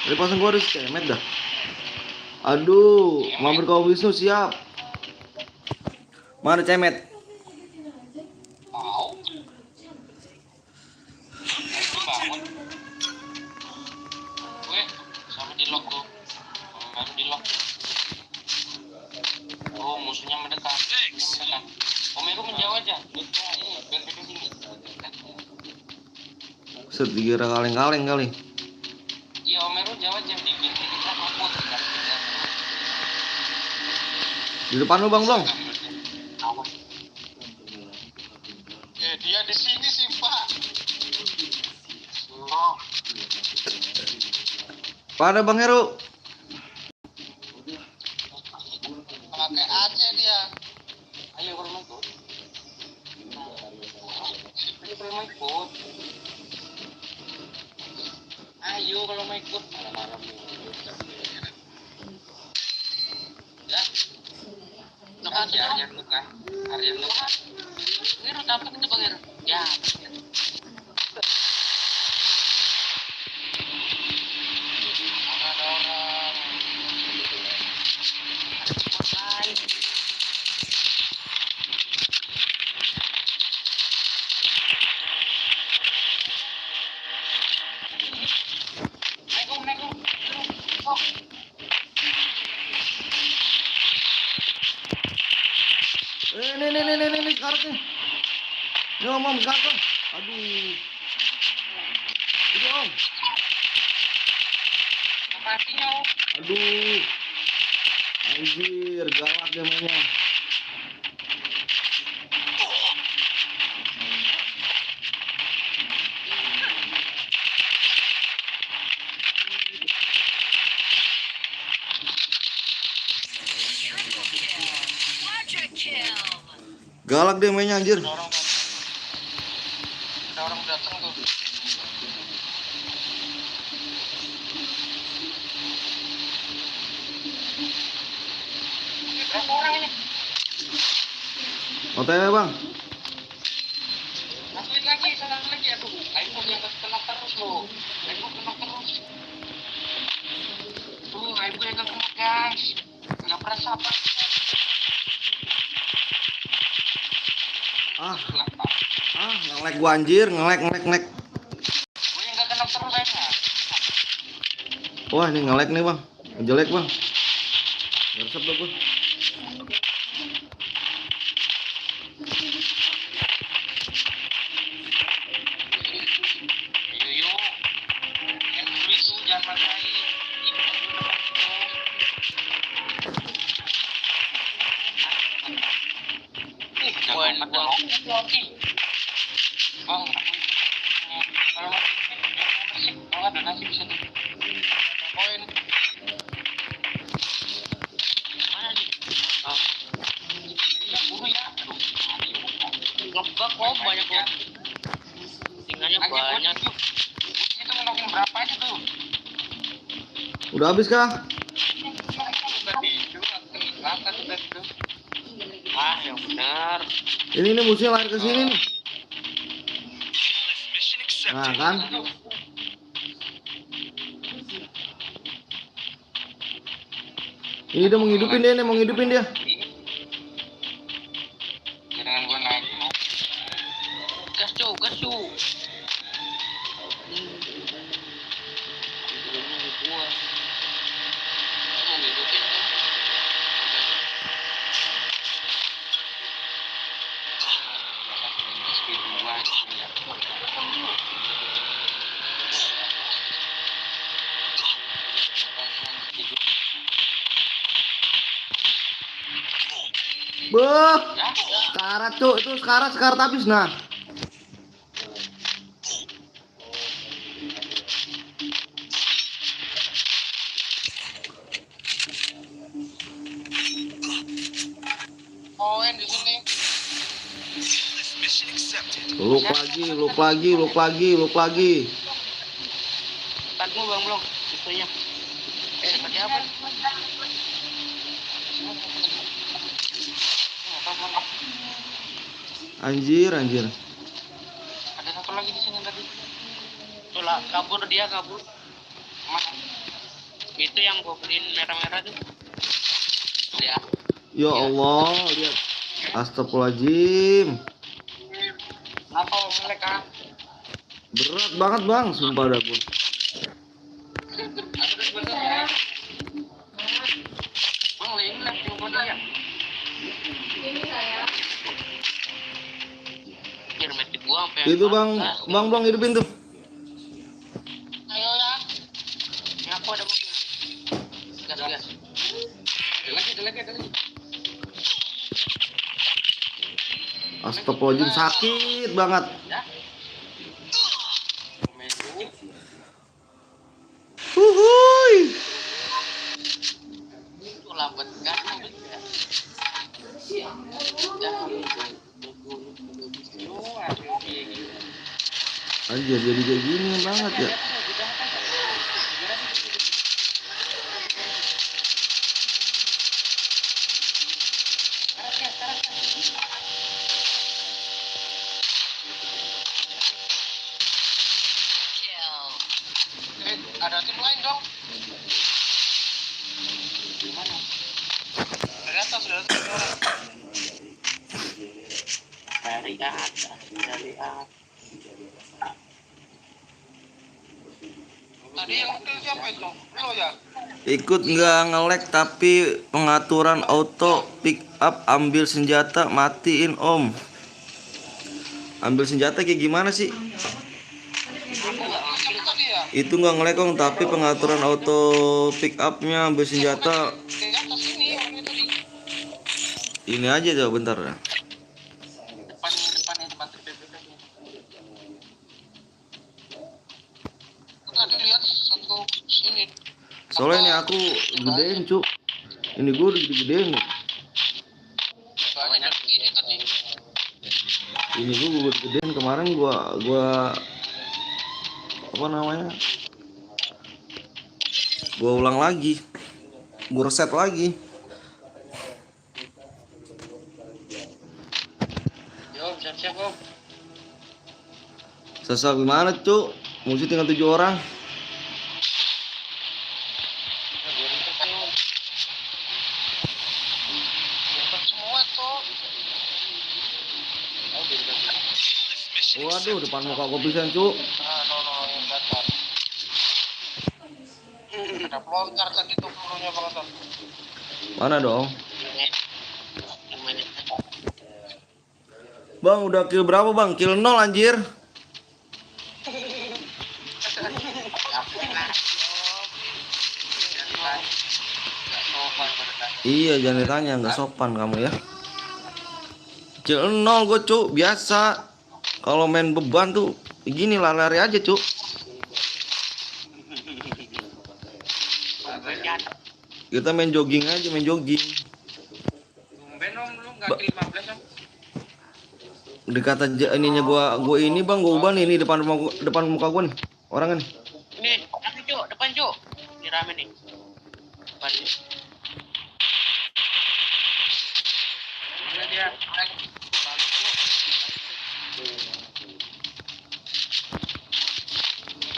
Speaker 1: Dari pasang gua harus kemet dah. Aduh, mampir kau Wisnu siap. Mana cemet?
Speaker 2: Mau? Itu bangun. Weh, sampai di lock tuh. Baru di lock. Oh, musuhnya mendekat. Om Heru menjauh aja. Biar beda sini.
Speaker 1: Set dikira kaleng-kaleng kali.
Speaker 2: Iya, Om Heru jauh aja. Di pintu kita rumput.
Speaker 1: Di depan lu Bang Blong.
Speaker 2: Dia di sini sih, Pak. Oh.
Speaker 1: Pada Bang Heru.
Speaker 2: Pakai AC dia. Ayo kalau mau ikut. Ayo kalau mau ikut. Ayo kalau mau ikut. Malam-malam. Ya. Aryan lu kan. Aryan lu kan.
Speaker 4: Heru dapat itu Bang Heru. Ya.
Speaker 2: Mana ada orang.
Speaker 4: Lain.
Speaker 2: Naik om. Oh.
Speaker 1: Nih karet nih. Ini om karet. Aduh. Itu om.
Speaker 2: Matinya om.
Speaker 1: Aduh. Anjir, galak dia mainnya. Galak dia mainnya anjir.
Speaker 2: Ada orang datang tuh. Ini berapa orang ini?
Speaker 1: OTW bang.
Speaker 2: Masukin lagi, sana lagi. Aduh, iPhone yang kena terus loh. iPhone kena terus. Tuh, iPhone yang kena guys. Nggak pernah sabar.
Speaker 1: Nge-lag gua anjir, nge-lag.
Speaker 2: Gue yang nggak kena terus aja.
Speaker 1: Wah, ini nge-lag nih bang. Jelek bang. Ngeresep dah gua.
Speaker 2: Yuk. Yang dulu itu jangan marahin. Jangan marahin. Bang, kalau mau bersih, kalau ada nasi bisa tuh. Poin. Mana nih? Iya, buru ya. Aduh,
Speaker 4: Ngebak kok banyak kok. Tinggalnya banyak.
Speaker 2: Itu ngelakuin berapa aja tuh?
Speaker 1: Udah habis kah?
Speaker 2: Tadi itu rata tuh tadi tuh.
Speaker 4: Ah, yang benar.
Speaker 1: Ini musuhnya lari ke sini nih.
Speaker 3: Mission
Speaker 1: Nah
Speaker 3: accepted.
Speaker 1: kan? Ini dia mau ngidupin dia.
Speaker 2: Jangan gua naik.
Speaker 4: Gas cu. Gua. Mau hidupin kan?
Speaker 2: Speed gua.
Speaker 1: Beuh, sekarat cuk, itu sekarat habis nah.
Speaker 2: Poin di sini.
Speaker 3: Mission accepted.
Speaker 1: Luk lagi.
Speaker 4: Tar dulu bang belum. Itunya. Pakai apa?
Speaker 1: Anjir.
Speaker 2: Ada satu lagi di sini tadi.
Speaker 4: Tuh lah, kabur.
Speaker 2: Mana?
Speaker 4: Itu yang gua beliin merah-merah tuh. Ya.
Speaker 1: Ya Allah, lihat. Astagfirullahaladzim.
Speaker 2: Apa mereka?
Speaker 1: Berat banget bang, sumpah dah gua.
Speaker 2: Ada sebentar ya. Bang, lihat yang kode ya.
Speaker 4: Biar metik gua sampai.
Speaker 1: Itu bang hidupin tuh.
Speaker 2: Ayo ya.
Speaker 4: Ngaku ada mobil. Gas.
Speaker 2: Ada lagi.
Speaker 1: Astagfirullahaladzim, sakit banget. Huhuy.
Speaker 4: Itu lambat kan.
Speaker 1: Anjir, jadi kayak gini banget ya.
Speaker 5: Kill.
Speaker 2: Ada tim lain dong. Di mana? Dari atas orang.
Speaker 4: Dari atas.
Speaker 2: Tadi yang kill siapa itu? Lo ya?
Speaker 1: Ikut nggak nge-lag tapi pengaturan auto pick up ambil senjata matiin om. Ambil senjata kayak gimana sih?
Speaker 2: Siapa tadi ya?
Speaker 1: Itu nggak nge-lag om, tapi pengaturan auto pick upnya ambil senjata.
Speaker 2: Di atas ini orang itu di
Speaker 1: Ini aja coba bentar ya.
Speaker 2: depan TPP. Tadi lihat satu sini.
Speaker 1: Soalnya ini aku gedein cuk. Ini gue udah gede-gedein nih.
Speaker 4: Soalnya dari kiri tadi.
Speaker 1: Ini gua gedein kemarin gua apa namanya? Gua ulang lagi. Gua reset lagi.
Speaker 4: Yo, siap-siap om.
Speaker 1: Sesa gimana, Cuk? Musuh tinggal 7 orang.
Speaker 4: Dapat semua tuh.
Speaker 3: This mission
Speaker 1: Waduh,
Speaker 3: accepted.
Speaker 1: depan muka gua pisan, Cuk.
Speaker 2: No, yang datar. Ada pelontar tadi tuh pelurunya Bang Anton.
Speaker 1: Mana dong?
Speaker 4: Yang mana?
Speaker 1: Bang, udah kill berapa, Bang? Kill 0 anjir. Iya, jangan ditanya, nggak sopan kamu ya. Kill 0 gue, Cuk. Biasa. Kalau main beban tuh gini lari aja, Cuk. Kita main jogging aja, main jogging.
Speaker 2: Tumben om lu enggak 15 om.
Speaker 1: Dikata ininya gua ini, Bang, gua ubah nih, ini depan muka gua nih. Orangnya nih.
Speaker 4: Ini, tapi Cuk, depan Cuk. Ini rame nih. Depan ini. Mana dia?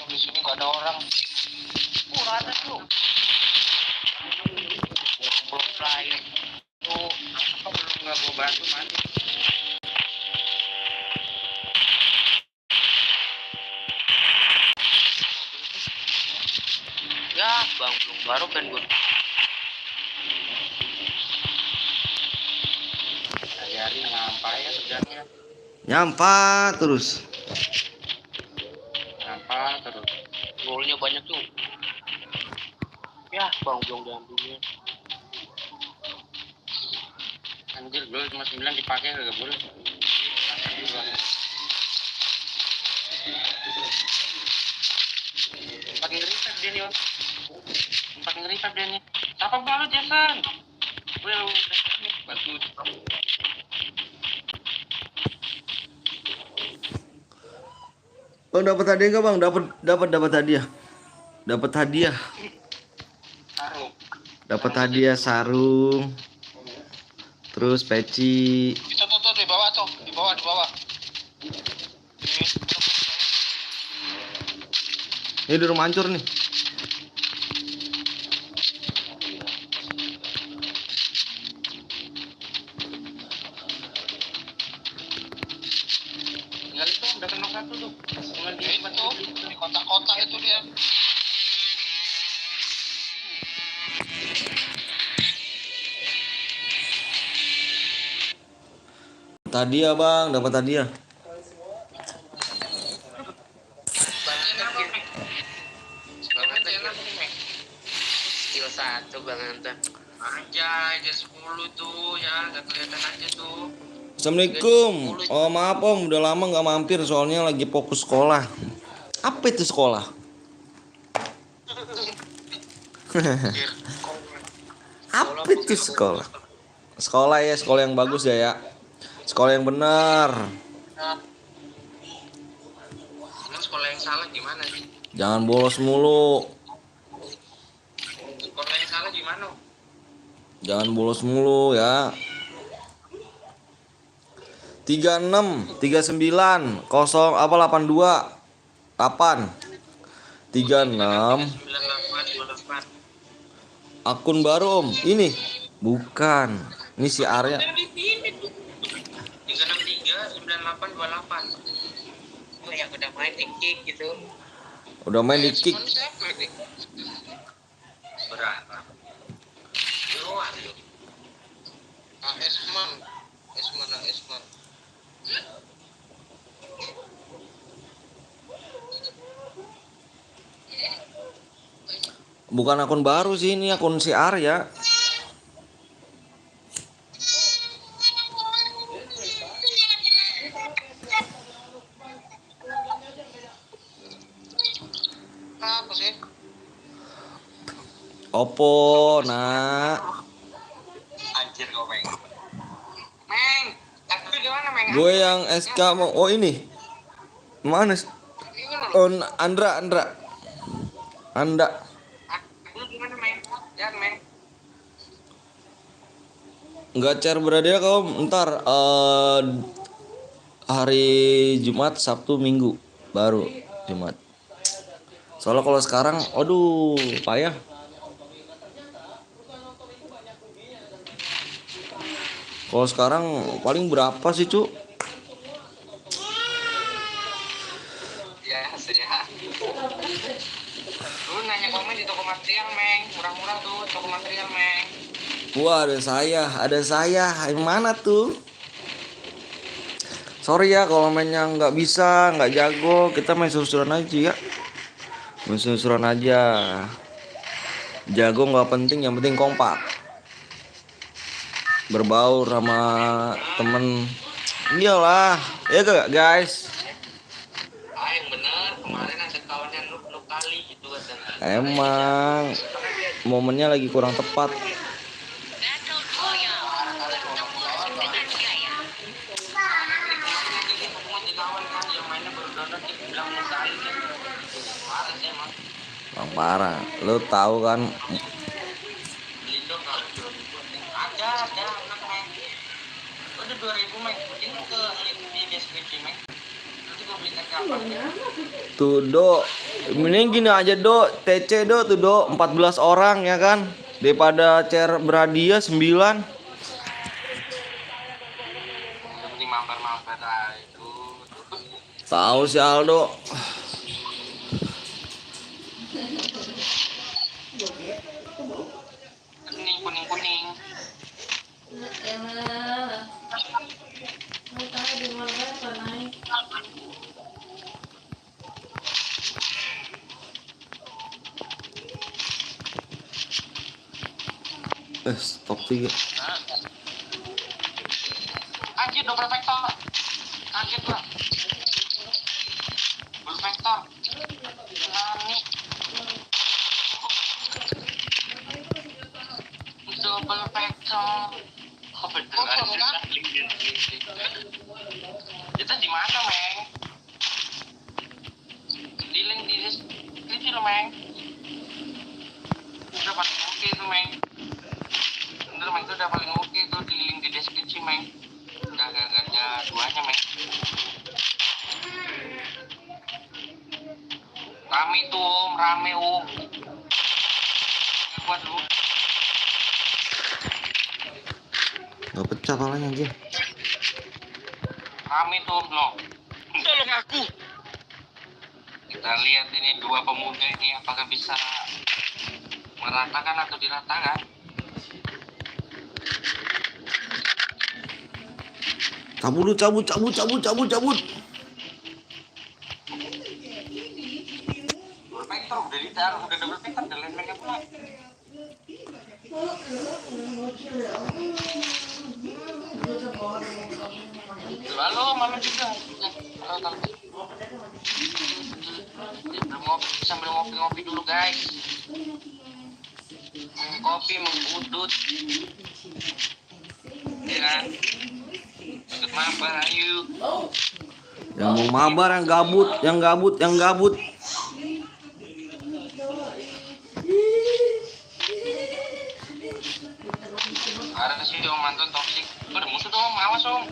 Speaker 2: Di sini enggak ada orang.
Speaker 4: Rata Cuk. Belum flyer. Tuh,
Speaker 2: Apa belum enggak gua bantu mati.
Speaker 4: ya bang belum baru kan gue.
Speaker 2: Hari ngampai ya kerjanya.
Speaker 1: Nyampa terus.
Speaker 2: Ngampai terus.
Speaker 4: Golnya banyak tuh. Ya bang belum diambilnya.
Speaker 2: Anjir gol cuma 9 dipakai enggak boleh. Pakai reset dia nih, Om. Pakai reset dia nih. Apa banget Jason? Gue udah bantu.
Speaker 1: Bang, dapat hadiah enggak, Bang? Dapat hadiah. Dapat hadiah.
Speaker 2: Taruh.
Speaker 1: Dapat hadiah sarung. Terus peci.
Speaker 2: Itu tuh di bawah tuh, di bawah.
Speaker 1: Ini di rumah hancur nih.
Speaker 2: Tinggal itu udah kena satu tuh. Tinggal dia itu di kotak-kotak itu dia.
Speaker 1: Tadi ya, Bang, dapat hadiah.
Speaker 4: Skill 1 bang Anton.
Speaker 2: Anjay, dia 10 tuh ya, nggak kelihatan aja tuh.
Speaker 1: Assalamualaikum. Oh, maaf Om, udah lama nggak mampir soalnya lagi fokus sekolah. Apa itu sekolah? Apa itu sekolah? Sekolah ya, sekolah yang bagus ya. Sekolah yang benar.
Speaker 2: Emang sekolah yang salah gimana sih?
Speaker 1: Jangan bolos mulu.
Speaker 2: Sekolah yang salah gimana?
Speaker 1: Jangan bolos mulu ya. 36 39 0 apa 82 8 36 akun baru Om. Ini bukan. Ini si Arya.
Speaker 2: 363 9828.
Speaker 4: Oh yang udah main di kick gitu.
Speaker 1: Udah main di kick.
Speaker 2: Berapa? Luar yuk. Esman.
Speaker 1: Bukan akun baru sih, ini akun si Arya.
Speaker 2: Apa sih?
Speaker 1: Oppo, nak.
Speaker 2: Anjir kau main.
Speaker 1: Gue yang SK mau. Oh ini. Mana sih? Oh Andra. Anda.
Speaker 2: Lu gimana, Meng? Ya, Meng.
Speaker 1: Nggak cer berada kau ntar hari Jumat, Sabtu, Minggu baru Jumat. Soalnya kalau sekarang, aduh payah. Kalau sekarang paling berapa sih cu?
Speaker 2: Ya, sehat. Lu nanya komen di toko material, Meng. Murah-murah tuh toko material, Meng.
Speaker 1: Wah ada saya. Yang mana tuh? Sorry ya kalau mainnya nggak bisa, nggak jago. Kita main seru-seruan aja ya. Main seru-seruan aja. Jago nggak penting, yang penting kompak. Berbaur sama temen. Iyalah, ya gak guys?
Speaker 2: Ah, yang bener. Kemarin ada kawan yang nuk kali gitu katanya.
Speaker 1: Emang momennya lagi kurang tepat.
Speaker 5: Battle Royale. Terputus dengan gaya.
Speaker 2: Kawan kan yang mainnya baru download dia bilang nuk kali gitu. Parah sih emang.
Speaker 1: Bang parah. Lo tahu kan?
Speaker 2: Lindo kalau ada anak, Meng. Udah 2000, Meng. Ini ke link di deskripsi, Meng. Nanti gue belikan kapan ya.
Speaker 1: Tuh do, mending gini aja do, TC do tuh do 14 orang ya kan, daripada cer berhadiah 9.
Speaker 2: Yang penting mampir-mampir lah itu.
Speaker 1: Tahu si Aldo.
Speaker 2: Kuning.
Speaker 1: Stop 3.
Speaker 2: Anjir, double vector. Kaget gua. Double vector. Nani. Double vector. Oh, beneran. Kita di mana, Meng? Di link di deskripsi lo, Meng. Udah paling oke tuh, Meng. Bener, Meng, itu udah paling oke tuh di link di deskripsi, Meng. Gak duanya, Meng. Rame tuh, Om. Rame, Om. Kuat lu.
Speaker 1: Gak pecah palanya anjir.
Speaker 2: Rame tuh, Om, lo. Tolong aku. Kita lihat ini dua pemuda ini apakah bisa meratakan atau diratakan.
Speaker 1: Cabut.
Speaker 2: Vector udah ditaruh, udah double vector, udah lempengnya pula. Lalu malam juga. Sambil ngopi dulu, guys. Kopi mengudut. Ya kan? Ikut mabar, ayo.
Speaker 1: Yang mau mabar, yang gabut.
Speaker 2: Ada sih Om mantan toksik. Udah musuh tuh Om, awas Om.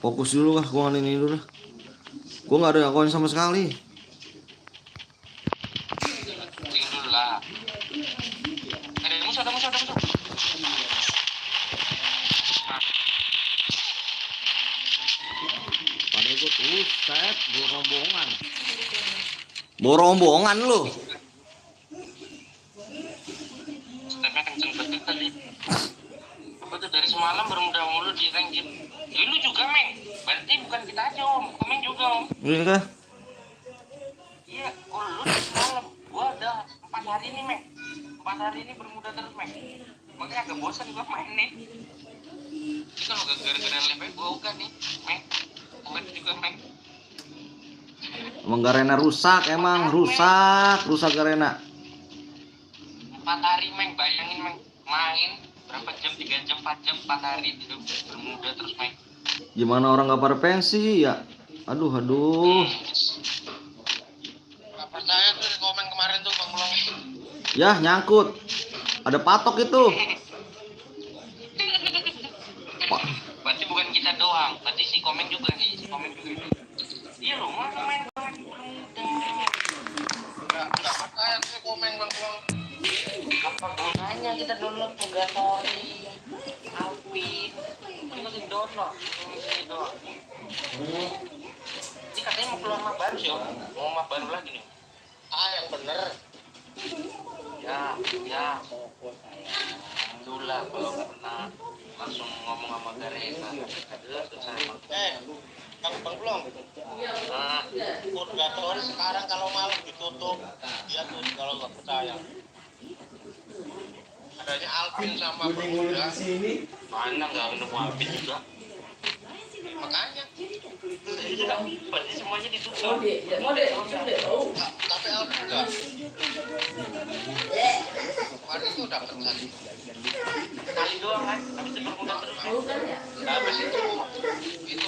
Speaker 1: Fokus dulu lah, gua ini dulu dah. Gua nggak ada koin sama sekali.
Speaker 2: Tinggal dulu lah. Ada musuh.
Speaker 1: Pada ikut, set, rombongan lu.
Speaker 2: Stepnya kenceng betul tadi. Apa tuh dari semalam bermuda mulu di rank gitu. Lu juga, Meng. Berarti bukan kita aja, Om. Meng juga, Om.
Speaker 1: Iya kah?
Speaker 2: Iya, lu dari semalam. Gua udah 4 hari ini, Meng. 4 hari ini bermuda terus, Meng. Makanya agak bosan gua main nih. Ini kalau gara-gara lempe gua uga nih, Meng. Bukan juga, Meng.
Speaker 1: Emang Garena rusak, rusak Garena.
Speaker 2: 4 hari, Meng. Bayangin, Meng. Main berapa jam, 3 jam, 4 jam, 4 hari itu bermuda terus main.
Speaker 1: Gimana orang nggak pada pensi ya? Aduh.
Speaker 2: Gak percaya tuh di komen kemarin tuh Bang Belong.
Speaker 1: Ya nyangkut. Ada patok itu.
Speaker 2: Berarti bukan kita doang, berarti si komen juga nih, si komen juga nih. Iya loh, mana main komen Enggak percaya tuh komen Bang Belong.
Speaker 4: Apa gunanya kita download Purgatory, Alvin, kita di download, ini doang. Ini katanya mau keluar map baru sih, Om. Mau map baru lagi nih.
Speaker 2: Yang bener.
Speaker 4: Ya, Dula kalau nggak pernah langsung ngomong sama Gareta. Aduh, susah emang.
Speaker 2: Bang Belong. Purgatory sekarang kalau malam ditutup, dia tuh kalau nggak percaya. Adanya Alvin sama Bermuda.
Speaker 4: Mana nggak nemu Alvin juga?
Speaker 2: Makanya.
Speaker 4: Berarti semuanya ditutup.
Speaker 2: Tapi Alvin enggak. Kemarin itu udah pecat.
Speaker 4: Kali doang kan, habis itu Bermuda terus.
Speaker 2: Habis itu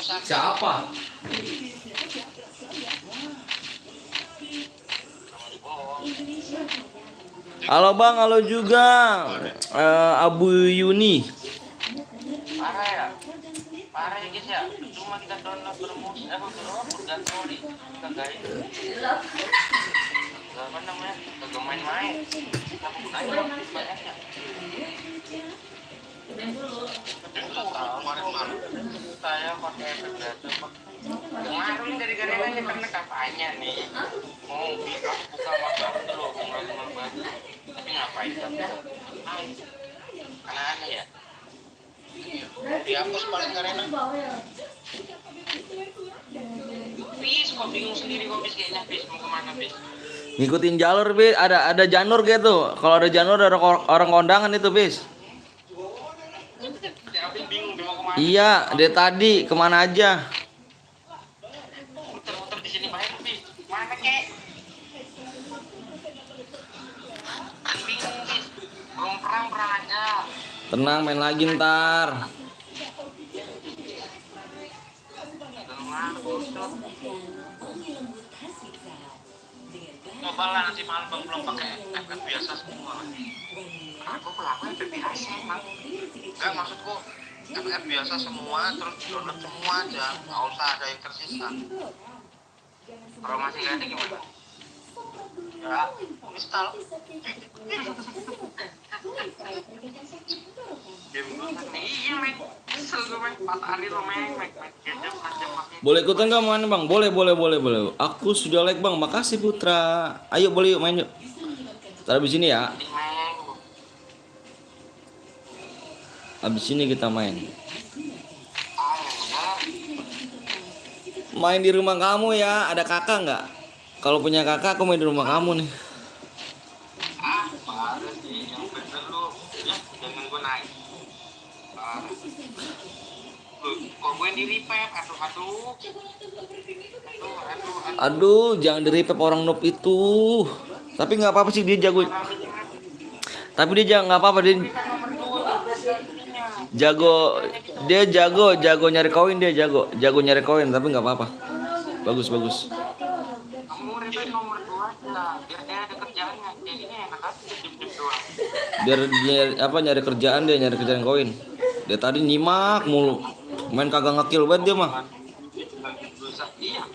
Speaker 2: sakit.
Speaker 1: Siapa? Halo Bang, halo juga. Abu Yuni.
Speaker 4: Parah ya guys ya. Cuma kita download Purgatory, kita guys. Apa namanya? Kagak main-main. Tapi gunanya banyaknya.
Speaker 2: Kemarin
Speaker 4: Saya pakai Purgatory. Kemarin dari Garena karena kampanye nih. Mau buka mata dulu, mau baru. Tapi ngapain tapi? Karena aneh ya.
Speaker 2: dihapus paling karena
Speaker 4: Bis, kok bingung sendiri kok bis kayaknya bis mau kemana bis?
Speaker 1: Ngikutin jalur bis, ada janur gitu. Kalau ada janur ada orang kondangan itu bis.
Speaker 4: Tapi bingung dia mau kemana?
Speaker 1: Iya, dia tadi kemana aja?
Speaker 4: Muter-muter di sini banyak bis. Mana kek? Kan bingung bis. Belum perang aja.
Speaker 1: Tenang, main lagi ntar.
Speaker 2: coba lah nanti malam Bang belum pakai FF biasa semua.
Speaker 4: Aku pelakunya biasa emang.
Speaker 2: Enggak, maksudku FF biasa semua terus download semua aja, nggak usah ada yang tersisa.
Speaker 4: Kalau masih nggak ada gimana?
Speaker 2: Ya, install.
Speaker 4: Iya, Mek. Kesel gue, Mek. 4 hari lo, Mek. Gadget, macam-macam.
Speaker 1: Boleh ikutan nggak main Bang? Boleh. Aku sudah like Bang, makasih Putra. Ayo boleh yuk main yuk. Ntar abis ini ya. Abis ini kita main. Main di rumah kamu ya. Ada kakak nggak? Kalau punya kakak, aku main di rumah kamu nih.
Speaker 2: Parah sih, yang bener lu. Ya, jangan gue naik. Kok gue di repair? Aduh.
Speaker 1: Aduh, jangan di-repep orang noob itu. Tapi nggak apa-apa sih, dia jago. Tapi dia jangan nggak apa-apa, dia jago nyari koin, dia jago nyari koin, tapi nggak apa-apa. Bagus.
Speaker 4: Kamu repair nomor 2 lah, biar dia ada kerjaannya. Jadinya enak aja dip-dip doang.
Speaker 1: Biar dia nyari kerjaan koin. Dia tadi nyimak mulu. Main kagak ngekill banget dia mah.
Speaker 4: Iya.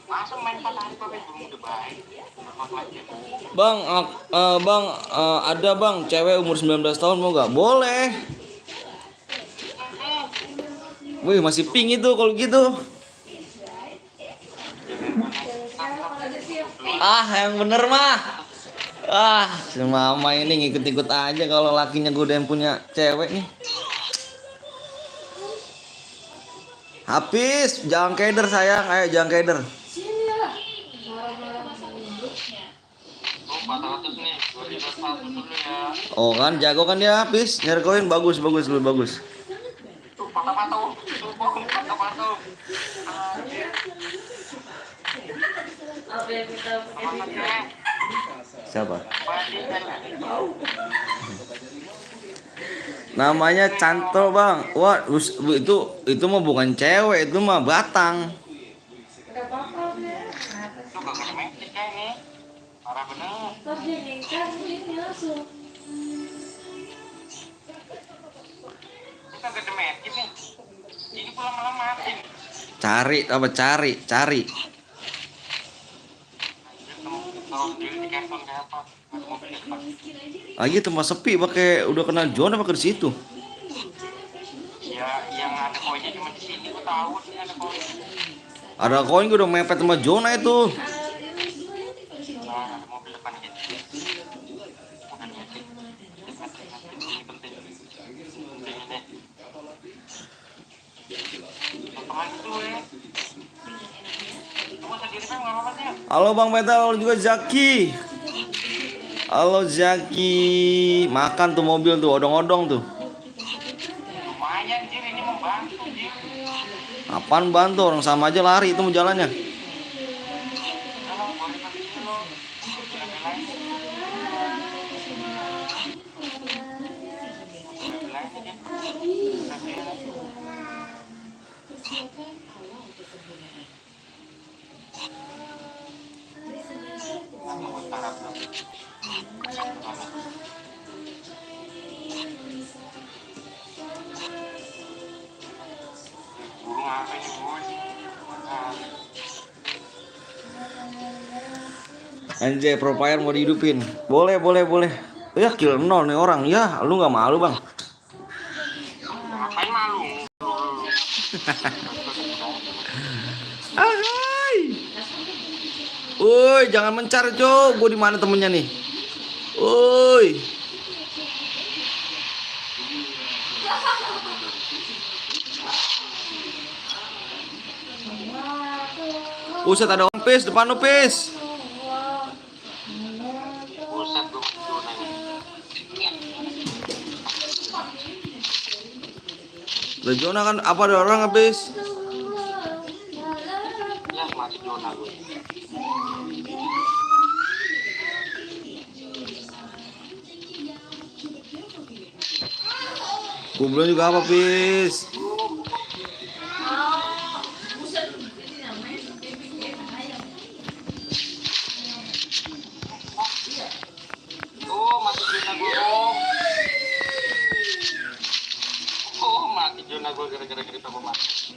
Speaker 4: Langsung main 4 hari pakai belum udah baik.
Speaker 1: Bang, ada Bang, cewek umur 19 tahun mau nggak? Boleh. Wih, masih pink itu kalau gitu. Yang bener mah. Si mama ini ngikut-ngikut aja kalau lakinya gue udah yang punya cewek nih. Habis, jangan keder sayang, ayo jangan keder.
Speaker 4: Oh, 400 nih. 251 dulu ya.
Speaker 1: Oh kan, jago kan dia habis nyari koin, bagus.
Speaker 4: Tuh, patah-patah.
Speaker 1: Siapa? Namanya cantol bang. Wah, itu mah bukan cewek, itu mah batang.
Speaker 4: Lu gak kena metik kayak nih. Parah bener. Lu kagak kena metik nih. Ini pulang malam mati.
Speaker 1: Cari.
Speaker 4: Kalau sendiri di kantong kayak apa? Ada mobil depan.
Speaker 1: Lagi tempat sepi, pakai udah kena zona pakai di situ.
Speaker 4: Ya, yang ada koinnya cuma di sini. Gua tahu sih ada koin.
Speaker 1: Ada koin gue udah mepet sama zona itu.
Speaker 4: Nah, ada mobil depan gitu. Bukan metik. Ini penting. Penting ini. Teman itu Kamu sendiri kan nggak apa-apa sih.
Speaker 1: Halo Bang Metal, halo juga Zaki. Halo Zaki. Makan tuh mobil tuh, odong-odong tuh.
Speaker 4: Lumayan Jir, ini mau bantu Jir.
Speaker 1: Apaan bantu, orang sama aja lari itu mau jalannya.
Speaker 4: Kalau boleh kasih dulu. Bela-belain. Bela-belain aja. Kamu harap dong. Burung apa ini, Boy?
Speaker 1: Anjay, Propire mau dihidupin. Boleh. Ya kill 0 nih orang. Ya, lu nggak malu bang?
Speaker 4: Ngapain malu?
Speaker 1: Hai. Woi, jangan mencar, Cok. Gue di mana temennya nih? Woi. Buset, ada orang pis depan lu pis.
Speaker 4: Buset, gue zona ini.
Speaker 1: Udah zona kan apa ada orang habis?
Speaker 4: Ya, masih zona gue.
Speaker 1: Gue bilang juga apa pis?
Speaker 4: Oh, mati zona gue. Oh, mati zona gue gara-gara kita mau mati.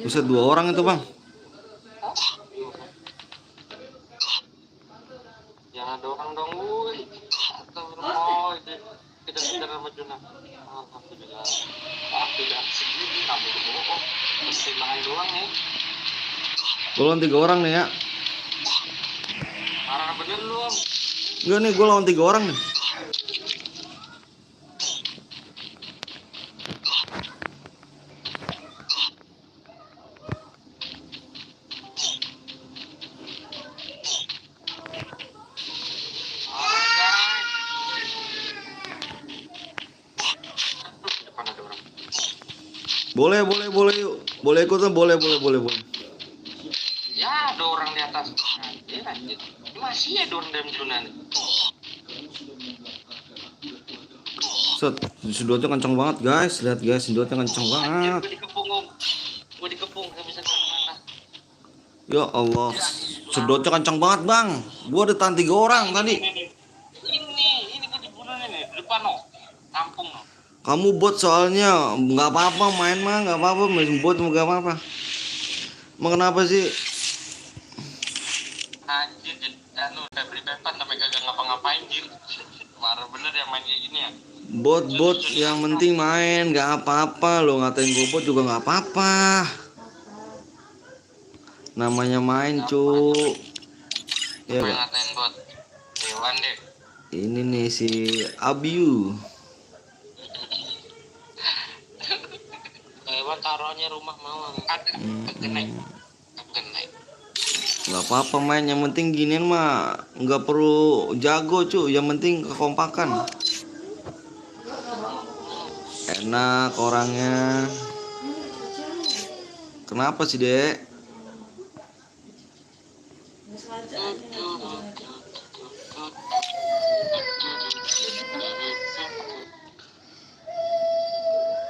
Speaker 1: Buset, 2 orang itu bang.
Speaker 4: Jangan ada orang dong, woi. Astagfirullah, kita sekedar sama Juna. Alhamdulillah. Sudah segini kamu bohong. Pertimbangan doang nih.
Speaker 1: Gue lawan 3 orang nih ya.
Speaker 4: Parah bener lu.
Speaker 1: Enggak nih, gue lawan 3 orang nih.
Speaker 4: Depan ada orang.
Speaker 1: Boleh yuk. Boleh ikutan, boleh.
Speaker 4: Ya, ada orang di atas. Anjir. Masih ada orang dalam Juna nih.
Speaker 1: Set, sedotnya kencang banget guys. Lihat guys, sedotnya kencang banget.
Speaker 4: Gue dikepung, Om. Gue dikepung, gak bisa kemana-mana.
Speaker 1: Ya Allah, sedotnya kencang banget bang. Gue ada tahan 3 orang tadi.
Speaker 4: Ini gue dibunuh nih, di depan no. Kampung no.
Speaker 1: Kamu bot soalnya, nggak apa-apa main mah nggak apa-apa, main bot nggak apa-apa. Emang kenapa sih?
Speaker 4: Anjir, anu udah beli pepan tapi kagak ngapa-ngapain Jir. Marah bener ya main kayak gini ya.
Speaker 1: Bot yang penting main, nggak apa-apa. Lo ngatain gue bot juga nggak apa-apa. Namanya main cu. Ya
Speaker 4: Gue
Speaker 1: gak?
Speaker 4: ngatain bot. Dewan deh.
Speaker 1: Ini nih si Abiu.
Speaker 4: Dewan taruhnya rumah mau ada. Kegenai.
Speaker 1: nggak apa-apa main, yang penting ginian mah nggak perlu jago cu, yang penting kekompakan. Enak orangnya. Kenapa sih dek?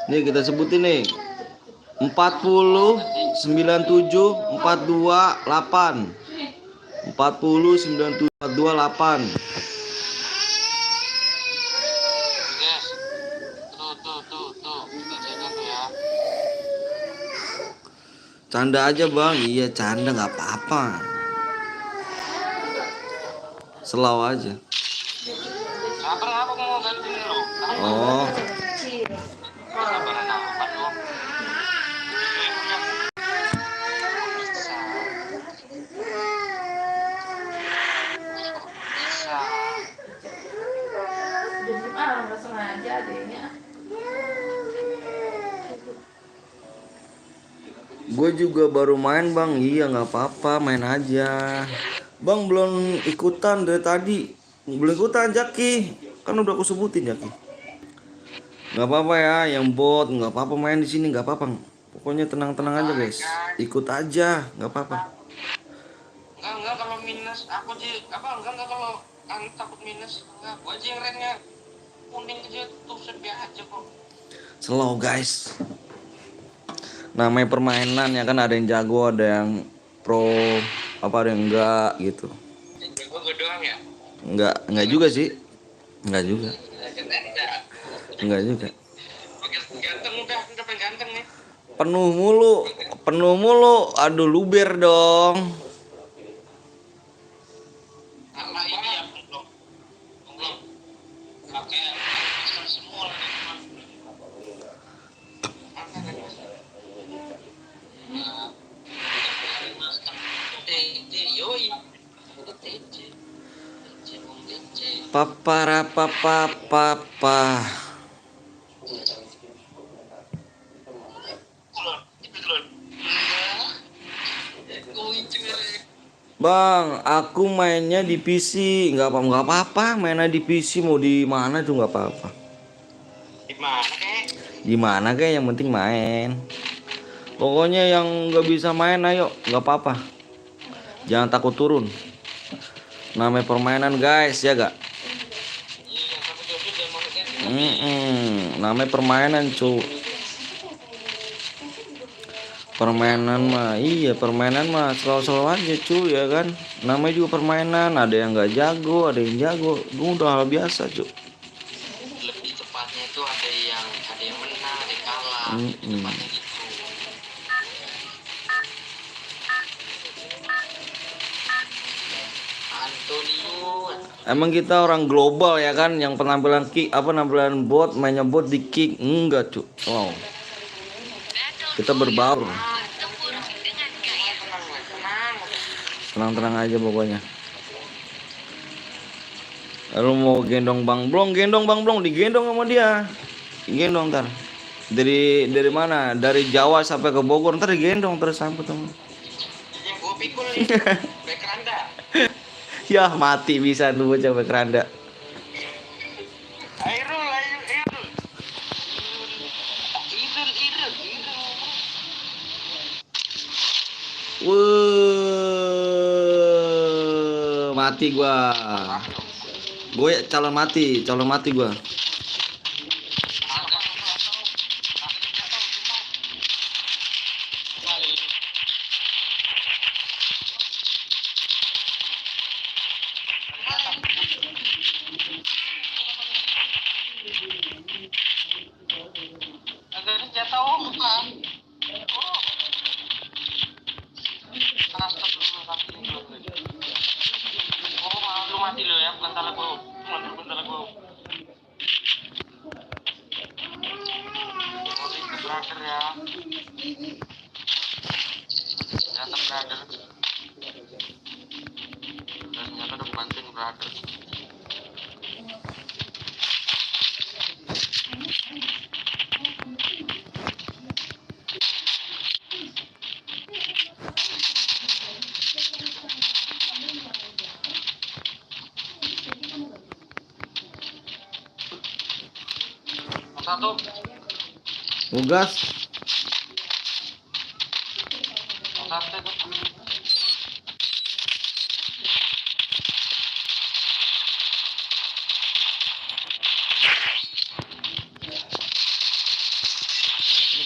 Speaker 1: Nih kita sebutin nih, 40 97 42 8, 40 97 42 8.
Speaker 4: Guys, tuh, kita jaga tuh ya.
Speaker 1: Canda aja bang, iya canda nggak apa-apa. Selau aja.
Speaker 4: Kenapa mau ganti lu?
Speaker 1: Oh,
Speaker 4: Sabaran apa lu? Bisa.
Speaker 6: Nggak sengaja adanya.
Speaker 1: gue juga baru main bang, iya nggak apa-apa main aja. Bang belum ikutan dari tadi, belum ikutan Jaki, kan udah aku sebutin Jaki. Nggak apa-apa ya, yang bot nggak apa-apa main di sini nggak apa-apa. Pokoknya tenang-tenang aja guys, ikut aja nggak apa-apa.
Speaker 4: Enggak kalau minus aku enggak kalau takut minus enggak, gua aja yang ranknya kuning aja tuh sepi aja kok.
Speaker 1: Slow guys. Namanya permainan ya kan, ada yang jago, ada yang pro, ada yang enggak gitu.
Speaker 4: Gua doang ya.
Speaker 1: Enggak juga sih. Enggak juga. Enggak juga.
Speaker 4: Oke, ganteng udah pengen ganteng nih.
Speaker 1: Penuh mulu. Aduh luber dong.
Speaker 4: Apa ini ya belum. Oke, semua lagi. Yoi.
Speaker 1: Papara papa. Bang, aku mainnya di PC, nggak apa-apa, mainnya di PC mau di mana tuh nggak apa-apa.
Speaker 4: Gimana kek?
Speaker 1: Di mana kayak yang penting main. Pokoknya yang nggak bisa main ayo, nggak apa-apa. Jangan takut turun. Namanya permainan guys ya gak? Namanya permainan cu. Permainan mah selalu aja cu ya kan. Namanya juga permainan, ada yang nggak jago, ada yang jago. Udah hal biasa cu.
Speaker 4: Lebih cepatnya itu ada yang menang, ada yang kalah. Cepatnya gitu. Antonio.
Speaker 1: Emang kita orang global ya kan, yang penampilan penampilan bot, mainnya bot di kick enggak cu. Wow. Kita berbaur.
Speaker 5: Bertempur dengan gaya.
Speaker 1: Tenang-tenang aja pokoknya. Lalu mau gendong Bang Blong, digendong sama dia. Digendong ntar. Dari mana? Dari Jawa sampai ke Bogor, ntar digendong terus sampai teman.
Speaker 4: Yang gua pikul nih. Back randa.
Speaker 1: Ya mati bisa tuh bocah keranda.
Speaker 4: Airul.
Speaker 1: Mati gua. Gue calon mati gua.
Speaker 4: Agak jatuh bukan? Lu mati lo ya, bentar lagu. Brother ya. Ternyata brother. Ternyata udah bantuin brother.
Speaker 2: satu.
Speaker 1: Nugas.
Speaker 2: Satu itu.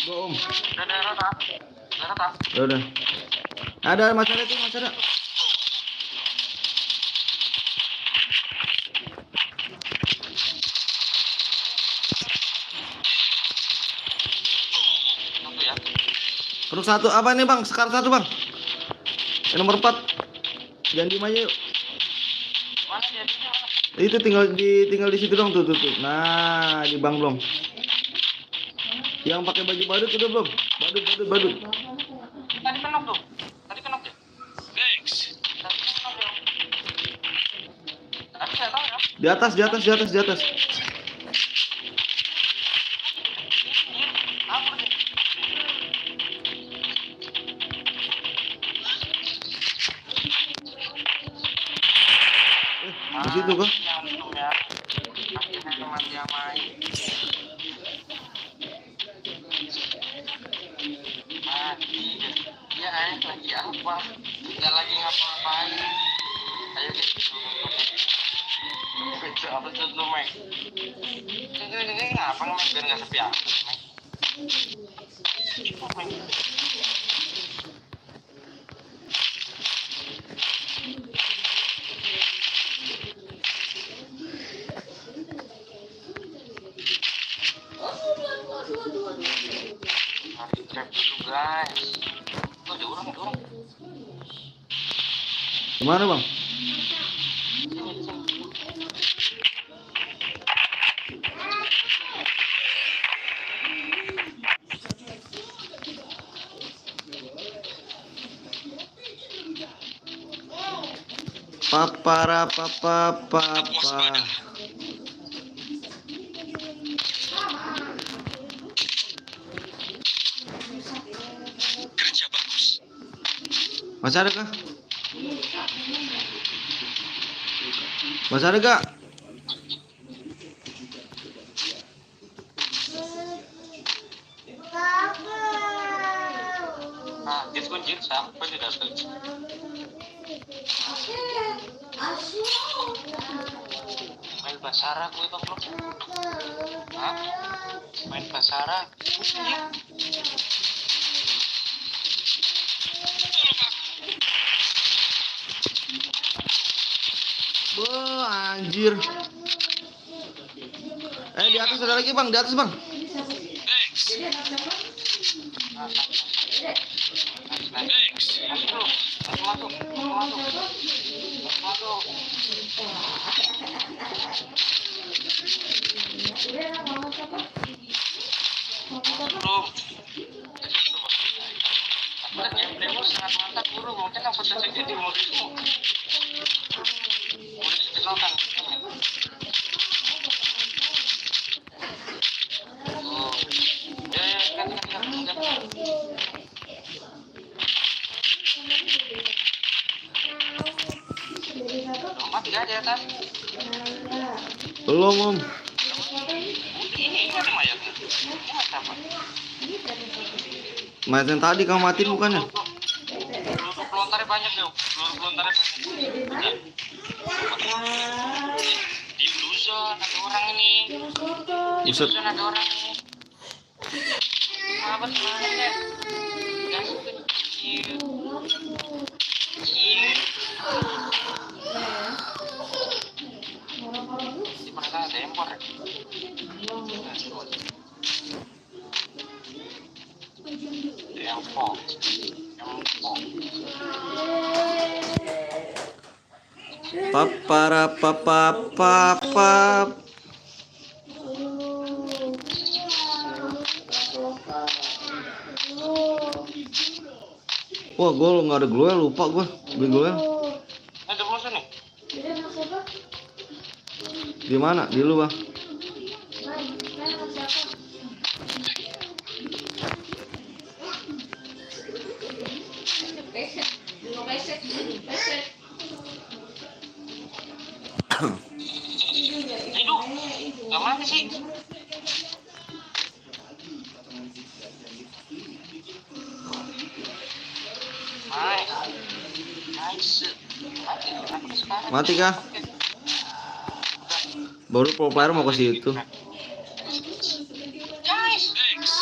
Speaker 1: Go Om.
Speaker 2: Udah rata.
Speaker 1: Ya udah. Ada masalah itu masalah.
Speaker 2: Satu ya.
Speaker 1: Perlu satu apa nih bang? Sekar satu bang. Yang nomor 4. Jangan diem aja yuk.
Speaker 2: Mana dia?
Speaker 1: Itu tinggal di situ dong tuh. Nah di bang belum. Yang pakai baju badut udah belum? Badut.
Speaker 2: Tadi kenok tuh. Tadi kenok ya.
Speaker 3: Thanks.
Speaker 2: Tadi kenok ya. Tapi saya tahu ya.
Speaker 1: Di atas.
Speaker 2: Apa nih?
Speaker 1: Di situ kah?
Speaker 2: Jantung ya. Akhirnya mati yang main. Mati. Ya, lagi apa? Nggak lagi ngapa-ngapain. Ayo kita apa tuh lu, Mek? Ini ngapa Mek biar nggak sepi amat, Mek? Harus trap dulu, guys. Tuh, ada orang.
Speaker 1: Kemana bang? Papara papa.
Speaker 3: Kerja bagus.
Speaker 1: Masih ada kah? Masih ada kak?
Speaker 2: Nah, kunci sampai tidak selesai. Main Basara gue bang lo. Hah? Main Basara.
Speaker 1: Wah anjir. Di atas ada lagi bang, di atas bang.
Speaker 3: Thanks. Thanks.
Speaker 2: Masuk. Belum. Aku gameplaymu sangat mantap guru, mungkin aku cocok jadi modismu. Modis dikenalkan. Oh, ya kan. Lompat nggak di atas?
Speaker 1: Belum om.
Speaker 2: Ini ada mayatnya. Apa?
Speaker 1: Mayat yang tadi kamu matiin bukannya?
Speaker 2: Peluru pelontarnya banyak yuk. Di blue zone ada orang ini. Di blue zone ada orang ini. Apa semangatnya? Gas kecil. Di mana ada empor ya? Empor.
Speaker 1: Papara papa. Wah, gue nggak ada glow, lupa gue beli glow.
Speaker 2: Ada musuh nih.
Speaker 1: Di mana? Di lu bang.
Speaker 2: Hidup. Gak mati sih.
Speaker 1: Mati kah? Baru pro player mau ke situ.
Speaker 2: Guys,
Speaker 3: Thanks.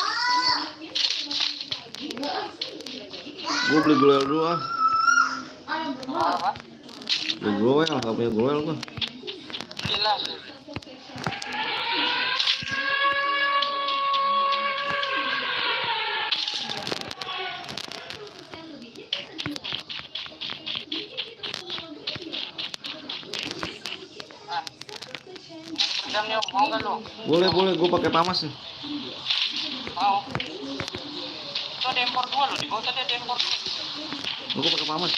Speaker 1: Gue beli goel dulu ah.
Speaker 2: apa?
Speaker 1: Beli goel, gak punya goel gua.
Speaker 2: Gila. Jamnya mau nggak lu?
Speaker 1: Boleh, gue pakai pamas nih.
Speaker 2: Mau. Itu ada impor 2 loh, di bawah tadi ada impor 2.
Speaker 1: Gue pakai pamas.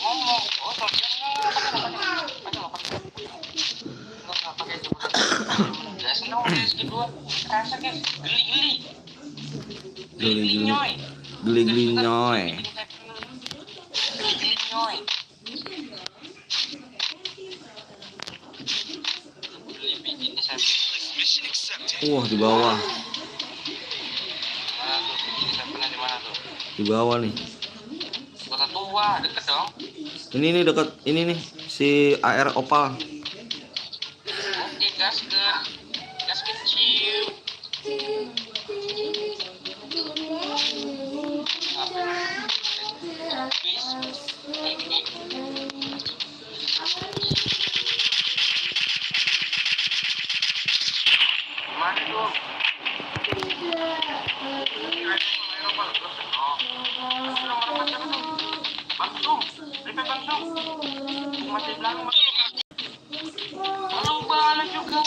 Speaker 2: Ngomong, oh soalnya nggak pakai jemput. Jelasin dong guys, kedua rasa guys, geli-geli.
Speaker 1: Geli-geli.
Speaker 2: Nyoy.
Speaker 1: Geli-geli nyoy.
Speaker 2: Geli-geli nyoy. Beli bikinnya saya.
Speaker 3: Mission accepted.
Speaker 1: Wah, di bawah.
Speaker 2: Mana tuh? Bikin saya pernah di mana tuh?
Speaker 1: Di bawah nih.
Speaker 2: Kota tua, deket dong.
Speaker 1: Ini nih dekat ini nih si AR Opal.
Speaker 2: Oke, gas kecil. Mana tuh? Bangsung, Ripe Bangsung. Masih belakang. Halo, bala juga.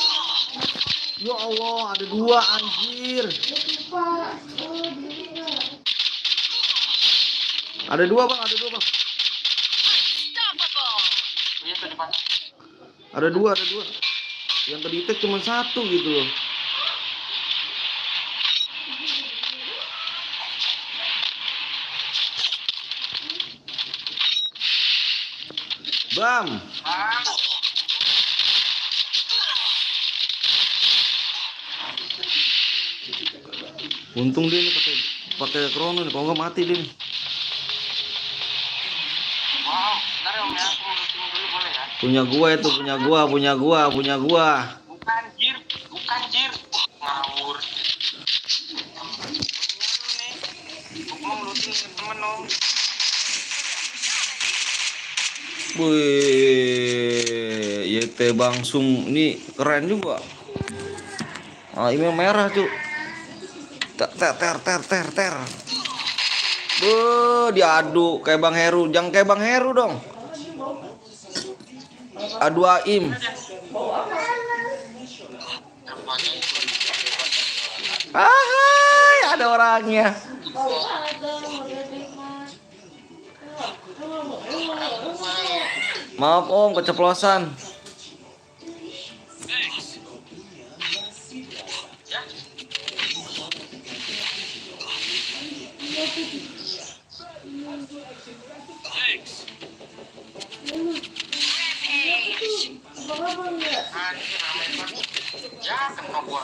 Speaker 1: Ya Allah, ada 2 anjir. Ada 2 bang, ada 2 bang.
Speaker 2: Iya tuh depan.
Speaker 1: Ada 2. Yang kedetek cuma 1 gitu loh. Bam.
Speaker 2: Ah,
Speaker 1: Untung dia nih pakai krono nih, kalau nggak mati dia nih.
Speaker 2: wow. Bentar ya om ya, aku mau looting dulu boleh ya?
Speaker 1: Punya gua itu, punya gua.
Speaker 2: Bukan jir. Ngawur. Nih, aku mau looting ke temen om.
Speaker 1: Wih, YT Bangsung ini keren juga. Ah, ini merah cuy. Ter. Diadu kayak Bang Heru, jangan kayak Bang Heru dong. Adu aim. Ahai, ada orangnya. Maaf om, keceplosan.
Speaker 3: Thanks. Thanks.
Speaker 2: Anjir, ramai banget. Ya, kena gua.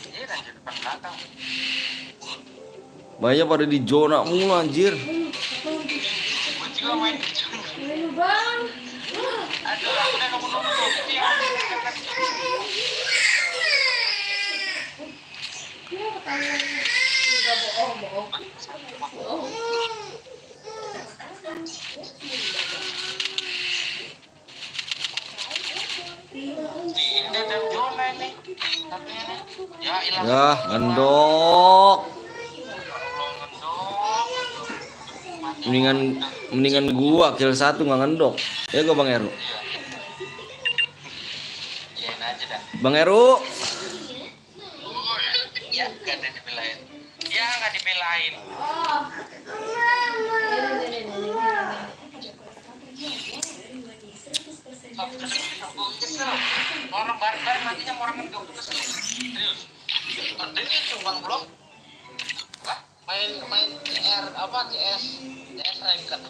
Speaker 2: Iya, anjir depan belakang.
Speaker 1: Banyak pada di zona mulu anjir.
Speaker 2: Gua juga main di sana. Aduh, aku udah nunggu tuh. Iya. Ini ada zona nih. Katanya nih. Ya, hilang.
Speaker 1: Ya, ngendok. Mendingan gua kill 1 nggak ngendok. Ya gua Bang Heru.
Speaker 2: Iyain aja dah.
Speaker 1: Bang Heru.
Speaker 2: Ya, gak ada dibelain. Ya, gak dibelain. Orang bareng-bareng nantinya orang ngedok juga serius. Penting itu bang blok. Main CR apa CS ranked.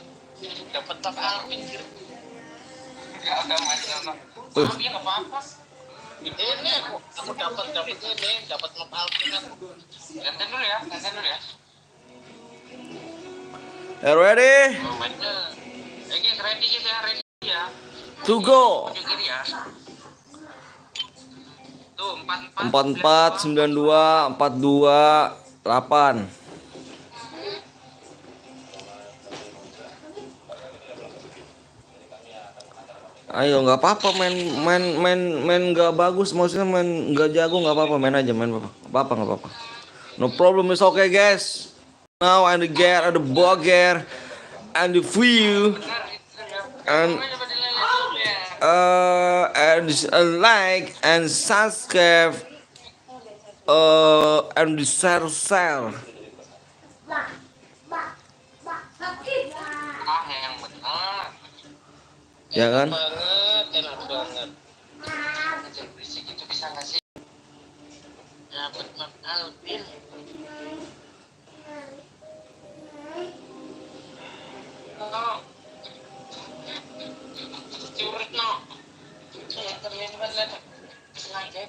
Speaker 2: Dapat top Alvin. Ya udah main sana. Maaf ya nggak apa-apa. Ini aku dapat ini dapat nopal kan. Ganti dulu ya.
Speaker 1: Ready
Speaker 2: Oh, bener. Guys, ready gitu ya, ready ya.
Speaker 1: to go.
Speaker 2: Pojok kiri ya. Tuh
Speaker 1: 44 92 42 8. Ayo nggak apa-apa main nggak bagus, maksudnya main nggak jago nggak apa-apa, main aja main apa-apa nggak apa-apa. No problem, it's okay guys. Now and the gear and the boger and the view and like and subscribe and share.
Speaker 2: yang benar.
Speaker 1: Ya kan?
Speaker 2: Enak banget. Kecil berisik itu bisa nggak sih? Ya benar Alvin. No. Curut no. Ya terlihat banget. Sengaja.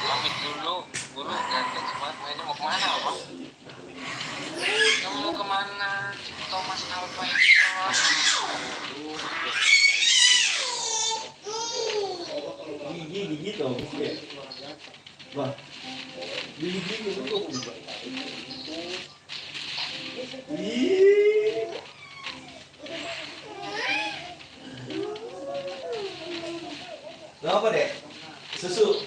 Speaker 2: Pamit dulu, buru ganteng banget. Mainnya mau kemana, Pak? Kamu mau kemana? Thomas Alva Edison.
Speaker 1: Gigi dong. Wah. Gigi betul. Gak apa deh? Susu.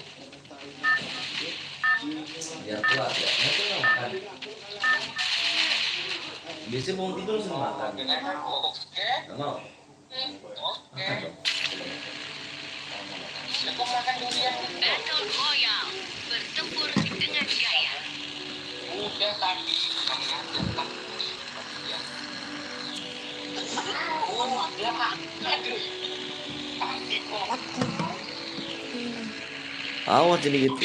Speaker 1: Biar kuat ya. Nanti nggak makan. Biasanya mau tidur langsung makan.
Speaker 2: Oke.
Speaker 1: Nggak mau.
Speaker 2: Oke. Aku makan durian.
Speaker 5: Battle Royale. Bertempur dengan gaya.
Speaker 2: Udah tadi. Kamu jatah. Oh, dia Kak. Aduh. Tadi kok.
Speaker 1: Awas jadi gitu.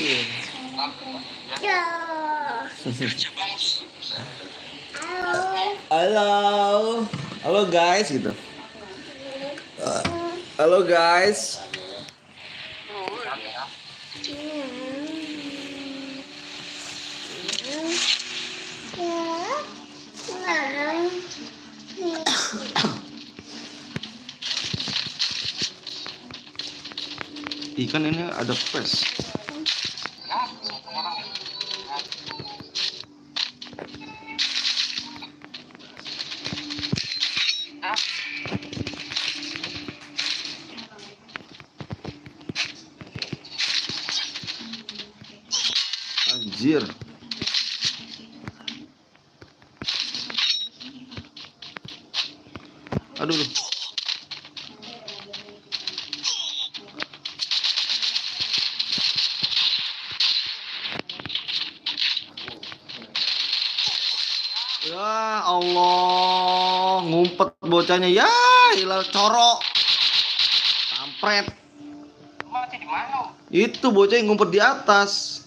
Speaker 1: Halo guys gitu. Halo guys. Ikan ini ada fresh. Anjir. Aduh. Ya Allah, ngumpet bocahnya ya, hilang corok. Kampret.
Speaker 2: Mati di mana?
Speaker 1: Itu bocah yang ngumpet di atas.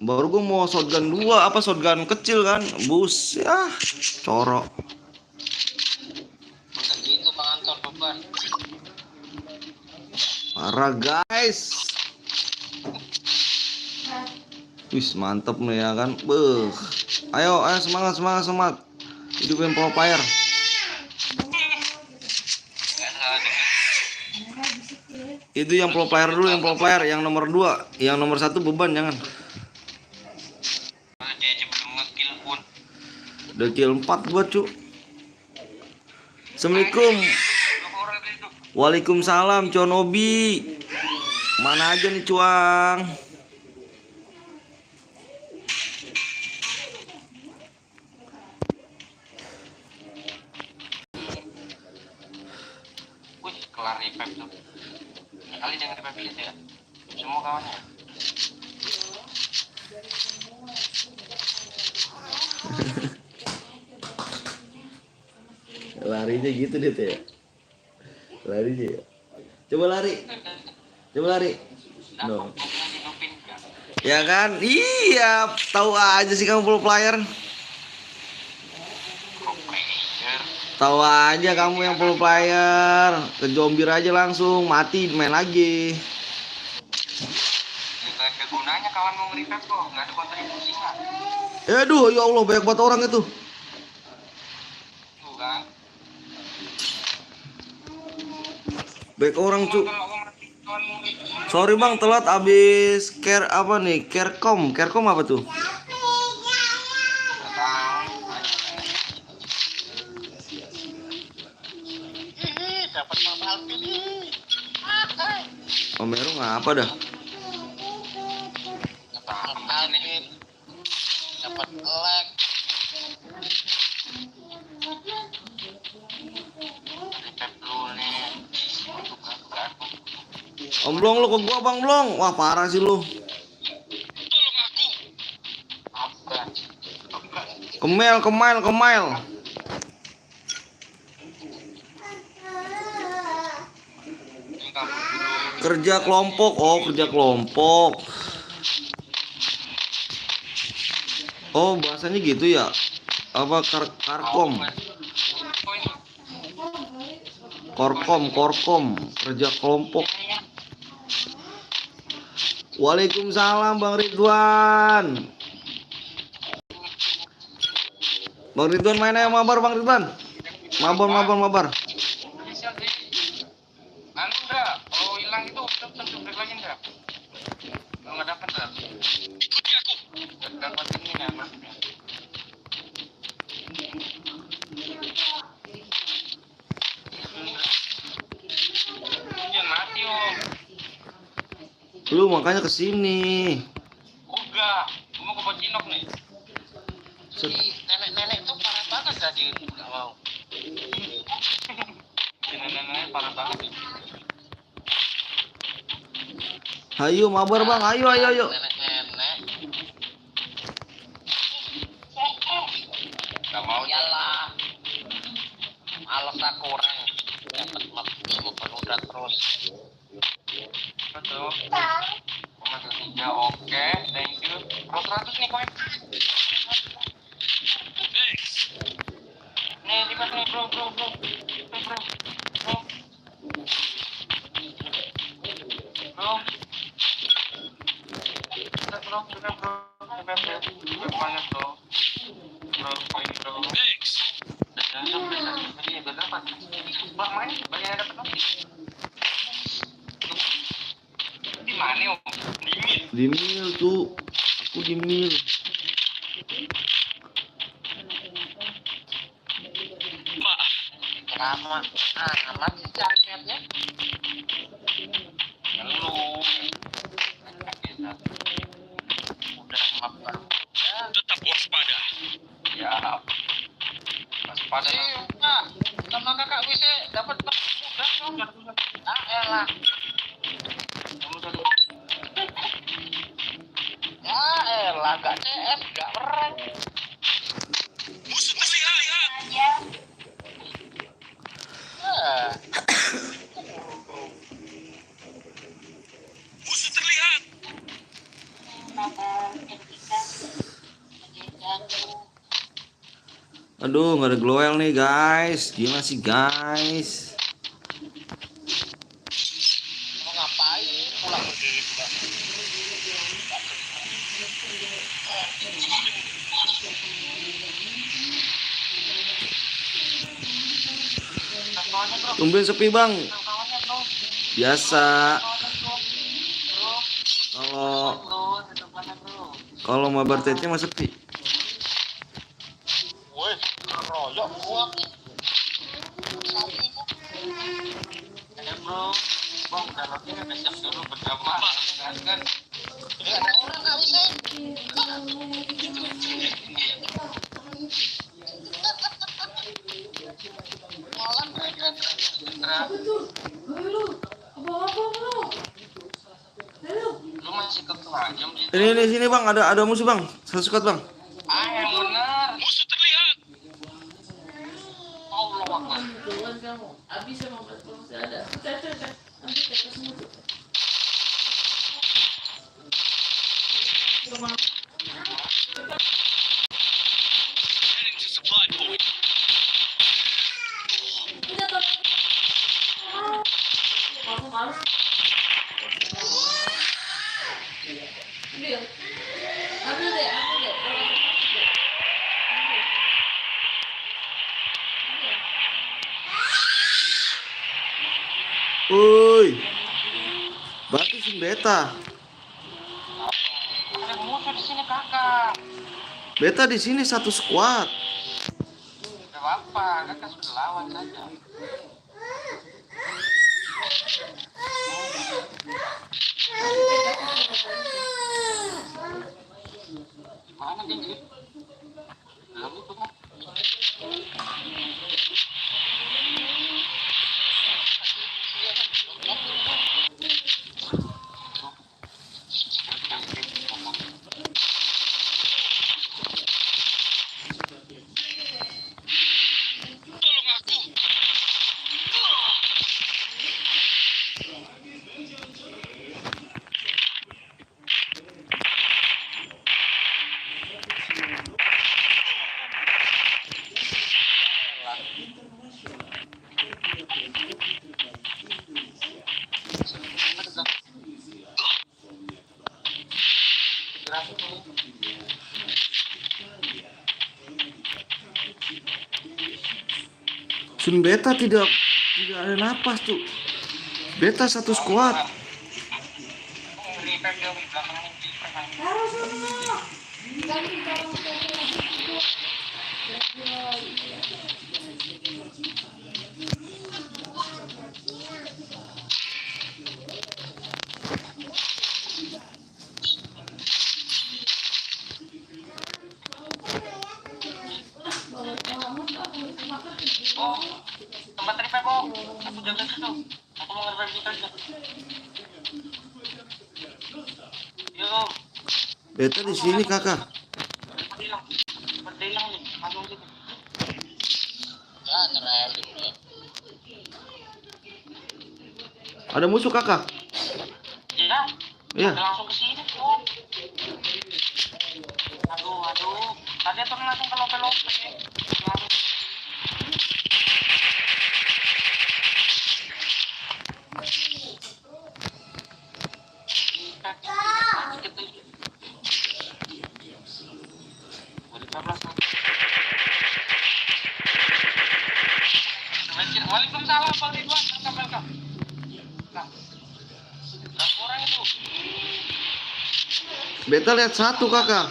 Speaker 1: Baru gue mau shotgun 2, shotgun kecil kan. Bus ya, corok.
Speaker 2: Bukan gitu Bang Anton beban.
Speaker 1: Parah guys. Wis mantep nih ya kan. Beuh. Ayo semangat. Hidupin Pro Player. Itu yang Pro Player dulu, yang nomor 2, yang nomor 1 beban jangan.
Speaker 2: Dia aja belum nge-kill pun.
Speaker 1: Udah kill 4 gua, cu. Assalamualaikum. Waalaikumsalam, Conobi. Mana aja nih, Cuang?
Speaker 2: Wih, kelar revive tuh. Kali jangan revive gitu ya. Semua kawannya.
Speaker 1: Larinya gitu deh, ya. Lari dia. Coba lari. Coba lari. No.
Speaker 2: hidupin kan.
Speaker 1: Ya kan? Iya, tahu aja sih kamu pro player. Tahu aja kamu yang pro player. Kejombir aja langsung, mati main lagi.
Speaker 2: Nggak ada gunanya kawan mau nge-revive kok, nggak ada kontribusinya.
Speaker 1: Aduh, ya Allah, banyak banget orang itu.
Speaker 2: Tuh kan.
Speaker 1: Banyak orang, cu.
Speaker 2: Kalau kawan mati, kawan mau nge-revive.
Speaker 1: Sorry bang, telat abis care apa nih? Carecom apa tuh?
Speaker 2: Dapat mahal pilih.
Speaker 1: Om Meru ngapa dah?
Speaker 2: Dapat mahal nih. Dapat lag. Revive dulu nih. Bukan.
Speaker 1: Om Blong lu ke gua bang Blong. Wah parah sih lu.
Speaker 2: Apa?
Speaker 1: Kemail. Kerja kelompok. Oh kerja kelompok. Oh bahasanya gitu ya? Apa karkom? Korkom kerja kelompok. Waalaikumsalam Bang Ridwan. Bang Ridwan main aja mabar Bang Ridwan. Mabar.
Speaker 2: Anu enggak, kalau hilang itu break lagi enggak? Kalau nggak dapat enggak?
Speaker 3: Ikuti aku.
Speaker 2: Dapat ini ya maksudnya. Jangan mati om.
Speaker 1: Lu makanya kesini.
Speaker 2: Enggak, gua mau ke Bojinok nih.
Speaker 1: Set.
Speaker 2: Si nenek-nenek tuh parah banget tadi nggak mau. Si nenek-nenek parah banget.
Speaker 1: Ayo mabar Bang, ayo.
Speaker 2: Nenek-nenek. Gak mau jalan. Males aku orang. Dapat makan udah terus. Betul. Masuk 3, oke, thank you. Pro 100 nih koin.
Speaker 3: Thanks.
Speaker 2: Nih, lipat nih bro. Banyak bro. Bro, koin bro.
Speaker 3: Thanks.
Speaker 2: Ini berapa? Bang main, banyak dapat dong. Di mana om?
Speaker 1: Di mil tuh. Aku di mil.
Speaker 3: Maaf.
Speaker 2: Lama amat sih caranya. Lu udah makan.
Speaker 3: Tetap waspada.
Speaker 2: Ya. Waspada. Nah, sama kakak bisa dapat mudah dong. Ah elah. Ya elah, gak CS, gak rank.
Speaker 3: Musuh terlihat. Musuh terlihat.
Speaker 1: Aduh, nggak ada glowel nih guys. Gimana sih guys?
Speaker 2: Mau ngapain? Pulang sendiri pulang.
Speaker 1: Tumben sepi bang. Biasa. Kalau mabar tetnya mah sepi.
Speaker 2: Woi, royok gua. Ada bro, bang udah lagi udah siap dulu berdamai kan? Gak ada orang nggak bisa. Malam kira-kira. Lu masih kekelanjam gitu.
Speaker 1: Ini sini bang, ada musuh bang. Satu squad bang.
Speaker 2: Ah yang benar.
Speaker 3: Musuh terlihat.
Speaker 2: Allah Akbar.
Speaker 6: Jangan kamu. Habis sama Mas kalau masih ada. Cek. Nanti ke atas semua tuh. Rumah.
Speaker 3: Heading to supply point.
Speaker 6: Udah tuh. Males. Ambil deh.
Speaker 1: Woi, berarti si Beta.
Speaker 2: Ada musuh di sini kakak.
Speaker 1: Beta di sini satu squad.
Speaker 2: Gak apa-apa, kakak sudah lawan saja. Mana tinggi? Belum itu kan?
Speaker 3: Tolong aku.
Speaker 1: Sun Beta tidak ada napas tuh. Beta satu squad.
Speaker 2: Revive dia di belakang ini. Oh, tempat revive oh. Aku jaga situ. Aku mau nge-revive kita aja. Yo,
Speaker 1: Beta di sini kakak.
Speaker 2: cepat hilang nih, langsung gitu. Ya, nyerahin dia.
Speaker 1: Ada musuh kakak.
Speaker 2: Iya.
Speaker 1: Iya.
Speaker 2: Langsung ke sini tuh. Aduh. Tadi turun langsung ke lope-lope. Waalaikumsalam Bang Ridwan. Welcome. Nah, berapa orang itu?
Speaker 1: Beta lihat satu kakak.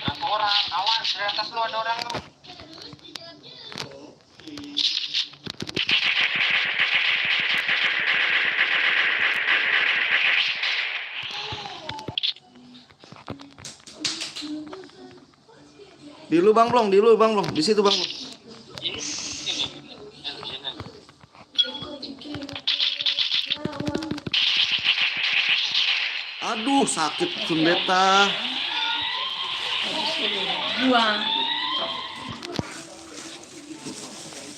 Speaker 2: Berapa orang? Awas, di atas lu ada orang lu.
Speaker 1: Di lu Bang Blong, di situ Bang Blong. Aduh, sakit Sun Beta.
Speaker 6: Buang.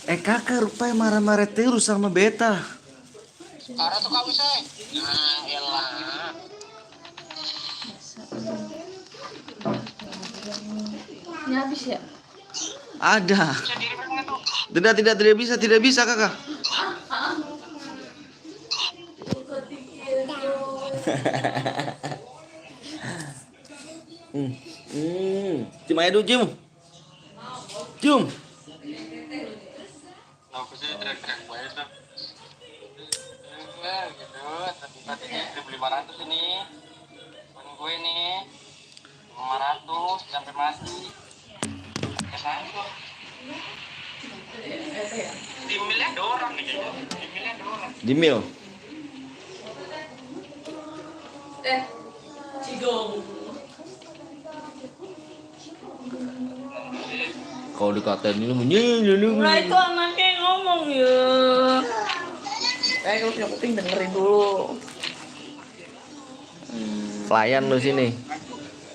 Speaker 1: Kakak rupanya marah-marah terus sama Beta.
Speaker 2: Karena tuh kamu sih. Nah, elah.
Speaker 6: Ini habis ya?
Speaker 1: Ada.
Speaker 2: Bisa diri mereka tuh.
Speaker 1: Tidak bisa kakak. Cium aja dulu, cium.
Speaker 2: Aku sih teriak-teriak banget tuh. Gitu, tadinya 1.500 ini. Temen gue nih. 500 sampai mati. Kesangkut. Di milnya ada orang nih kayaknya. Di milnya ada orang.
Speaker 1: Di mil.
Speaker 6: Cigong.
Speaker 1: Kalau dikatain ini menyeluruh.
Speaker 6: Nah itu anaknya ngomong ya. Kalau punya kuping dengerin dulu.
Speaker 1: Pelayan lu sini.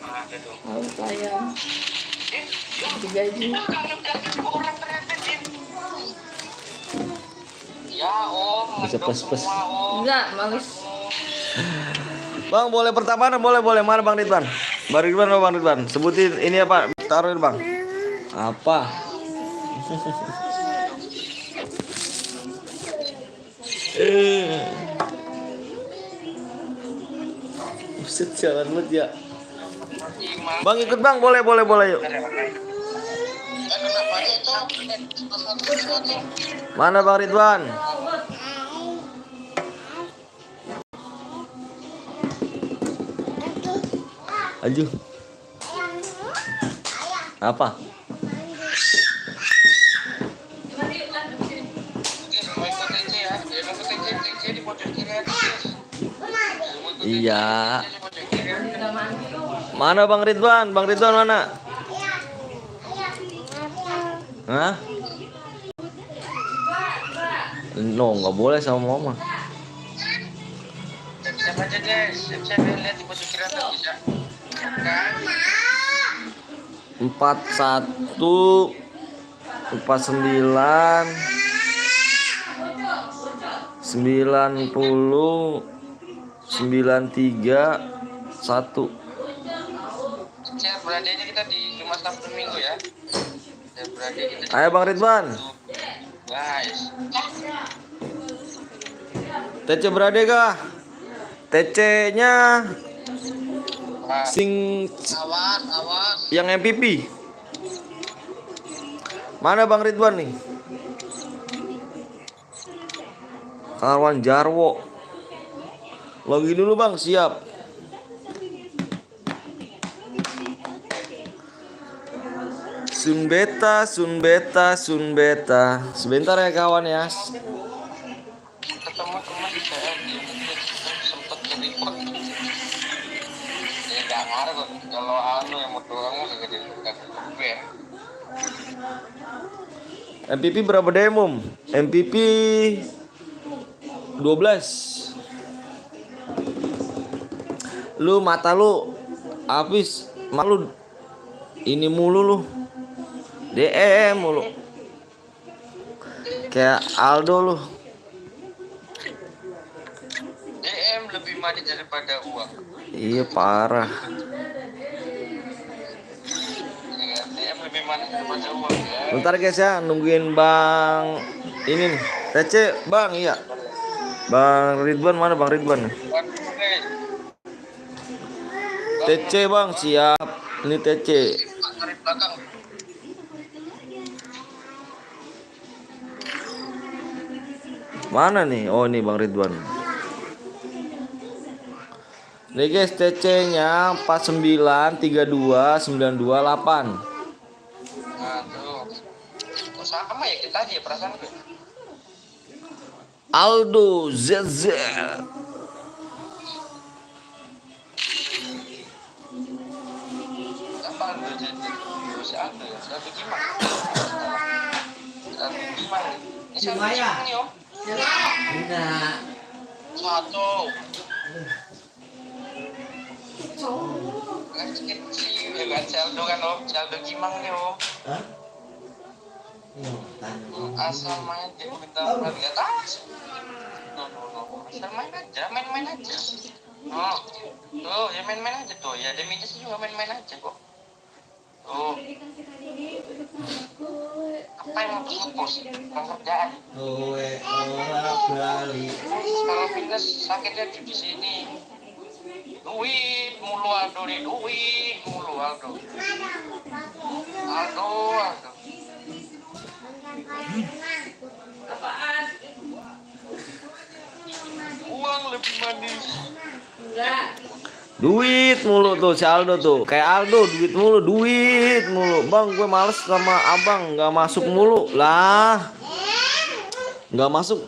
Speaker 2: Ada dong.
Speaker 6: Halo sayang. Digaji.
Speaker 2: Kalau jalan orang ternyata dia. Ya om,
Speaker 1: Bisa
Speaker 2: mendok
Speaker 1: pes-pes.
Speaker 2: semua om.
Speaker 6: Enggak, males.
Speaker 1: Bang, boleh pertama boleh boleh. Mana Bang Ridwan? Bang Ridwan apa Bang Ridwan? Sebutin ini apa? Taruhin Bang. Apa? Buset, jalan banget ya.
Speaker 2: Gimana?
Speaker 1: Bang ikut Bang, boleh boleh boleh yuk.
Speaker 2: Kenapa itu?
Speaker 1: Mana Bang Ridwan? Aju. Apa?
Speaker 2: Mau ikut TC ya? Ya mau ikut TC di pojok kiri aja.
Speaker 1: Iya.
Speaker 2: Di pojok kiri aja.
Speaker 1: Mana Bang Ridwan? Bang Ridwan mana? Hah? No, nggak boleh sama mama.
Speaker 2: Siap aja guys, siap lihat di pojok kiri atas bisa. Kan?
Speaker 1: 41 49 90 93 1.
Speaker 2: Siap beradanya kita di Jumat Sabtu Minggu ya. Siap berada kita.
Speaker 1: Ayo Bang Ridwan.
Speaker 2: Guys.
Speaker 1: TC berade kah? TC-nya
Speaker 2: Wah,
Speaker 1: sing
Speaker 2: awas.
Speaker 1: yang MPP. Mana Bang Ridwan nih? Kawan Jarwo. Lagi dulu Bang, siap. Sunbeta. Sebentar ya kawan ya.
Speaker 2: Ketemu teman saya di sempet jadi pot. Ya gak ngaruh kok. Kalau anu yang mau doang gak gede ben.
Speaker 1: MPP berapa demum? MPP 12. Lu mata lu habis malu ini mulu lu. DM mulu. Kayak Aldo lu.
Speaker 2: DM lebih manis daripada uang.
Speaker 1: Iya parah.
Speaker 2: Ya, DM lebih manis daripada uang ya.
Speaker 1: Bentar guys ya, nungguin Bang ini nih. TC Bang, iya. Bang Ridwan mana Bang Ridwan? TC Bang, siap. Ini TC.
Speaker 2: Tarik belakang.
Speaker 1: Mana nih? Oh, ini Bang Ridwan. Nih guys, TC-nya 49 32 92 8.
Speaker 2: Nah tuh. Kok sama ya kita aja perasaan gue.
Speaker 1: Aldo ZZ.
Speaker 2: Apa Aldo jadi? Si Aldo ya, Aldo gimana? Aldo gimana? Ini siapa nih om?
Speaker 6: Enggak.
Speaker 2: Satu. Kecil ya kan, Aldo kan om, Aldo gimana nih om? Asal main dia minta harga tas. No. Asal main aja. Oh, tuh ya main aja tuh. Ya demi sih juga main aja kok. Tuh. Apa yang mau terus pekerjaan? Kalau fitness sakitnya di sini. Duit mulu Aldo nih, duit mulu Aldo. Uang lebih manis.
Speaker 6: Enggak.
Speaker 1: Duit mulu tuh si Aldo tuh. Kayak Aldo duit mulu. Bang, gue males sama Abang, nggak masuk mulu. Lah. Nggak masuk.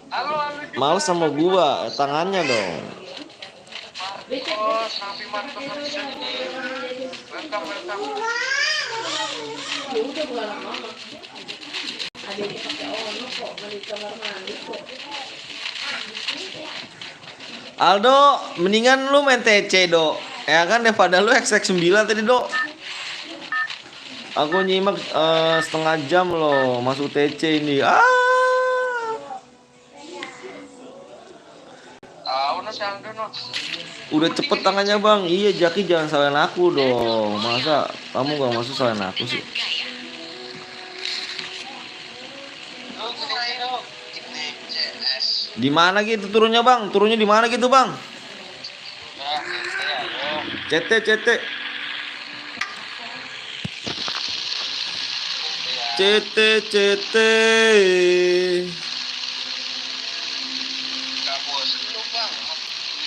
Speaker 1: Males sama gua, tangannya dong.
Speaker 2: Oh, sampai mantap di sini. Welcome.
Speaker 6: Ya udah bukan lama. Ada yang pakai ono kok, di kamar mandi kok.
Speaker 1: Aldo, mendingan lu main TC, Do. Ya kan daripada lu XX9 tadi, Do. Aku nyimak setengah jam loh masuk TC ini.
Speaker 2: tahu no sang no.
Speaker 1: Udah cepet tangannya bang. Iya Jaki jangan salahin aku dong. Masa kamu gak masuk salahin aku sih?
Speaker 2: Lu gede lu. Ini CS.
Speaker 1: Di mana gitu turunnya bang? Turunnya di mana gitu bang?
Speaker 2: Nah, ayo.
Speaker 1: CT CT CT CT.
Speaker 2: Kabus lu bang.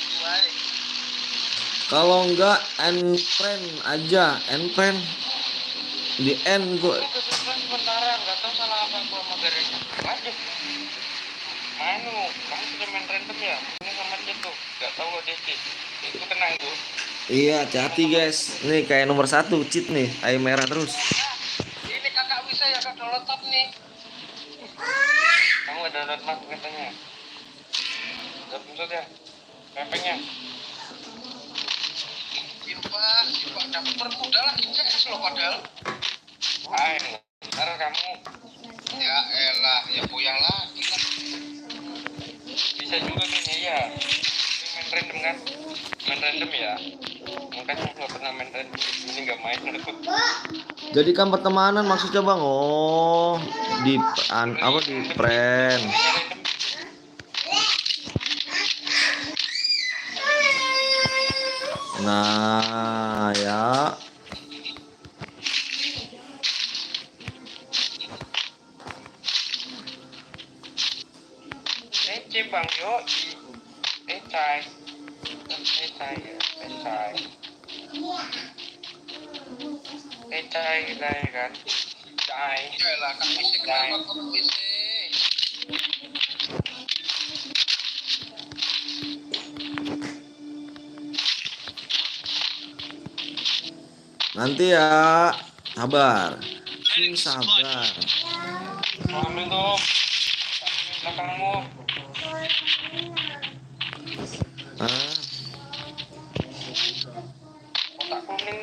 Speaker 2: Gimana?
Speaker 1: Kalau enggak friend aja, friend di N tuh.
Speaker 2: Aku kesusahan sementara, nggak tahu salah apa aku sama garisnya. Aduh. Manu, kamu sudah main random ya? Ini sama dia tuh, nggak tahu kok DC. Itu tenang tuh.
Speaker 1: Iya, hati guys. Nih kayak nomor 1 cheat nih, air merah terus.
Speaker 2: Ini kakak bisa ya kak download tab nih. Kamu ada download tab katanya. Download ya. PP-nya. Simpak dapat permudah lah CS lo padahal. Ntar kamu ya elah ya puyang lagi kan. Bisa juga kayaknya ya. Ini main random kan? Main random ya. Makanya nggak pernah main random. Ini nggak main random.
Speaker 1: Jadikan pertemanan maksudnya bang. Oh, di apa di friend. Nah ya.
Speaker 2: Ece bang yo. Ecai. Ecai ya. Ecai. Ecai lah kan. Ecai. Ya lah kan bisa kenapa kamu bisa.
Speaker 1: Nanti ya, sabar.
Speaker 3: Heading to supply
Speaker 1: Sabar.
Speaker 3: point.
Speaker 2: Ambil tuh. Belakangmu.
Speaker 1: Ah,
Speaker 2: Kotak kuning.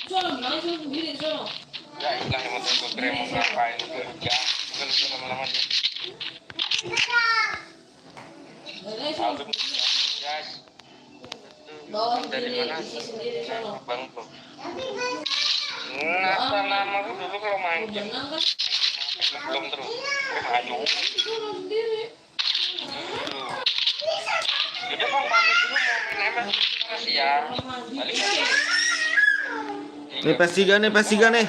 Speaker 6: Sono, bilang sono sendiri sono.
Speaker 2: Ya ilah yang mau gue kira mau ngapain kerja. Bukan itu lama-lama dia. Album guys.
Speaker 6: Bawa
Speaker 2: Dari
Speaker 6: sendiri,
Speaker 2: mana?
Speaker 6: isi sendiri sono.
Speaker 2: Bang tuh. Nah, nama aku dulu kalau main game
Speaker 6: Benang kan?
Speaker 2: belum terus. Maju.
Speaker 6: Sono sendiri.
Speaker 2: Jadi bang pamit dulu mau main MS. Makasih ya. Balik lagi.
Speaker 1: nih PS3 nih, PS3 nih.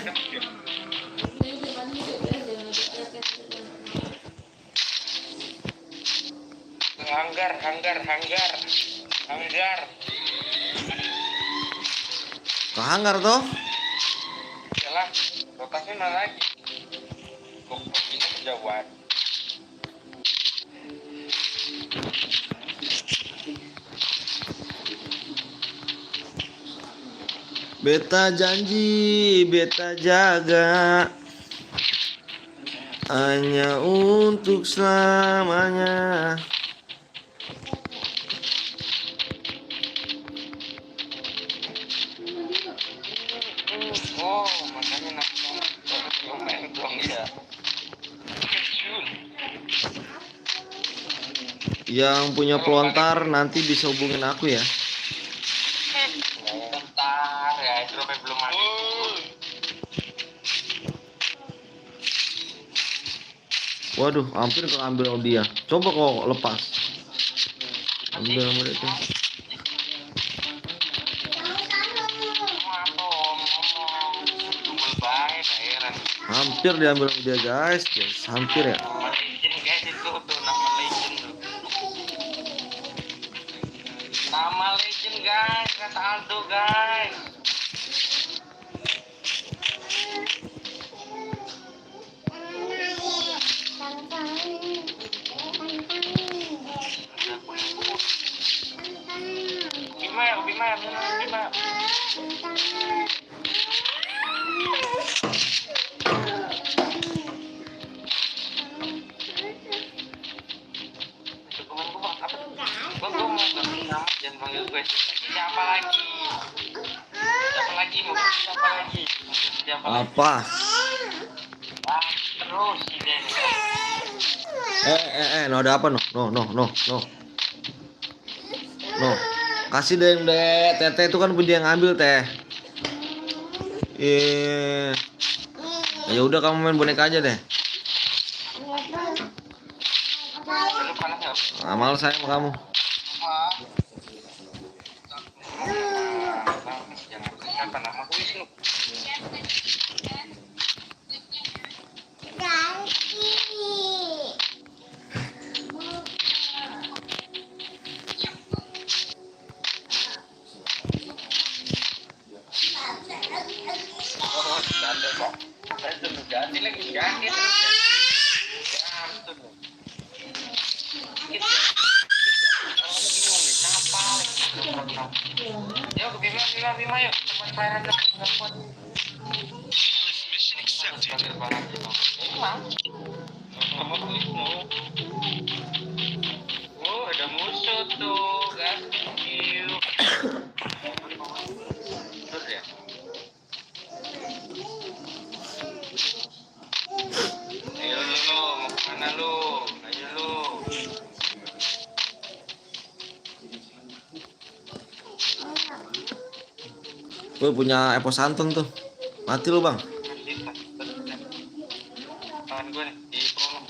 Speaker 2: Hanggar.
Speaker 1: Ke hanggar tuh.
Speaker 2: Yalah, rotasi mana lagi? Kok bisa kejauhan?
Speaker 1: Beta janji, beta jaga. Hanya untuk selamanya.
Speaker 2: Oh, makanya belum main dong ya. Kecil.
Speaker 1: Yang punya pelontar nanti bisa hubungin aku ya.
Speaker 2: Bentar ya, dropnya belum mati.
Speaker 1: Waduh, hampir keambil sama dia. Coba kok lepas. Ambil sama dia tuh.
Speaker 2: Dumel banget, heran.
Speaker 1: Hampir diambil sama dia guys. Hampir ya.
Speaker 2: Nama legend guys itu tuh nama legend tuh. Nama legend guys, kata Aldo guys. Bima. Dokumenku bang, apa tuh? Gua mau ganti nama, jangan panggil gue. Siapa lagi? Mau ganti siapa lagi?
Speaker 1: Apa?
Speaker 4: terus Den.
Speaker 1: No ada apa no? No. Kasih deh, Tete itu kan punya yang ngambil teh. Ya udah kamu main boneka aja deh.
Speaker 2: Lu panas nggak?
Speaker 1: Amal saya sama kamu.
Speaker 2: Jangan siapa nama aku Wisnu. Oh, ada kok. Ganti lagi, ganti terus. Ganti terus. Gitu. Orang bingung nih, siapa lagi? Yuk ke Bima yuk. Teman pelayanan teman. Panggil banget itu. Emang. Sama aku Wisnu. Oh, ada musuh tuh, guys. Terus ya. Ayo lu, mau kemana lu? Ayo lu.
Speaker 1: Gue punya Epo Santung tuh. Mati lu bang.
Speaker 2: Tangan gue nih di kolong.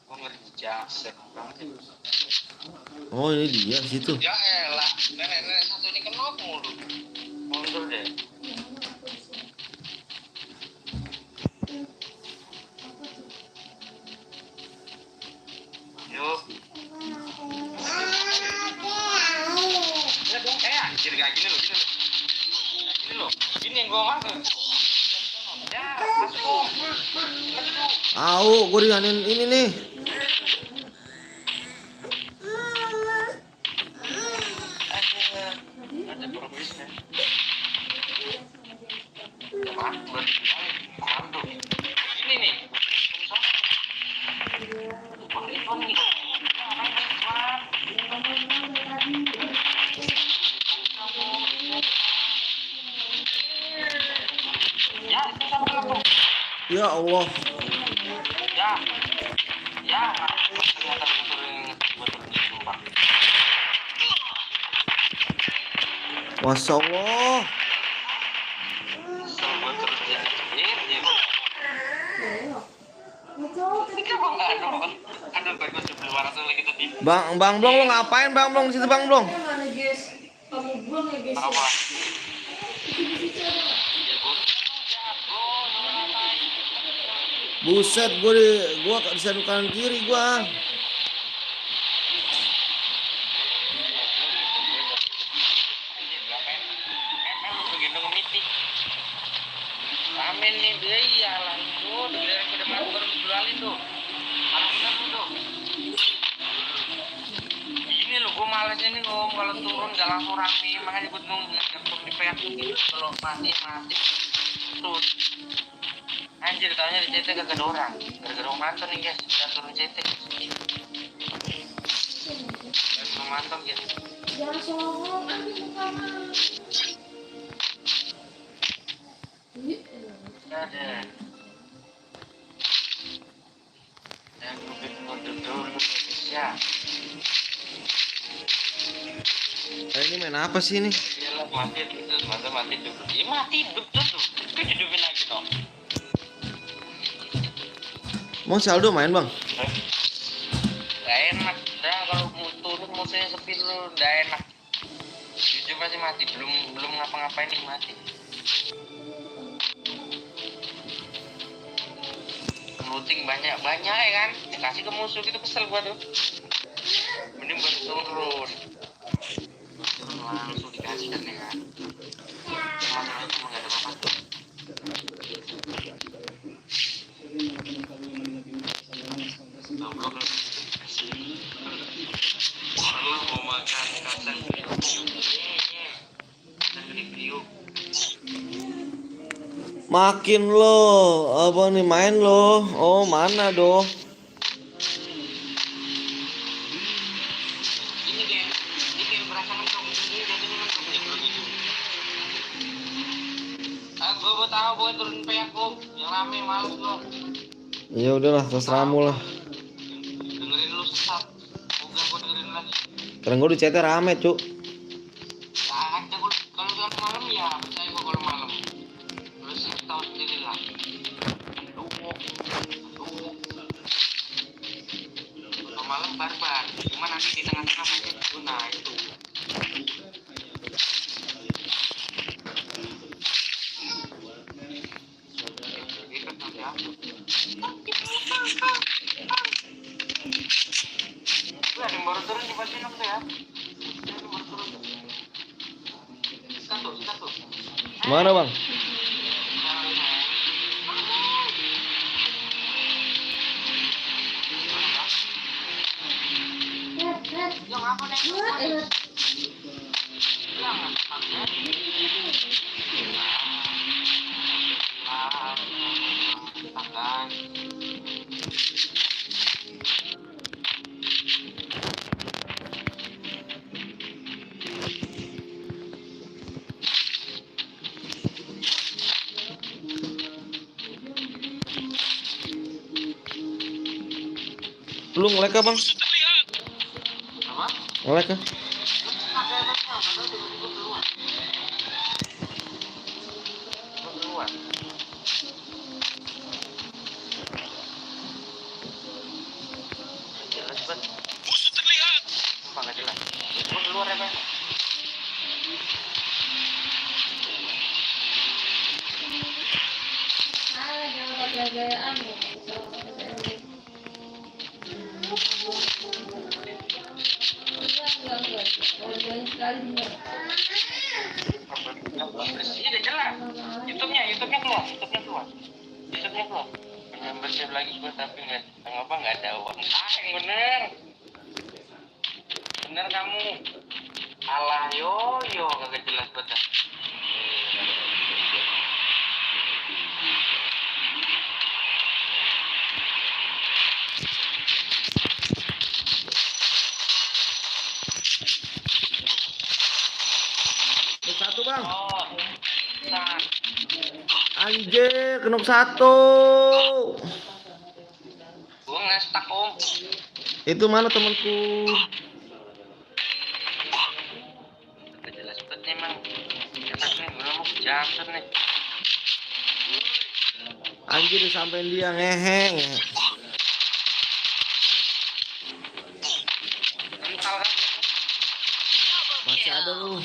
Speaker 2: Gue ngerjasek banget.
Speaker 1: Oh ini dia di situ.
Speaker 2: Ya elah, nenek satu ini kenapa mulu? Mundur deh. Yuk. Ini dong, anjir kayak gini loh. Gini yang gue masuk. Ya, masuk.
Speaker 1: Au, gue dianin ini nih.
Speaker 2: Ada progresnya. Coba, buat dibilangin. Komando. Ini nih. Itu nih. Ya, itu sama kamu.
Speaker 1: Ya Allah.
Speaker 2: Ya. Ternyata betul sumpah.
Speaker 1: Masya Allah.
Speaker 2: Buat terus dia. Ini kenapa nggak ada? Aduh, bagus 200 lagi tadi.
Speaker 1: Bang Blong lo ngapain Bang Blong di situ Bang Blong?
Speaker 6: Mana guys? Kamu buang ya guys.
Speaker 2: Apa?
Speaker 1: Buset, gua di sana kanan kiri gua.
Speaker 2: Amin nih dia iyalah tuh, dia udah baru jualin tuh. Alhamdulillah tuh. Ini loh, gue malesnya nih om kalau turun gak langsung rame, makanya gue nunggu di PH gitu. Kalau mati terus. Anjir, taunya di CT gak ada orang. Gara-gara om Anton nih guys, udah turun CT. Gara-gara om Anton guys.
Speaker 6: Jangan sombong nanti mukamu.
Speaker 2: Ada. Dan gue bikin dulu ya.
Speaker 1: Ini main apa sih ini?
Speaker 2: Iyalah mati itu, mati hidup. Iya mati hidup tuh. Kau hidupin lagi dong.
Speaker 1: Mau saldo main bang?
Speaker 2: Gak enak. Dah kalau mau turun musuhnya sepi lu, gak enak. Jujur masih mati, belum ngapa-ngapain nih mati. Looting banyak ya kan? Dikasih ke musuh gitu kesel gua tuh. Mending buat turun. Langsung dikasih kan ya kan? Masalahnya cuma gak ada apa-apa tuh. Goblok lu. Lu mau makan kacang kriuk.
Speaker 1: Makin lo, apa nih main lo? Oh mana doh?
Speaker 2: Ini kayak berasa nongkrong ini jadinya nongkrong ya belum itu. Ah, gue tahu gue turun
Speaker 4: dengerin pe aku yang rame males lo.
Speaker 1: Ya udahlah, terserahmu lah.
Speaker 4: Dengerin lu sesat. Bukan gua dengerin lagi.
Speaker 1: Karena gue di chatnya rame, Cuk.
Speaker 4: Ya ada gua kalau jalan malam ya percaya gua kalau malam. Lu sih tahu sendiri lah. Aduh. Kalau malam barbar. Cuma nanti di tengah-tengah macet guna itu. Ikat nanti aku. Ada yang baru turun di pasien aku ya. Ada yang baru turun. Satu.
Speaker 1: Mana, Bang?
Speaker 4: Yang apa nih? Yang makan.
Speaker 1: Lu nge-lag kah, Bang?
Speaker 4: Apa?
Speaker 1: Nge-lag kah?
Speaker 4: Keluar. Jelas banget. Musuh terlihat. Sumpah nggak jelas. Gua keluar ya, Bang.
Speaker 6: Jangan pakai gayaan. Enggak. Kalau gayaan sekali enggak.
Speaker 4: Iya udah jelas. YouTube-nya keluar. YouTube-nya keluar. Membership lagi gua tapi nggak ada uang. Yang bener. Bener kamu. Alah yo kagak jelas banget.
Speaker 1: Satu, Bang.
Speaker 4: Oh. Nah,
Speaker 1: Anjir, kenok satu.
Speaker 4: gua nge-stuck om.
Speaker 1: Itu mana temanku?
Speaker 4: Gak jelas banget nih emang. Enak nih, gua mau jatuh nih.
Speaker 1: Anjir, disampein dia ngeheng.
Speaker 4: Mental kan.
Speaker 1: Masih ada lu.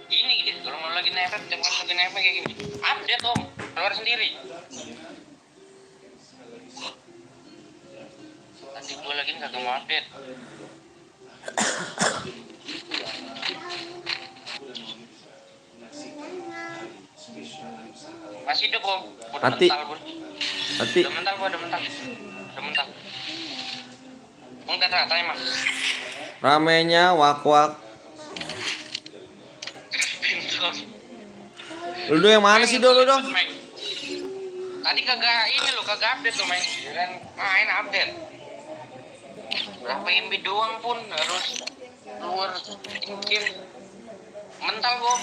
Speaker 4: Gini gitu, kalau mau lagi nefek, jangan lagi nefek kayak gini. Update om, keluar sendiri. Tadi gua lagi kagak mau update. Masih hidup om. Udah
Speaker 1: Mati.
Speaker 4: mental gua.
Speaker 1: Mati.
Speaker 4: Udah mental gua, udah mental. Enggak rata emang.
Speaker 1: Ramenya wak-wak. Lu yang mana sih dulu dong?
Speaker 4: Tadi kagak ini lo kagak update lo main. Kan main update. Berapa MB doang pun harus keluar game. Mental gua.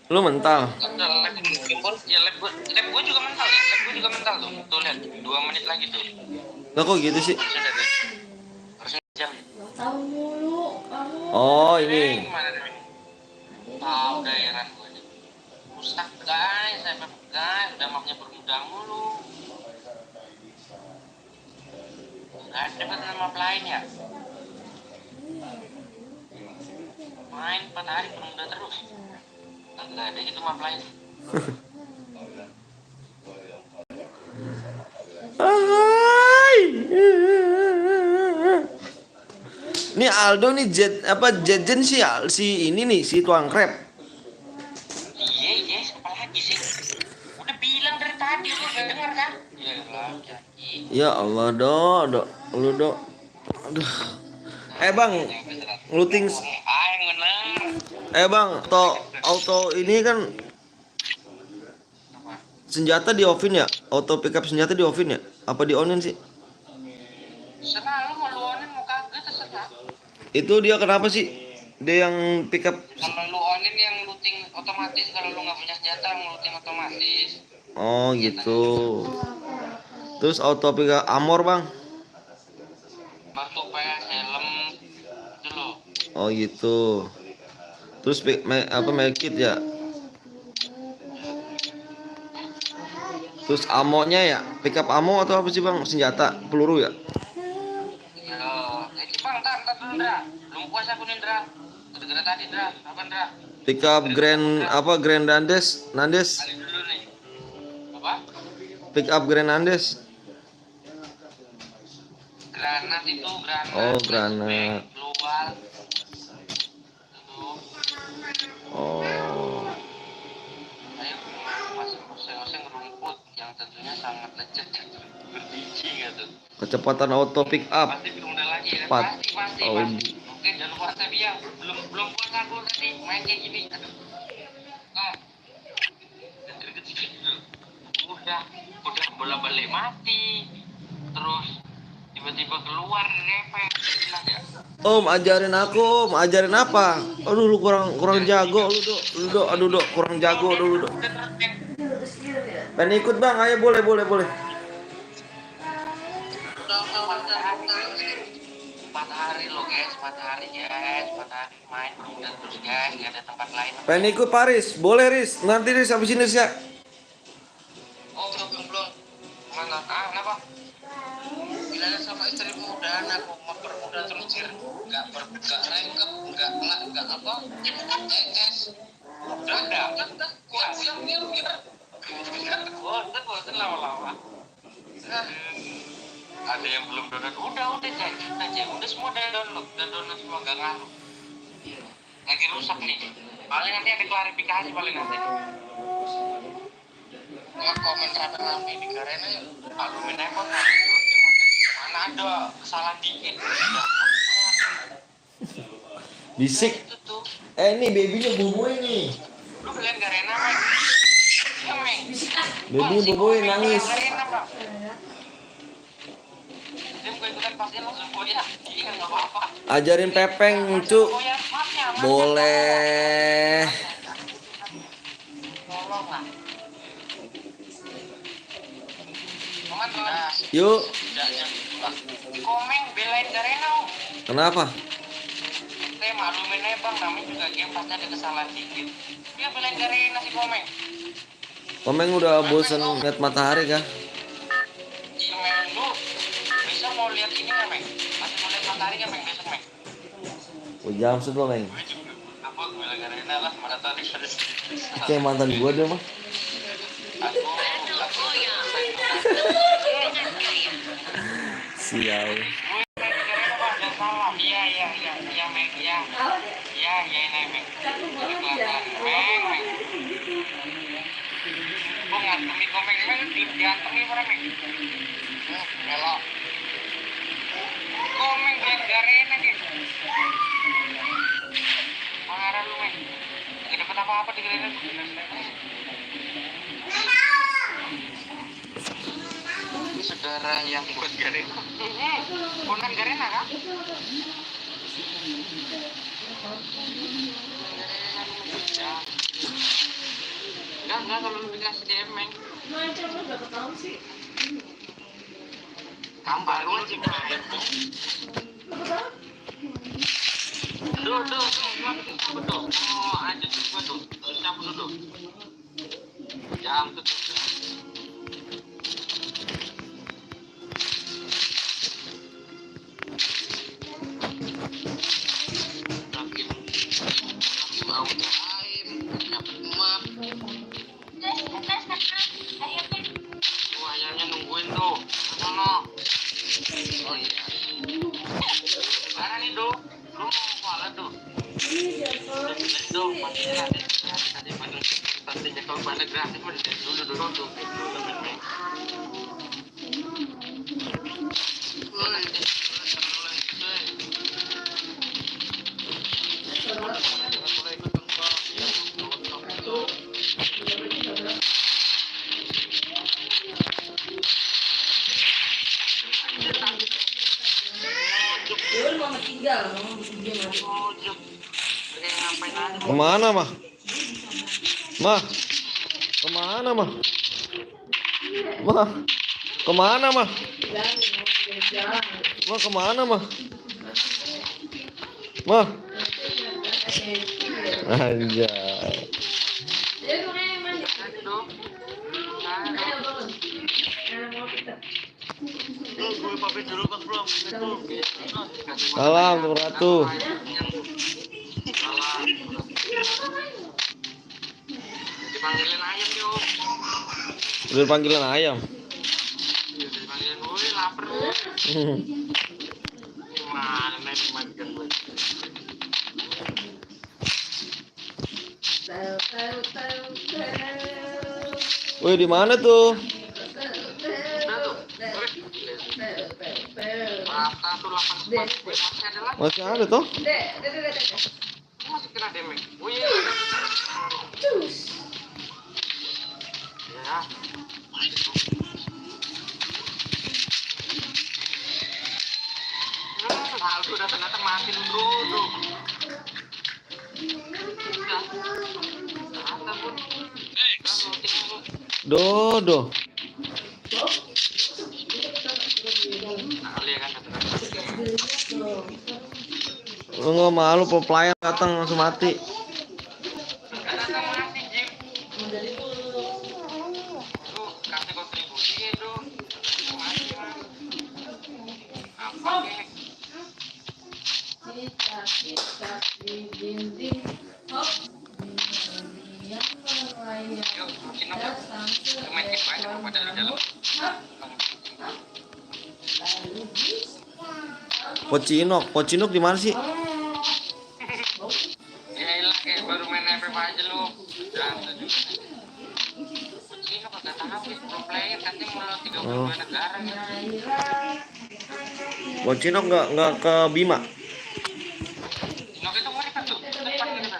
Speaker 1: Lu mental.
Speaker 4: Ada lag ya lag gua juga mental ya. Lag gua juga mental tuh. Tuh lihat 2 menit lagi tuh.
Speaker 1: Lah kok gitu sih?
Speaker 4: Harusnya jam.
Speaker 6: Tahu mulu kamu.
Speaker 1: Oh, ini.
Speaker 4: Gimana nih? Tahu daerah gua nih. Rusak guys, saya guys, udah mapnya bermudah mulu. Gak ada kan map lain ya? Main 4 hari bermudah terus. Gak ada gitu map lain.
Speaker 1: Hai. Ini Aldo nih Jetjen si ini nih si tuang krep.
Speaker 4: Iya, apa lagi sih? Udah bilang dari tadi lu gak denger kan?
Speaker 1: Ya Allah, do, lu do. Aduh. Bang, looting.
Speaker 4: Yang bener.
Speaker 1: Bang, auto ini kan senjata di offin ya? Auto pickup senjata di offin ya? Apa di onin sih?
Speaker 4: Serah lu mau lu onin mau kagak terserah.
Speaker 1: Itu dia kenapa sih? Dia yang pickup.
Speaker 4: Kalau lu onin yang looting otomatis kalau lu nggak punya senjata ngulutin otomatis.
Speaker 1: Oh gitu. Terus auto pick up armor bang?
Speaker 4: Batu PS, helm, itu loh.
Speaker 1: Oh gitu. Terus apa medkit ya? Terus amonya ya? Pick up ammo atau apa sih bang? Senjata, peluru ya?
Speaker 4: Iya, ini bang, ntar dulu Ndra. Belum puas aku nih Ndra. Gara-gara tadi Ndra, apa Ndra?
Speaker 1: Pick up Grand Nandes?
Speaker 4: Kali dulu nih. Apa?
Speaker 1: Pick up Grand Nandes.
Speaker 4: Granat itu, granat.
Speaker 1: Oh,
Speaker 4: flashbang,
Speaker 1: granat.
Speaker 4: Global. Itu.
Speaker 1: Oh.
Speaker 4: Ayo masuk oseng-oseng rumput yang tentunya sangat lecet berbiji gitu.
Speaker 1: Kecepatan auto pick up.
Speaker 4: Pasti belum ada lagi ya?
Speaker 1: Cepat.
Speaker 4: Pasti.
Speaker 1: Oh.
Speaker 4: Oke, jangan lupa Sabia. Belum puas aku tadi main kayak gini. Aduh. Ah. Udah bola balik mati. Terus tiba-tiba keluar refleks jelas ya.
Speaker 1: Om ajarin aku, Om ajarin apa? Aduh lu kurang jago lu dok. Aduh dok kurang jago dulu dok. Pengen ikut bang, ayo boleh.
Speaker 4: Empat hari lo guys, 4 hari main udah terus guys, nggak ada tempat lain.
Speaker 1: Pengen ikut Paris, boleh Riz. Nanti Riz habis ini ya.
Speaker 4: Oh belum. Mana? Kenapa? Bilangnya sama istrimu udah anak mempermudah terus nggak rengkep, nggak apa? Udah. Bosan lama-lama. Ada yang belum download, udah semua udah download semua nggak ngaruh. Lagi rusak nih. Paling nanti ada klarifikasi paling nanti. Nggak komen rame-rame di Garena ya. Alumin aja mana ada kesalahan dikit.
Speaker 1: Bisik.
Speaker 4: Itu tuh.
Speaker 1: Ini babynya boboin nih.
Speaker 4: Lu kalian Garena Meng. Iya Meng.
Speaker 1: Babynya boboin nangis.
Speaker 4: Garena Bang. Dia mau ikutan pasti langsung goyah. Iya nggak apa-apa.
Speaker 1: Ajarin Pepeng cu. Boleh.
Speaker 4: Tolong lah. Nah,
Speaker 1: Yuk.
Speaker 4: Komeng belain Garena Om.
Speaker 1: Kenapa?
Speaker 4: Kita maklumin aja Bang, namanya juga game pasti ada kesalahan dikit. Dia belain Garena si Komeng.
Speaker 1: Komeng udah bosan lihat matahari kah?
Speaker 4: Iya Meng, lu besok mau lihat ini nggak Meng? Masih mau lihat matahari nggak Meng besok Meng?
Speaker 1: Oh jam sebelum Meng.
Speaker 4: Apa gue bilang Garena lah, matahari pada
Speaker 1: Kayak mantan gua deh mah.
Speaker 4: Aku
Speaker 5: Bergoyang dengan gaya.
Speaker 1: Sial.
Speaker 4: gue main di Garena Bang, jangan salah. Iya Meng, iya ini Meng. Meng. Gue ngantemi Komeng Meng, diantemi mana Meng? Melok. Komeng belain Garena gitu. Marah lu Meng. Gak dapet apa-apa di Garena tuh. Ini saudara yang buat Garena. Konan Garena kan? Enggak kalau lu dikasih DM Meng.
Speaker 6: Macam lu udah ketahuan sih.
Speaker 4: Kamu baru aja main. Duh, betul. Oh, aja gua tuh. Cabut dulu. Jam tuh. Mau time, dapat map. Tuh ayamnya nungguin tuh. Sono. Oh iya. Mana nih, Do? Lu mau kuala, Do? Do, pastinya nanti pastinya kalau pada gratis mah dulu tuh.
Speaker 6: Dia mau tinggal, mau dia mati.
Speaker 1: Kemana mah? Mah, kemana mah? Mah, kemana mah? Mah kemana mah? Mah, anjay. Salam, Ratu.
Speaker 4: Dipanggilin ayam yuk.
Speaker 1: Udah panggilan ayam.
Speaker 4: Dipanggilin gue lapar. Gimana dimakan gue?
Speaker 1: Woi, di mana tuh?
Speaker 4: Rata tuh 8 gue masih ada lagi.
Speaker 1: Masih ada tuh?
Speaker 4: Masih kena damage. Wih. Ya. Aku udah ternyata mati dulu tuh.
Speaker 1: Dodo. Lu nggak malu pelayan datang langsung mati.
Speaker 4: Kasih kontribusi itu.
Speaker 1: Pocinok di mana sih?
Speaker 4: Ya elah kayak baru main FF aja lu. Jangan juga. Kucing kagak tahu pro player katanya mulai 32 negara gitu.
Speaker 1: Pocinok nggak ke Bima.
Speaker 4: Nok itu mereka tuh depan gitu.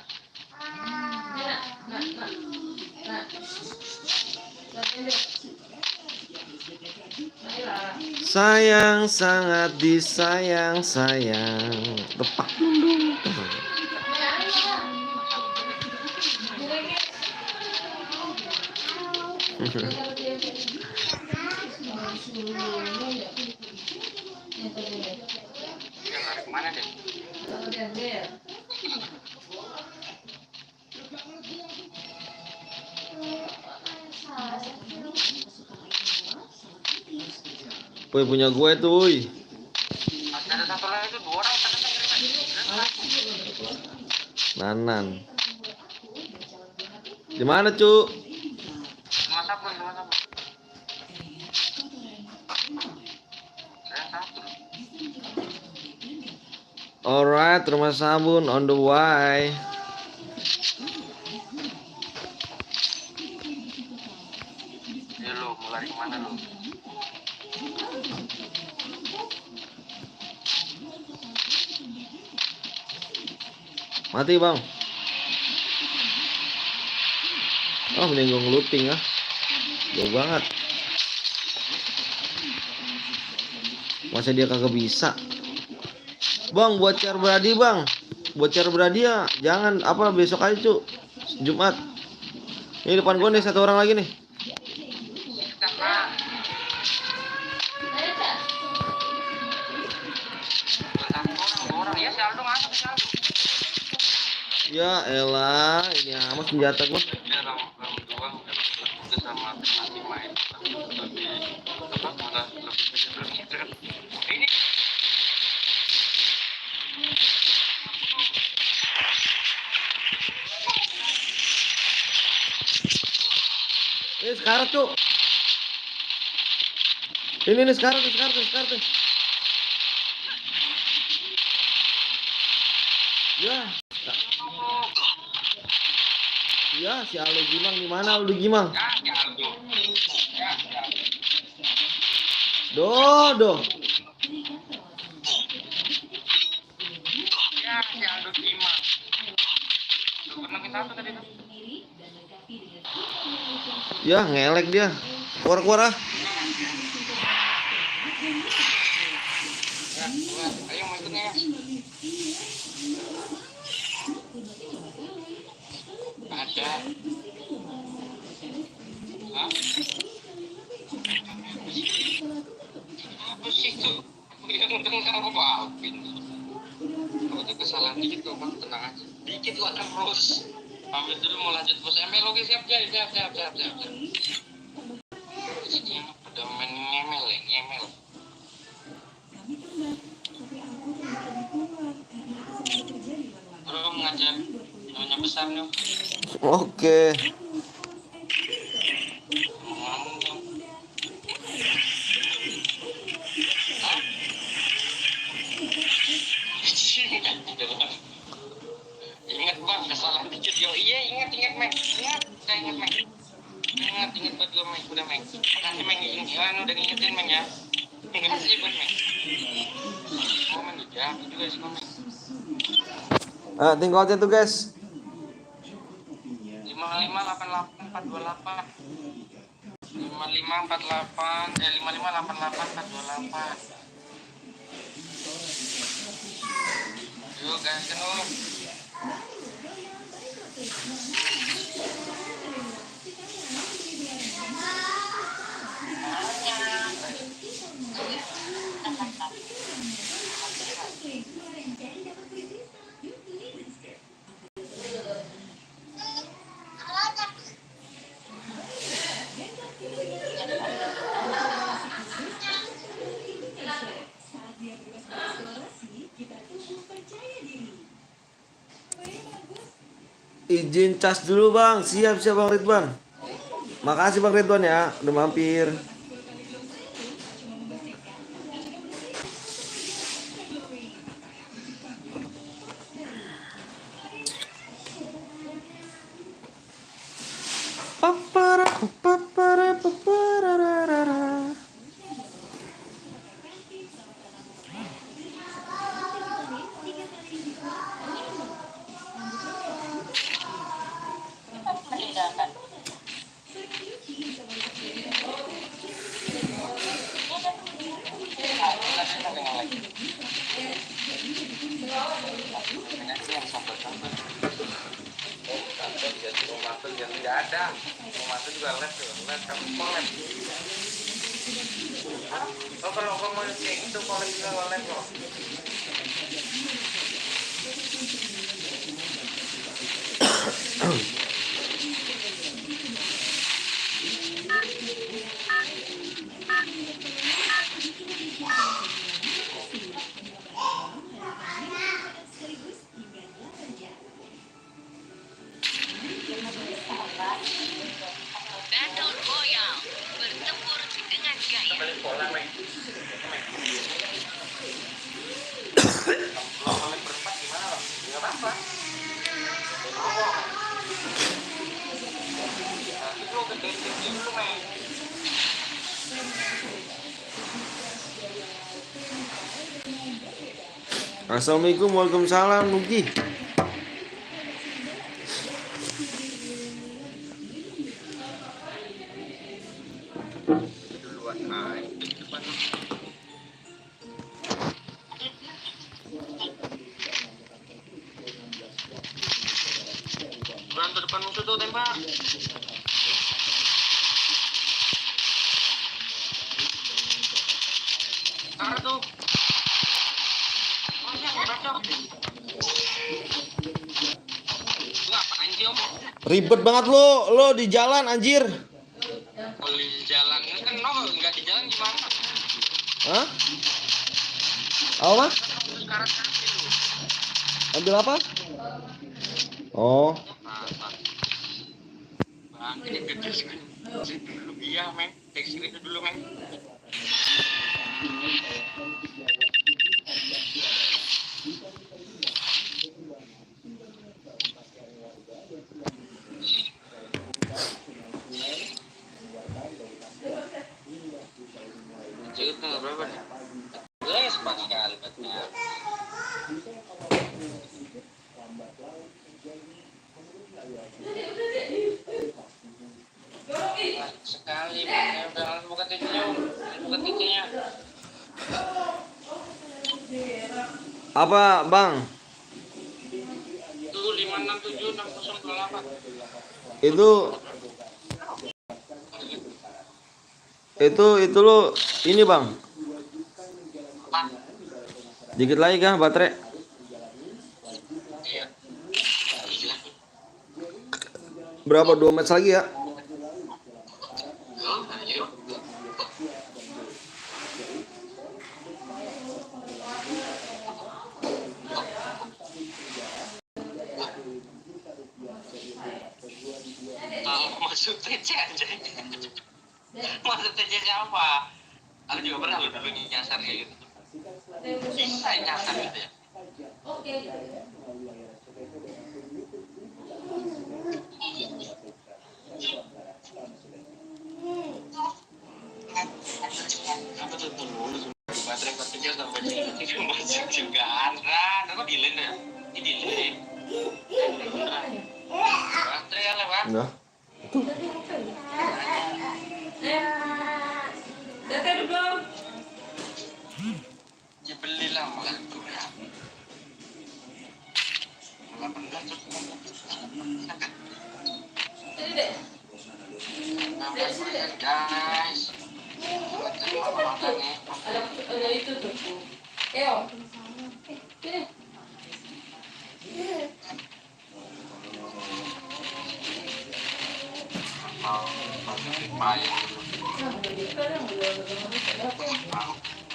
Speaker 1: Sayang sangat disayang sayang. Tepak dundung.
Speaker 4: Dia lari kemana deh?
Speaker 1: Woi, punya gue tuh, woi.
Speaker 4: Masih ada satu lagi itu 2 orang ternyata.
Speaker 1: Nanan. Di mana, Cu?
Speaker 4: Masa pun. Saya satu.
Speaker 1: Alright, rumah sabun on the way.
Speaker 4: Ya lu mau lari kemana lu?
Speaker 1: Mati, Bang. Oh, mending gue ngeluting ah. Jauh banget. Masa dia kagak bisa? Bang, buat share beradi, Bang. Buat share beradi ya. Jangan apa besok aja, Cu. Jumat. Ini depan gue nih satu orang lagi nih.
Speaker 4: Orang ya si Aldo masuk ke Aldo.
Speaker 1: Ya elah, ini amat senjata gue.
Speaker 4: Ya orang dua udah sama masih main lebih apa udah lebih keren. Ini
Speaker 1: Sekarang, Cu. Ini sekarang tuh. Ya. Ya, si Aldo Gimang di mana Aldo Gimang?
Speaker 4: ya si Aldo. Ya.
Speaker 1: Dodo.
Speaker 4: Ya si Aldo Gimang. Lu pernah kita satu tadi tuh.
Speaker 1: Ya, ngelek dia. Keluar ah.
Speaker 4: Ya, ayo mau ikutnya ya. Ada.
Speaker 2: dikit kok bang, tenang aja. Dikit kok terus. Ambil dulu mau lanjut bos ML, oke siap jadi siap. Ini udah main ngemel ya, ngemel. Bro ngajak nyonya besar nih.
Speaker 1: Oke.
Speaker 2: Ngomong dong. Ingat bang, kesalahan dikit yo. Iya ingat Meng. Ingat Meng. Ingat buat gue Meng, udah Meng. Makasih Meng, udah ngingetin Meng ya. Makasih buat Meng. Komen juga, aku juga sih komen.
Speaker 1: Tinggal aja tuh guys.
Speaker 2: 5588 428 yuk guys kenal.
Speaker 1: Izin cas dulu bang. Siap Bang Ridwan. Makasih Bang Ridwan ya udah mampir.
Speaker 2: Tidak ada, mau masuk juga les kamu collab. Oh kalau kamu kayak gitu collab juga les loh.
Speaker 5: Battle Royale. Bertempur dengan gaya.
Speaker 2: Balik bola Meng. Kalau collab berempat gimana loh? Nggak apa-apa. Itu gede dulu Meng.
Speaker 1: Assalamualaikum, waalaikumsalam Nugi.
Speaker 2: Duluan aja di depan. Berantem depan musuh tuh tembak. Karena tuh. Oh iya, berantem. Lu ngapain sih om?
Speaker 1: Ribet banget lo di jalan anjir.
Speaker 2: Kalau di jalan kan nggak di jalan gimana?
Speaker 1: Hah? Apa Mas?
Speaker 2: Sekarang itu.
Speaker 1: Ambil apa? Oh,
Speaker 2: Bang, ini gede sekali. Dulu iya, Meng. Tekstil itu dulu, Meng. Itu nggak berapa nih? Pas sekali betnya. Sekali, Bang. Udah langsung buka TV-nya, Om. Buka TV-nya.
Speaker 1: apa Bang?
Speaker 2: Itu 5676028.
Speaker 1: Itu lo ini Bang. Dikit lagi kah baterai? berapa? 2 match lagi ya?
Speaker 2: Ayo. Masuk TC aja. Masuk TC siapa? Aku juga pernah loh dulu nyasar kayak gitu. Bisa nyasar gitu ya.
Speaker 6: Oke.
Speaker 2: Apa tuh dulu? Baterai 4 sampai jadi masuk juga ada. Aku delay ya. Ini delay. Baterai ya lewat.
Speaker 1: Enggak.
Speaker 6: Udah tadi belum?
Speaker 2: Ya belilah malah itu ya. Malah benar tuh.
Speaker 6: Tadi deh.
Speaker 2: Namanya guys.
Speaker 6: Ada itu tuh. Keo. Sini.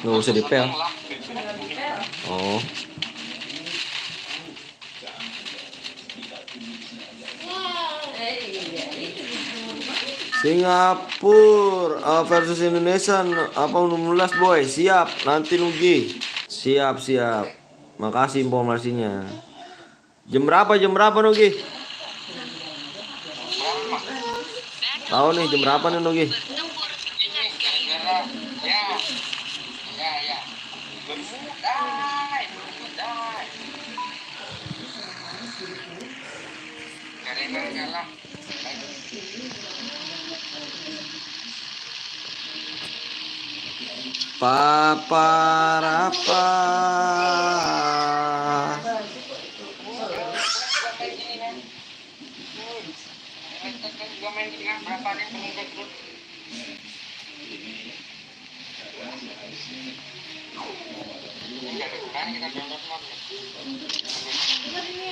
Speaker 1: Nggak usah dipel. Oh. Singapura versus Indonesia apa 16 boy. Siap nanti Nugi. Siap. Makasih informasinya. Jam berapa Nugi? Tahu nih jam berapa nih Nugi?
Speaker 5: Bertempur dengan
Speaker 2: Gara-gara ya. Bermudai. Gara-gara kalah.
Speaker 1: Paparapa.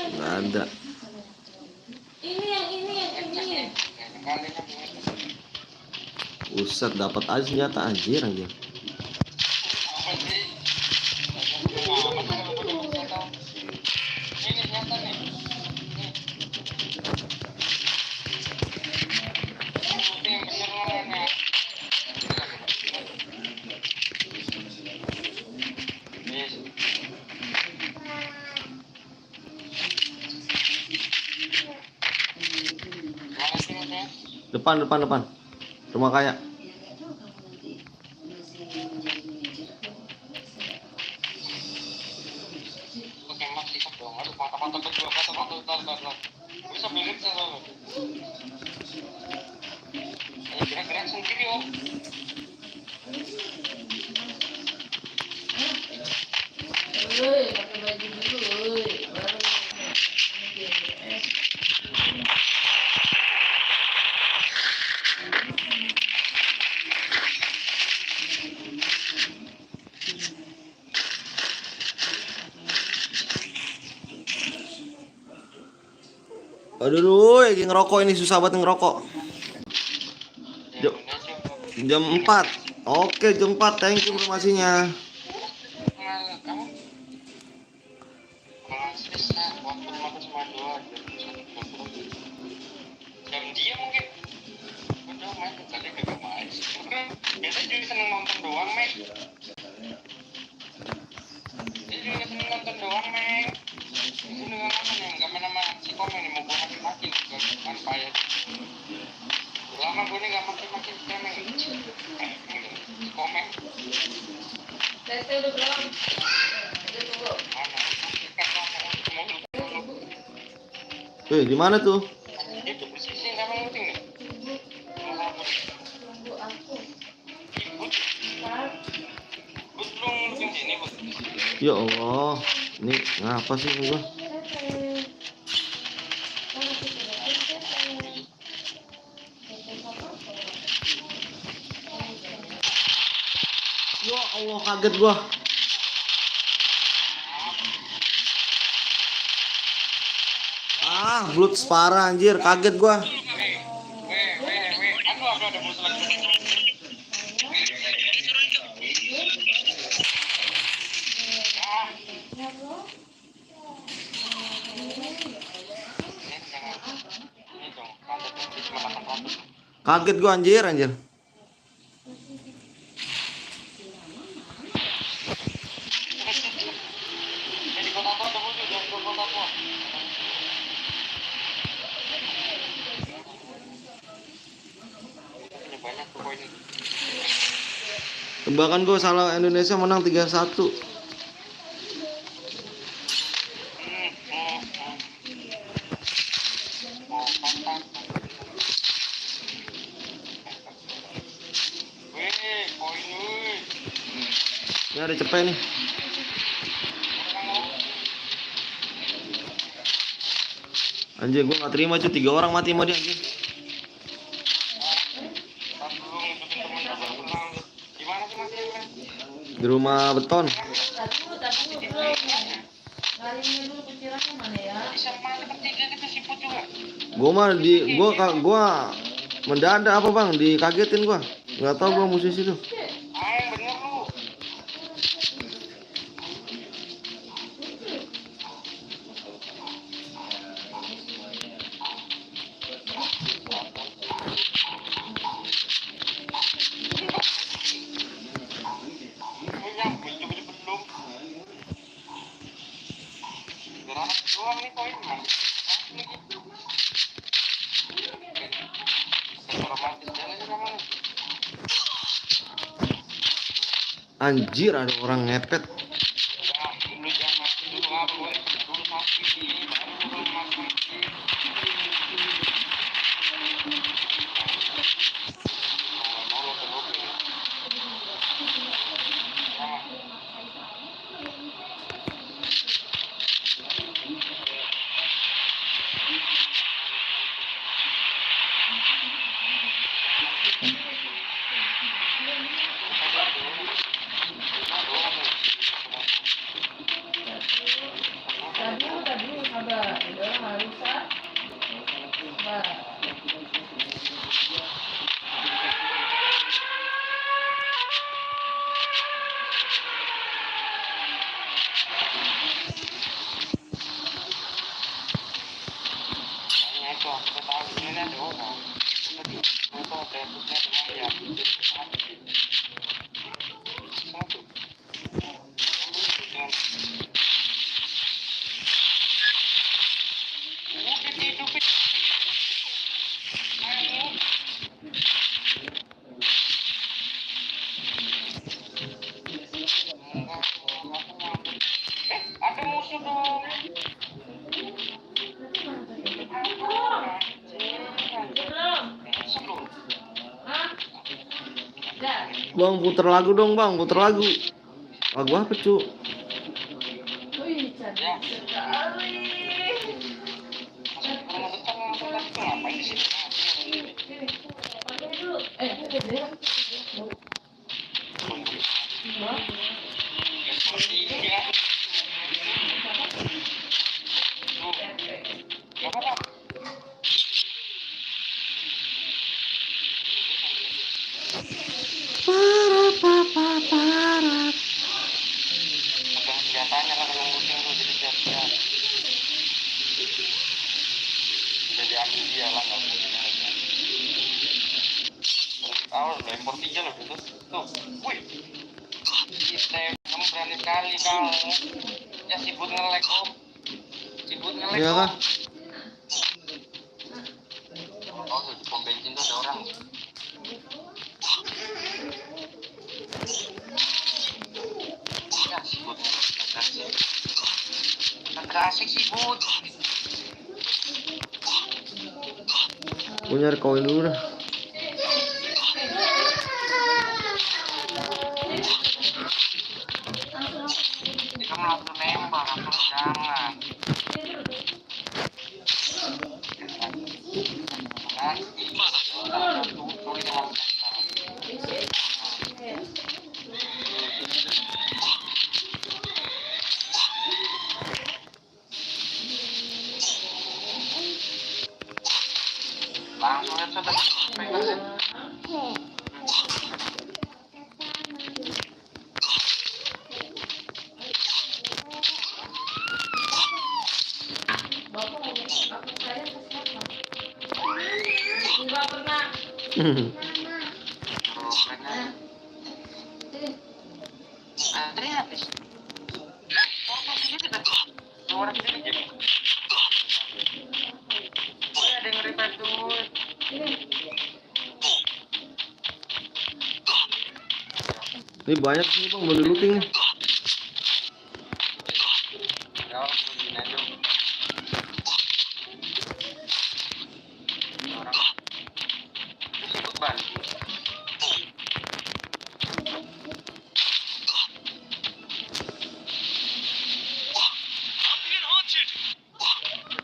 Speaker 1: Nggak ada.
Speaker 6: Ini yang ini.
Speaker 1: Buset, dapat aja senjata anjir. Depan. Rumah kaya.
Speaker 2: Gerak sendiri om.
Speaker 6: Woi, pakai baju dulu, woi. Baru.
Speaker 1: Aduh, lagi ngerokok ini susah banget ngerokok. Jam 4. Oke, jam 4. Thank you informasinya.
Speaker 2: Jam dia mungkin. Udah main tadi kagak main. Biasanya juga seneng nonton doang, Mek. Dia juga seneng nonton doang, Mek. Seneng apa nih? Enggak mana si komen nih mau gua makin kan payah. Lama gue nih enggak makin cemen. Si komen.
Speaker 6: Tete udah belum? Udah tunggu.
Speaker 1: Di mana tuh?
Speaker 2: Itu persisnya sama penting nih.
Speaker 6: Tunggu aku.
Speaker 2: Bud belum di sini, Bud.
Speaker 1: Ya Allah. Ini ngapa sih gua? Ya Allah, kaget gua. Blood parah anjir, kaget gua.
Speaker 2: Aduh, ada musuh lagi.
Speaker 5: Turun, Cuk.
Speaker 2: Ini dong, pantat yang cuma 800.
Speaker 1: Kaget gua anjir.
Speaker 2: Jadi kota tua ada musuh, jangan ke kota tua. Punya banyak tuh poin ini.
Speaker 1: Tebakan gua salah, Indonesia menang 3-1.
Speaker 2: Oh, pantat. Wih, poin wih.
Speaker 1: Ini ada cepet nih. Anjir gua nggak terima cuy, 3 orang mati sama dia anjir.
Speaker 2: Ntar dulu ngikutin temen gue baru kenal lu. Gimana sih masih kan?
Speaker 1: Di rumah beton.
Speaker 6: Tadi belum. Larinya dulu kecilannya mana ya?
Speaker 2: Bisa mana bertiga kita siput juga.
Speaker 1: Gua mendadak apa bang, dikagetin gua. Nggak tahu gua musuh situ.
Speaker 2: Yang bener lu. Yang belum. Granat doang nih poin mah. Otomatis jalan aja kamu.
Speaker 1: Anjir ada orang ngepet.
Speaker 2: Ya, lu jangan mati dulu apa gue dulu mati baru lu mati. Mau lo terus.
Speaker 6: Tadi sabar. Udah harusan. Sabar.
Speaker 2: Itu kita tahu ini ada orang. Tadi itu ada busnya dengan ya. Satu. Udah dihidupin. Ada musuh dong.
Speaker 6: Belum.
Speaker 2: Sebelum.
Speaker 6: Hah? Dah.
Speaker 1: Bang puter lagu dong bang, puter lagu. Lagu apa cu?
Speaker 6: Wih, cantik sekali.
Speaker 2: Rumah beton langsung tadi tuh ngapain di sini?
Speaker 6: Sini. Pakai dulu. Deh. Wah.
Speaker 2: Seperti ini ya. Tuh, gak apa-apa. Pegang senjatanya lah kalau musim tuh jadi siap-siap. Bisa diambil dia lah nggak mungkin lagi. Tahu lempar 3 loh itu. Tuh, wih. Kita kamu berani kali kamu. Ya sibuk nge-lag om. Sibuk nge-lag
Speaker 1: Iya
Speaker 2: om.
Speaker 1: kah?
Speaker 2: Oh, di pom bensin tuh ada orang. Ya sibuk nge-lag. Kagak asik sibuk.
Speaker 1: Gue nyari koin dulu dah.
Speaker 2: Kamu langsung nembak, langsung jangan. Langsung headshot aja, pegang.
Speaker 4: Antre habis. Orang sini tidak. Orang sini jadi. Ada yang revive tuh.
Speaker 1: Ini banyak sih bang, mau di looting nih.
Speaker 4: Ya, begini aja. Orang. Terus ikut bantu.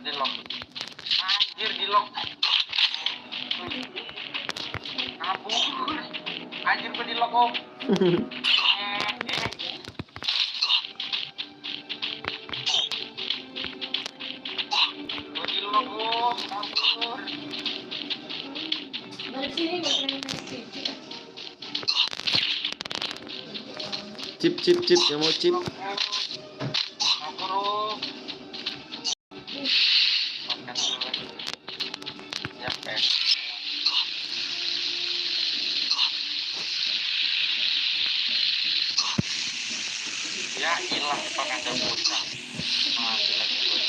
Speaker 4: Di lock. Anjir di lock. Kabur. Anjir gua di lock om. Gua di lock om. Kabur.
Speaker 6: Balik sini main TV.
Speaker 1: Chip, yang mau chip.
Speaker 4: Kabur om. Makan dulu lagi. Ya pes. Ya hilang pakai ada bocah. Mati lagi gue.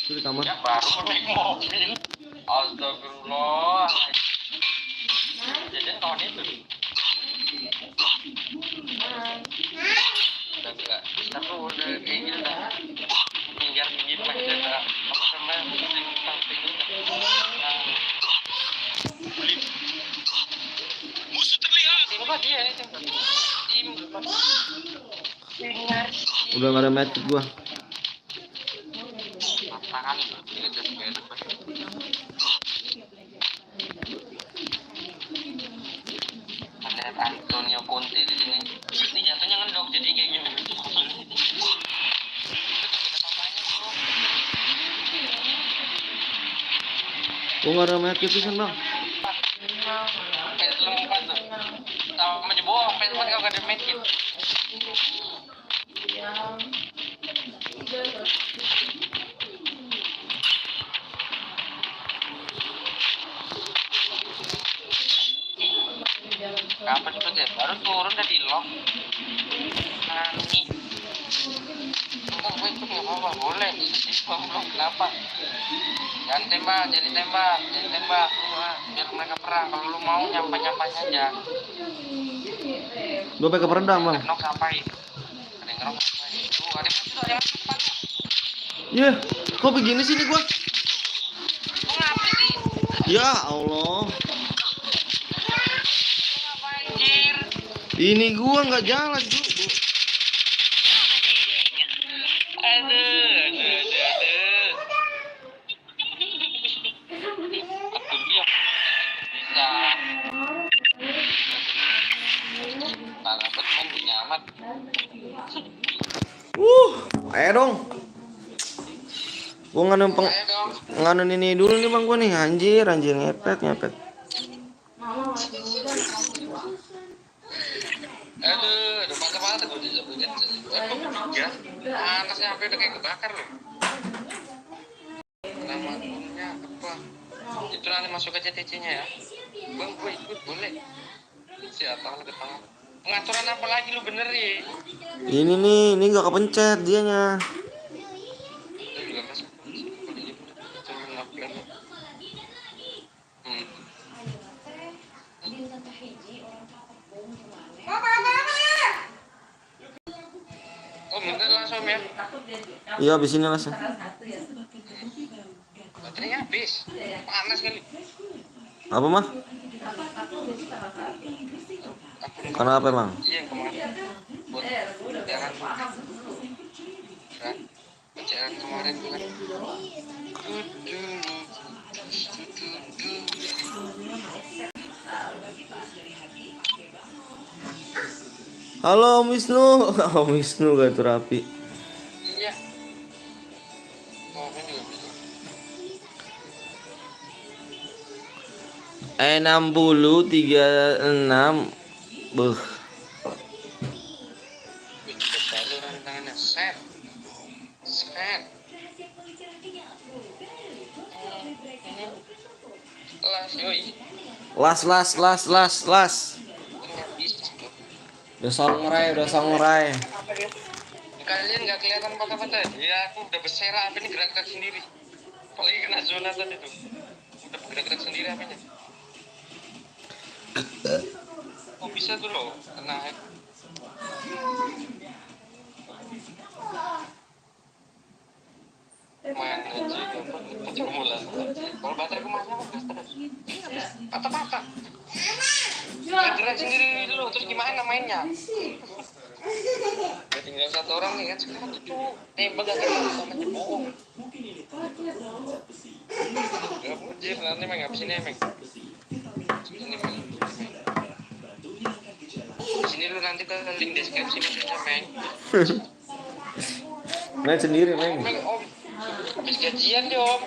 Speaker 1: Itu di kamar.
Speaker 4: Ya baru naik mobil. Astagfirullah. Jadi tahun itu. Udah enggak. Tapi udah kayak gitu dah. Minggir aja dah. Apa sampai samping udah. Beli. Musuh terlihat. Tembak dia ini tembak. Dengar.
Speaker 1: Udah nggak ada medkit gua.
Speaker 4: Tangan itu udah kayak lihat Antonio Conte di sini. Ini jatuhnya ngendok jadi kayak gini. Itu papanya bro.
Speaker 1: Gua nggak ada medkit pisan bang.
Speaker 4: Kayak lompat tuh. Sama menjebol, sampai tempat kau gak ada medkit. Kapan cepet ya? Baru turun dari lock. Nani. Enggak, gue ikut nggak apa-apa, boleh. Belum kenapa? Jangan tembak, jangan tembak. Biar mereka perang. Kalau lu mau nyampe-nyampanya aja.
Speaker 1: Gua pakai peredam bang.
Speaker 4: Nok ngapain? Ada yang ngerok ngapain? Tuh, ada yang masuk, ada yang masuk.
Speaker 1: Iya, kok begini sih nih gua?
Speaker 4: Lu ngapain sih?
Speaker 1: Ya Allah,
Speaker 4: Lu ngapain, Jir?
Speaker 1: ini gua nggak jalan cu.
Speaker 4: Aduh. Aku dia bisa. Parah banget kan punya amat.
Speaker 1: Ayo dong. Gua
Speaker 4: Ayo dong.
Speaker 1: nganun ini dulu nih bang gua nih, anjir ngepet.
Speaker 4: Aduh, mata-mata gue dijabutin. Ya, panasnya sampai udah kayak kebakar loh. Nama akunnya apa? Itu nanti masuk ke CTC-nya ya. Bang, gue ikut boleh. Siapa lu ketemu? Pengaturan apa lagi lu benerin?
Speaker 1: Ini nggak kepencet dianya.
Speaker 4: Lu juga masuk. Cuma ngaplan. Oh, minta langsung ya.
Speaker 1: Iya abis ini langsung.
Speaker 4: Baterainya habis. Panas kali.
Speaker 1: Apa mah? Kenapa emang?
Speaker 4: Iya, yang kemarin. Buat pencairan. Kan? Pencairan kemarin bukan.
Speaker 1: Halo Om Wisnu, Om Wisnu gak tuh rapi.
Speaker 4: Iya. Kemarin juga bisa.
Speaker 1: 60 36. Beuh.
Speaker 4: Bikin sekali orang tangan mainannya. Set. Las yoi.
Speaker 1: Las.
Speaker 4: Nggak bisa.
Speaker 1: Udah samurai.
Speaker 4: Kalian nggak kelihatan patah-patah. Ya aku udah berserah apa ini gerak-gerak sendiri. Apalagi kena zona tadi tuh. Udah gerak-gerak sendiri apanya. Oh bisa tuh loh. Kena hack. Main aja pecah mula. Kalau baterai kemana aku gas terus. Patah-patah. Gerak sendiri dulu terus gimana mainnya? Udah tinggal satu orang nih kan sekarang tuh tembak gak kena sama bohong. Gak mujir nanti main habis ini emang. Sini lu nanti ke link deskripsi aja Meng.
Speaker 1: Main sendiri, Meng.
Speaker 4: Meng om, habis gajian deh om.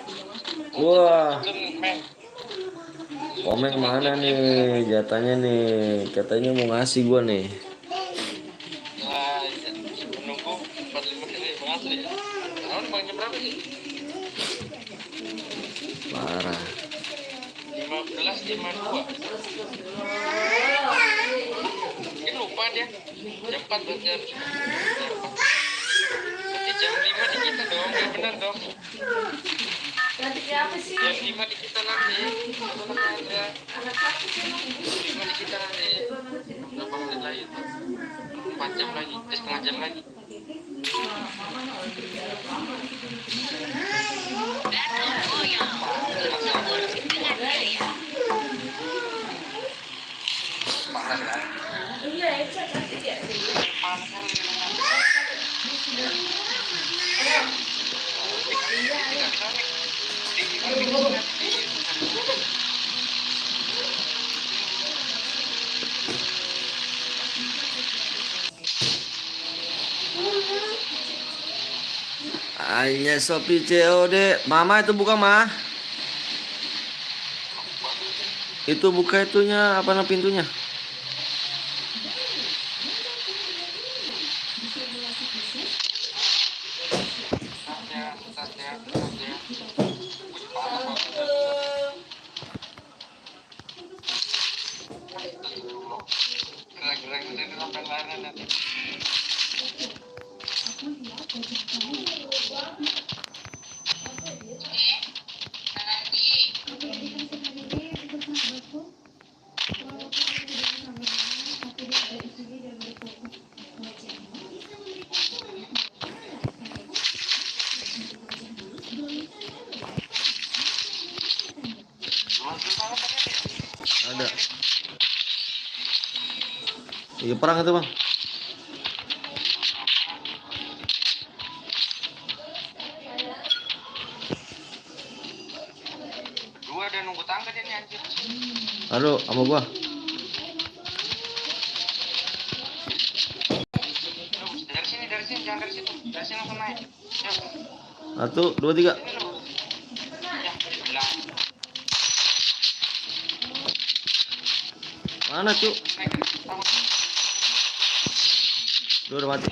Speaker 1: Wah.
Speaker 4: Meng.
Speaker 1: Komeng mana nih? Jatanya nih. Katanya mau ngasih gua nih.
Speaker 4: Wah, iya. Menunggu 45 kali banget ya. Tahun bang jam berapa sih?
Speaker 1: Parah.
Speaker 4: 15.52. Mungkin lupa dia. Jam 4 berarti harus. Berarti jam 5 di kita dong. Ya benar dong.
Speaker 6: Nanti apa sih?
Speaker 4: Jam 5 di kita nanti. Ada. Jam 5 di kita nanti. Berapa menit lagi? 4 jam lagi. Setengah jam lagi.
Speaker 5: Battle Royale dengan gaya.
Speaker 4: Panas kan?
Speaker 6: Iya, itu nanti dia.
Speaker 4: Panas kan?
Speaker 1: Hanya Shopee COD. Mama itu buka, mah. Itu buka itunya apa namanya pintunya?
Speaker 4: Gerak-gerak itu sampai lana nanti.
Speaker 1: Ada. Iya perang itu, Bang.
Speaker 4: Dua udah nunggu tangga dia nih anjir.
Speaker 1: Aduh, sama gua.
Speaker 4: Dari sini jangan dari situ. Dari sini langsung naik. Ya.
Speaker 1: 1, 2, 3.
Speaker 4: Sini lu. Ya, di belah.
Speaker 1: Mana, Cuk?
Speaker 4: Naik ke tangan.
Speaker 1: Lu udah mati.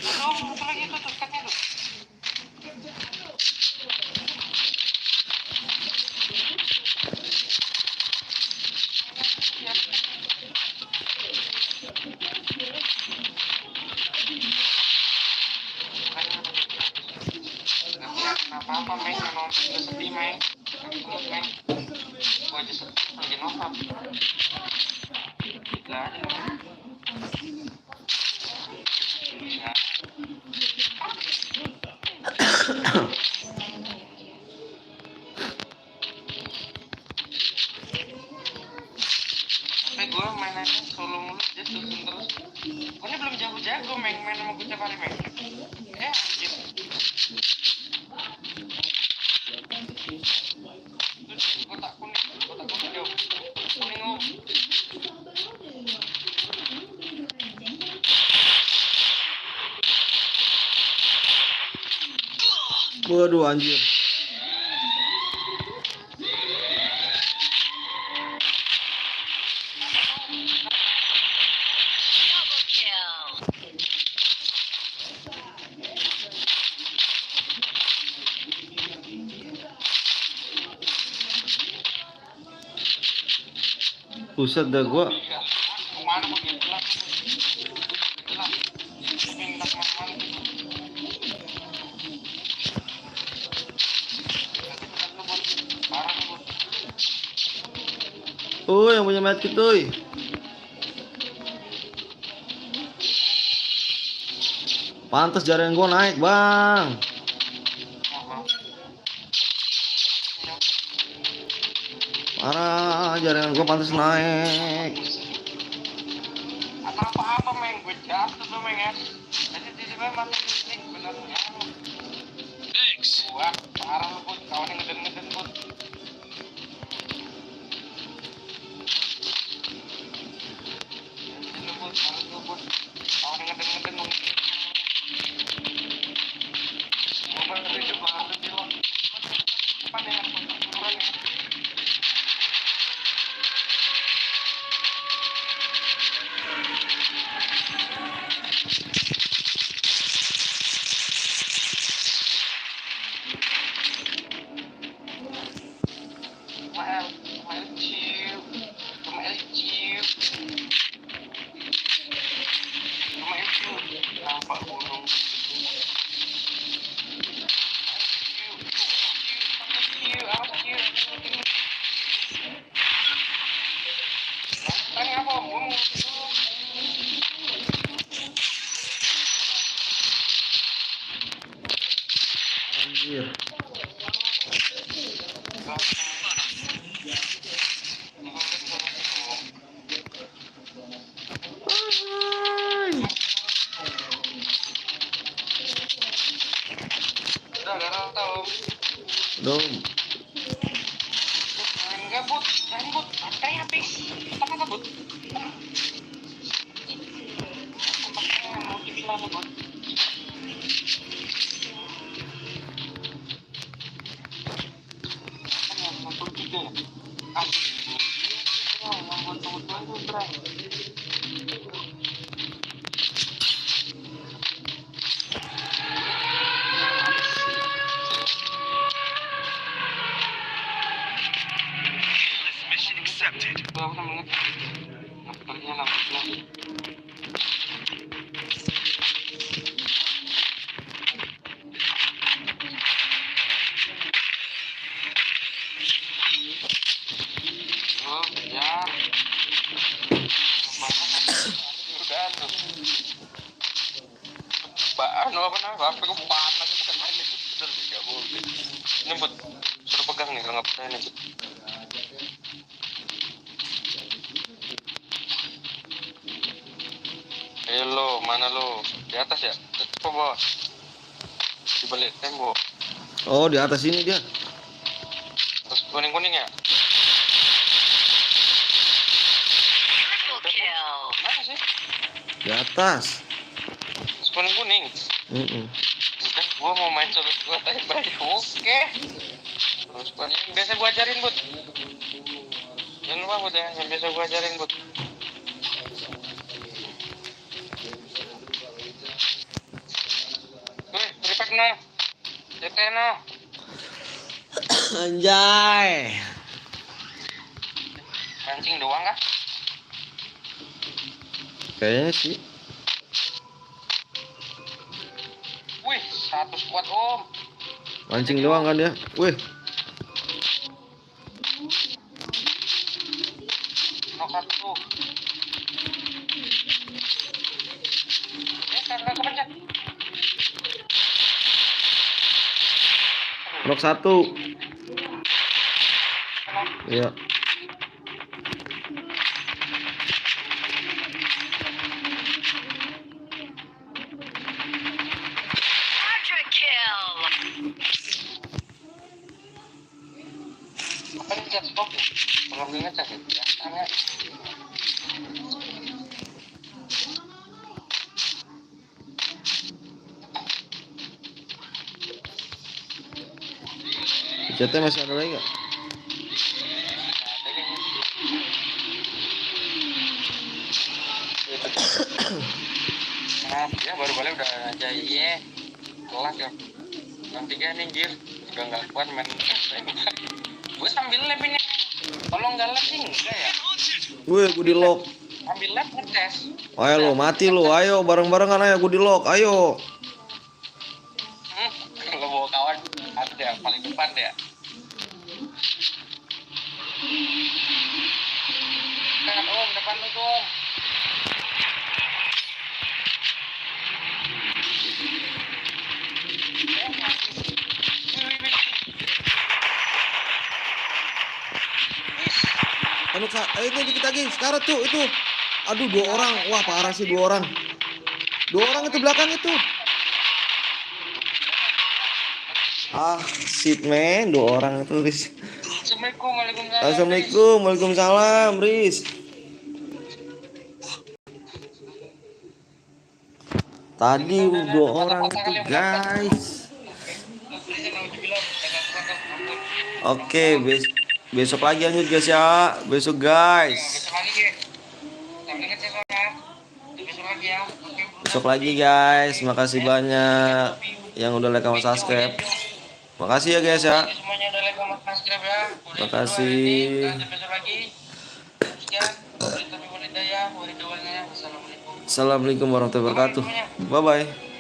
Speaker 4: Aduh, satu lagi itu tuh skatnya tuh. Apa-apa, Meng, nonton juga sedih, Meng. Terus, Meng. Gua aja sedih, lagi nonton. Gila aja lu, Meng. Ya. Tapi gue mainnya solo mulu, dia susun terus. Gue ini belum jago-jago, Meng. Main sama gue tiap hari, Meng. Anjir. Kotak kuning jauh. Kuning om.
Speaker 1: Waduh, anjir. Buset dah gua.
Speaker 4: Kemana mau dia jelas? Jelas. Pindah kemana-mana gitu. Parah lu.
Speaker 1: Oh, yang punya medkit tuh. Pantes jaringan gua naik, Bang. Parah, jaringan gua pantes naik.
Speaker 4: Apa-apa meng, gue jatuh tuh meng ya. Jadi tiba-tiba mati listrik benernya.
Speaker 3: Thanks.
Speaker 4: Wah, parah lu Bud, kawan yang ngeden-ngeden Bud. Ini Bud, parah lu Bud. Kawan yang ngeden-ngeden Bud. Gua baru hidup lalu bilang. Depan dengan pertempuran ya. Kemail ciu. Nampak gunung. Ciu, apa ciu? Tanya apa? Gua mau dulu.
Speaker 1: Anjir.
Speaker 4: Udah gak tahu.
Speaker 1: Dong.
Speaker 4: Enggak Bud, jangan Bud. Baterainya habis. Kata-kata Bud. Baterainya mau dibilang Bud. Kan yang 63 ya? Aduh. Oh, yang buat tunggu-tunggu itu berat.
Speaker 3: Mission accepted.
Speaker 4: Gua pernah mengerti. Ngepernya 16. Oh, ya. Udah tuh. Anu apa namanya? HP gue panas bukan main nih. Bener nih, gak boleh. Ini Bud, suruh pegang nih kalau nggak percaya nih Bud. Lo, mana lo? Di atas ya? Ke bawah? Di balik tembok.
Speaker 1: Oh, di atas ini dia.
Speaker 4: Terus kuning-kuning ya?
Speaker 5: Triple kill.
Speaker 4: Mana sih?
Speaker 1: Di atas.
Speaker 4: Terus kuning-kuning. Udah, gua mau main terus gua tanya balik. Oke. Terus kuning. Biasa gua ajarin, Bud. Jangan lupa, Bud ya. Yang biasa gua ajarin, Bud. Wih, prefect no. CT no.
Speaker 1: Anjay.
Speaker 4: Mancing doang kah?
Speaker 1: Kayaknya sih.
Speaker 4: Wih, 100 squad om.
Speaker 1: Mancing doang kan dia. Wih.
Speaker 4: Nok satu. Kakak kepencet.
Speaker 1: Knock 1. Iya.
Speaker 5: Quadra kill.
Speaker 4: Apa ini cat stop ya? Kalau nggak ngecas ya, biasanya.
Speaker 1: Chatnya masih ada lagi nggak?
Speaker 4: Nah, ya baru balik udah aja iya. Kelas ya. Yang 3 nih gear udah nggak kuat main. Gue sambil lab ini. Kalau nggak lab sih enggak ya.
Speaker 1: Wih, gue di lock.
Speaker 2: Ambil lab ngetes.
Speaker 1: Ayo lo, mati lo. Ayo bareng-barengan ayo gue di lock. Ayo.
Speaker 2: Kalau bawa kawan ada paling depan ya. Kan Om, depan lu tuh Om.
Speaker 1: Anu Kak, ayo itu dikit lagi. Sekarang tuh itu. Aduh, 2 orang. Wah, parah sih 2 orang. 2 orang itu belakang itu. Ah, shit man, 2 orang itu, Riz.
Speaker 2: Assalamualaikum, waalaikumsalam.
Speaker 1: Assalamualaikum, waalaikumsalam, Riz. Tadi 2 orang itu, guys. Oke, besok lagi lanjut guys ya. Besok guys.
Speaker 2: Besok lagi ya. Sampai ngecek soalnya. Besok lagi ya. Oke,
Speaker 1: Besok lagi guys. Makasih banyak yang udah like sama subscribe. Makasih ya guys ya.
Speaker 2: semuanya udah like sama subscribe ya.
Speaker 1: Makasih.
Speaker 2: Lanjut besok lagi. Sekian. Wabillahi taufiq wal hidayah. Wassalamualaikum.
Speaker 1: Assalamualaikum warahmatullahi wabarakatuh. Bye bye.